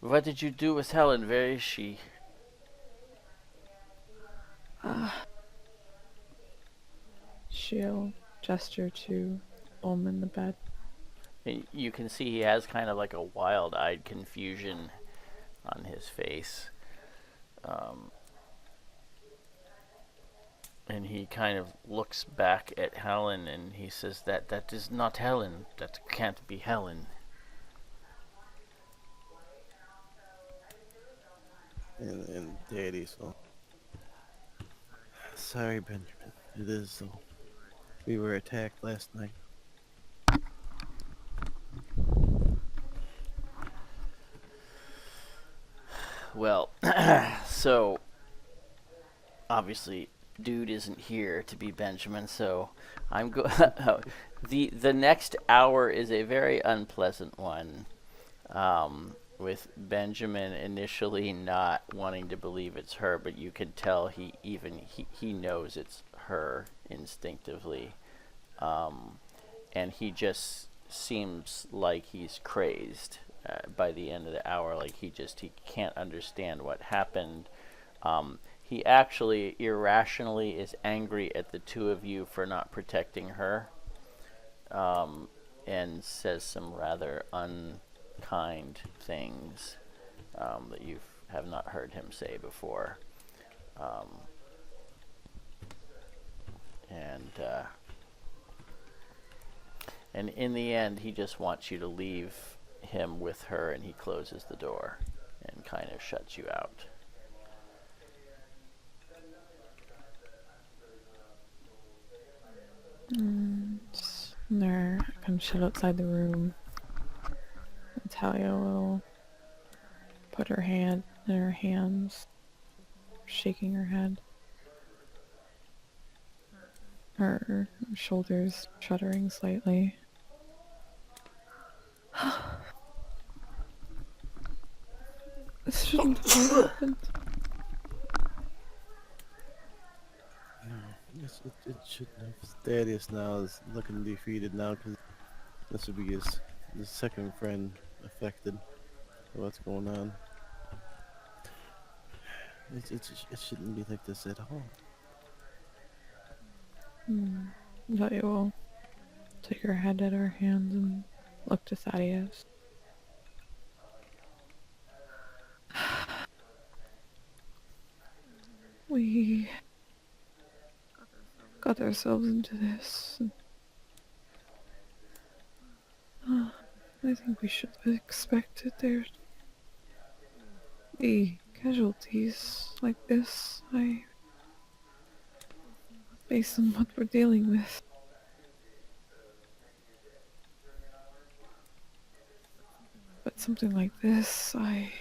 "What did you do with Helen? Where is she?" She'll gesture to Om in the bed. And you can see he has kind of like a wild-eyed confusion on his face. And he kind of looks back at Helen and he says, that is not Helen. That can't be Helen. And Thaddeus will. Sorry, Benjamin. It is so. We were attacked last night. Well, so obviously dude isn't here to be Benjamin, so I'm go. The next hour is a very unpleasant one, with Benjamin initially not wanting to believe it's her, but you can tell he knows it's her instinctively, and he just seems like he's crazed by the end of the hour. Like he can't understand what happened. He actually irrationally is angry at the two of you for not protecting her, and says some rather unkind things that you have not heard him say before. And in the end, he just wants you to leave him with her, and he closes the door and kind of shuts you out. They're kind of shut outside the room. Natalia will put her hand in her hands, shaking her head. Her shoulders shuddering slightly. This shouldn't have happened. It shouldn't have. Thaddeus now is looking defeated now because this would be his second friend affected. What's going on? It shouldn't be like this at all. Natalia will take her head at her hands and look to Thaddeus. We got ourselves into this. I think we should have expected there to be casualties like this. Based on what we're dealing with. But something like this, I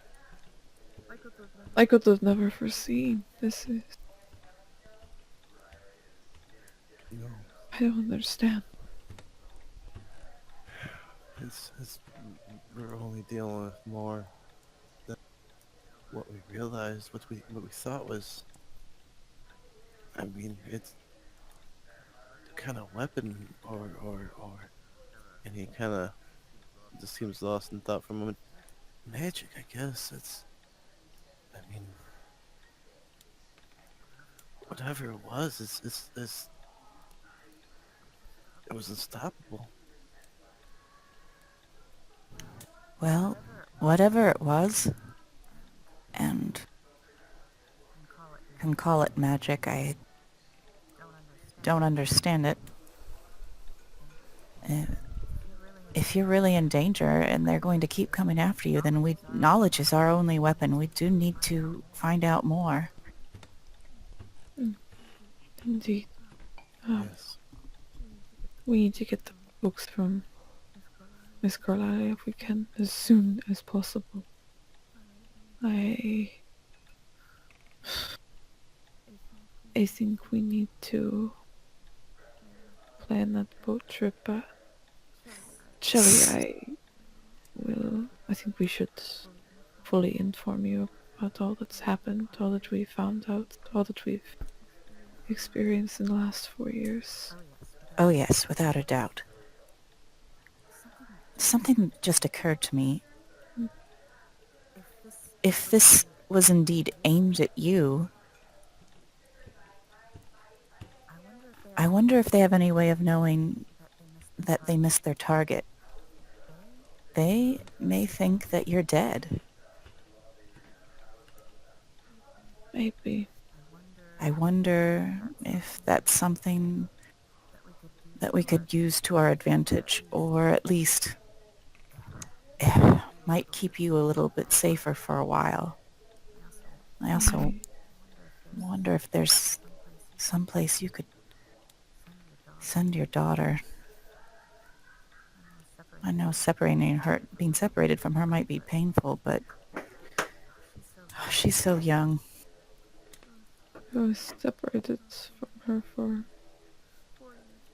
could have never foreseen. This is... No, I don't understand. we're only dealing with more than what we realized, what we thought was. I mean, it's kind of weapon or and he kind of just seems lost in thought for a moment. Magic, I guess. I mean, whatever it was, it was unstoppable. Well, whatever it was, and can call it magic, I don't understand it. If you're really in danger and they're going to keep coming after you, then knowledge is our only weapon. We do need to find out more. Indeed. Yes. We need to get the books from Miss Carlisle if we can, as soon as possible. I think we need to plan that boat trip, but Shelley, I think we should fully inform you about all that's happened, all that we found out, all that we've experienced in the last 4 years. Oh yes, without a doubt. Something just occurred to me. If this was indeed aimed at you, I wonder if they have any way of knowing that they missed their target. They may think that you're dead. Maybe. I wonder if that's something that we could use to our advantage, or at least might keep you a little bit safer for a while. I also wonder if there's someplace you could send your daughter. I know being separated from her might be painful, but she's so young. I was separated from her for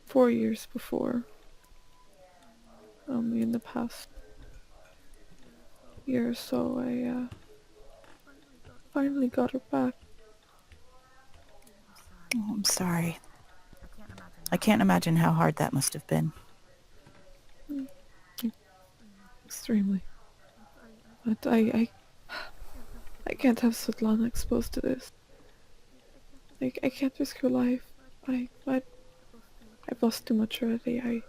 4 years before. Only in the past year or so, I finally got her back. Oh, I'm sorry. I can't imagine how hard that must have been. Extremely. But I can't have Svetlana exposed to this. I can't risk her life. I've lost too much already.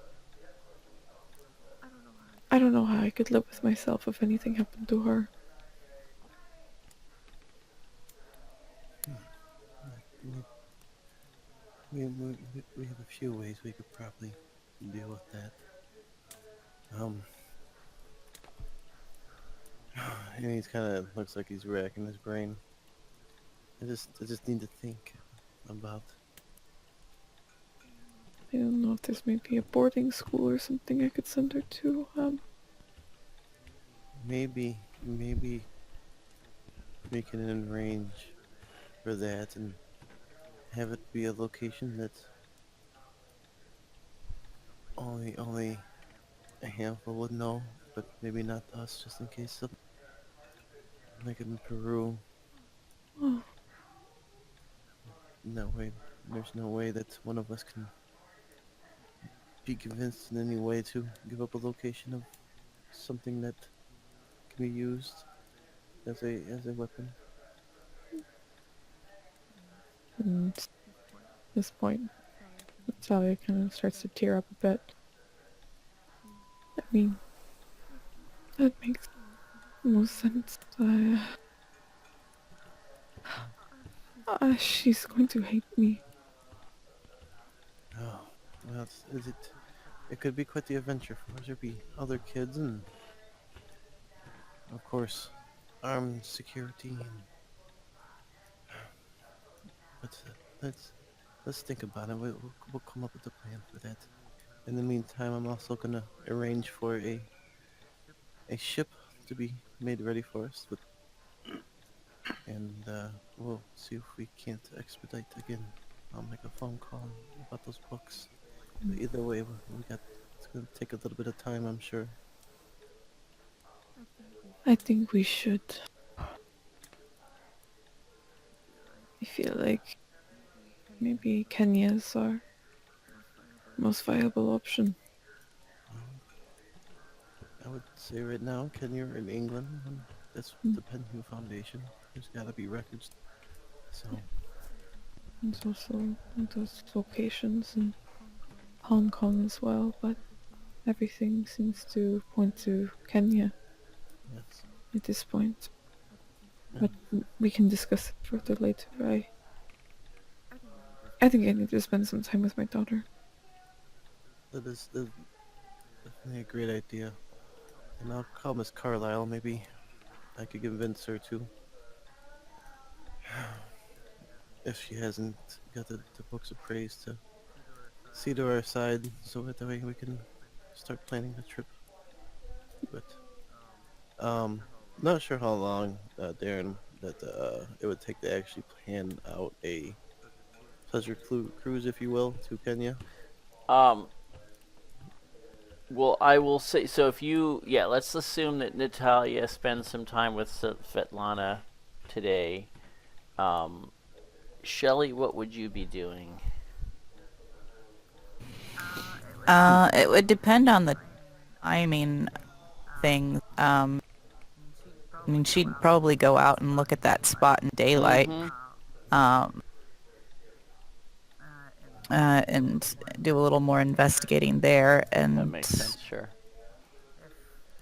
I don't know how I could live with myself if anything happened to her. We have a few ways we could probably deal with that. And he's kind of looks like he's racking his brain. I just need to think about. I don't know if there's maybe a boarding school or something I could send her to. Maybe we can arrange for that and have it be a location that's only a handful would know, but maybe not us, just in case something like in Peru. Oh, In that way, there's no way that one of us can be convinced in any way to give up a location of something that can be used as a weapon. and at this point, Natalia kind of starts to tear up a bit. I mean, that makes the most sense. She's going to hate me. Oh, well, it could be quite the adventure for us. There'd be other kids and, of course, armed security. But let's think about it. We'll come up with a plan for that. In the meantime, I'm also gonna arrange for a ship to be made ready for us, and we'll see if we can't expedite again. I'll make a phone call about those books. But either way, it's gonna take a little bit of time, I'm sure. I think we should. I feel like maybe Kenya's our most viable option. I would say right now, Kenya in England, and that's the Penhu Foundation. There's gotta be records. So, There's also those locations in Hong Kong as well, but everything seems to point to Kenya yes. at this point. But we can discuss it further later. I think I need to spend some time with my daughter. That's definitely a great idea. And I'll call Miss Carlisle, maybe I could convince her to. If she hasn't got the books of praise to see to our side, so that way we can start planning the trip. But, not sure how long, Darren, that it would take to actually plan out a pleasure cruise, if you will, to Kenya. Well, I will say, so if you, let's assume that Natalia spends some time with Svetlana today. Shelley, what would you be doing? It would depend on the timing thing. I mean, she'd probably go out and look at that spot in daylight, and do a little more investigating there. And That makes sense, sure.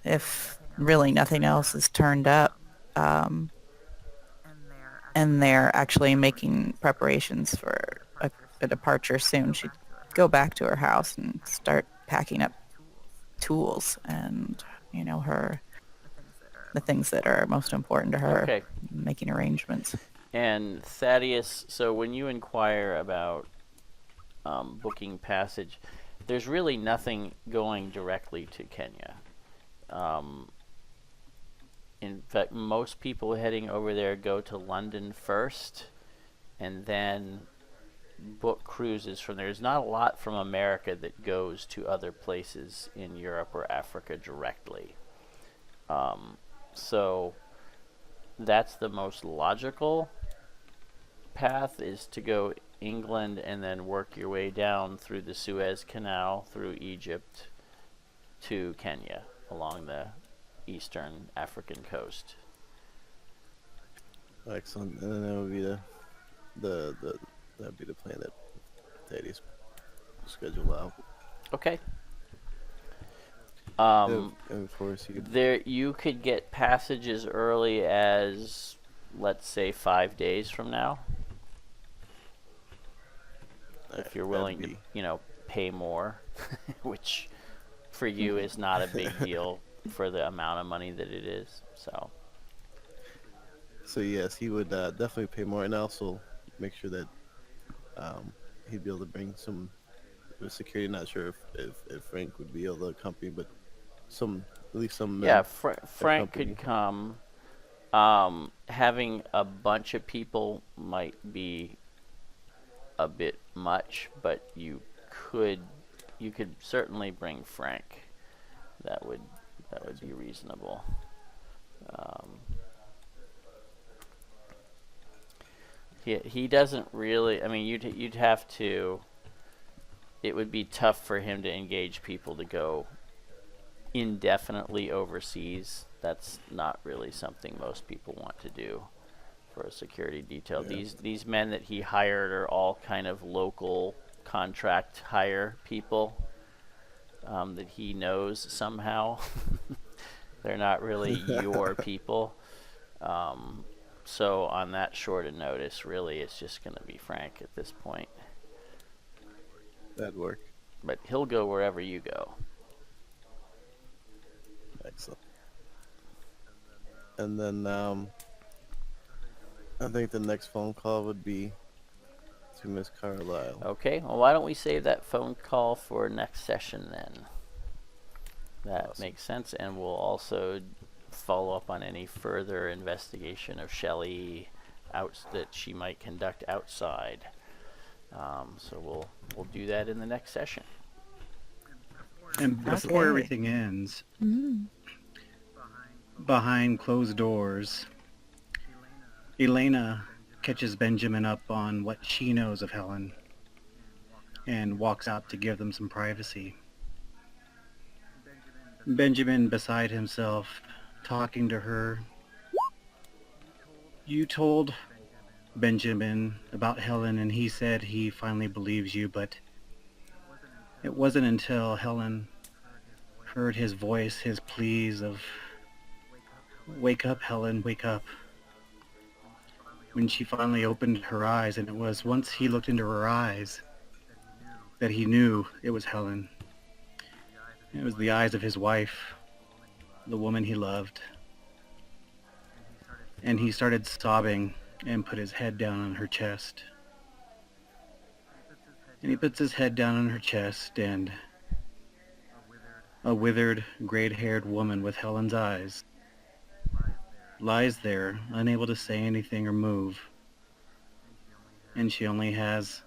if really nothing else is turned up, and they're actually making preparations for a departure soon, she'd go back to her house and start packing up tools and, the things that are most important to her, Okay. making arrangements. And Thaddeus, so when you inquire about booking passage, there's really nothing going directly to Kenya. In fact, most people heading over there go to London first, and then book cruises from there. There's not a lot from America that goes to other places in Europe or Africa directly. So that's the most logical path, is to go England and then work your way down through the Suez Canal, through Egypt to Kenya along the eastern African coast. Excellent. And then that would be that'd be the plan that Thaddeus schedule out. Okay. And of course, You could get passage as early as, let's say, 5 days from now, if you're willing to, pay more, which for you is not a big deal for the amount of money that it is. So yes, he would definitely pay more, and also make sure that he'd be able to bring some security. Not sure if Frank would be able to accompany, but at least some men. Yeah, Frank could come. Having a bunch of people might be a bit much, but you could certainly bring Frank. That would be reasonable. He doesn't really. I mean, you'd have to. It would be tough for him to engage people to go indefinitely overseas. That's not really something most people want to do for a security detail. Yeah. These men that he hired are all kind of local contract hire people that he knows somehow. They're not really your people. So on that short a notice, really, it's just going to be Frank at this point. That'd work. But he'll go wherever you go. Excellent. And then I think the next phone call would be to Miss Carlisle. Okay. Well, why don't we save that phone call for next session then? That awesome. Makes sense. And we'll also follow up on any further investigation of Shelley that she might conduct outside. So we'll do that in the next session. And before everything ends, behind closed doors, Elena catches Benjamin up on what she knows of Helen and walks out to give them some privacy. Benjamin, beside himself, talking to her. You told Benjamin about Helen, and he said he finally believes you, but it wasn't until Helen heard his voice, his pleas of, "Wake up, Helen, wake up," when she finally opened her eyes, and it was once he looked into her eyes that he knew it was Helen. It was the eyes of his wife, the woman he loved. And he started sobbing and put his head down on her chest. And he puts his head down on her chest, and a withered, gray-haired woman with Helen's eyes lies there, unable to say anything or move. And she only has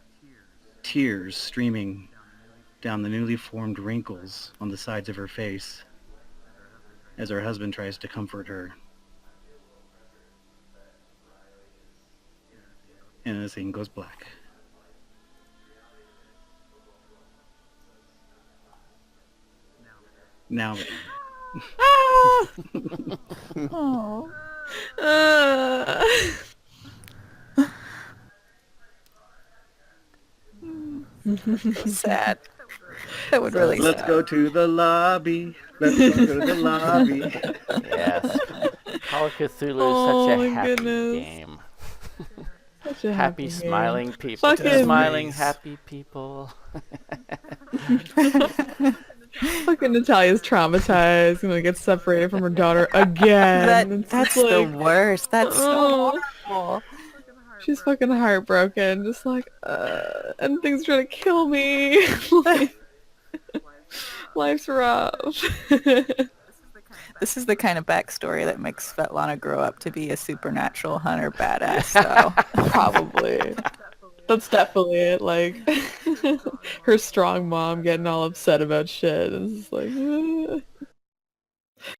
tears streaming down the newly formed wrinkles on the sides of her face as her husband tries to comfort her. And the scene goes black. Now. Oh. Sad. That would really Let's sad. go to the lobby. Let's go to the lobby. Yes. Call of Cthulhu is such a happy game. Such a happy smiling game. people. Fucking Smiling happy people. Fucking Natalia's traumatized, gonna get separated from her daughter again. That's the worst. That's so horrible. She's fucking heartbroken, just like, and things are trying to kill me. Life's rough. This is the kind of backstory that makes Svetlana grow up to be a supernatural hunter badass, though. Probably. That's definitely it. Like her strong mom getting all upset about shit. And it's just like,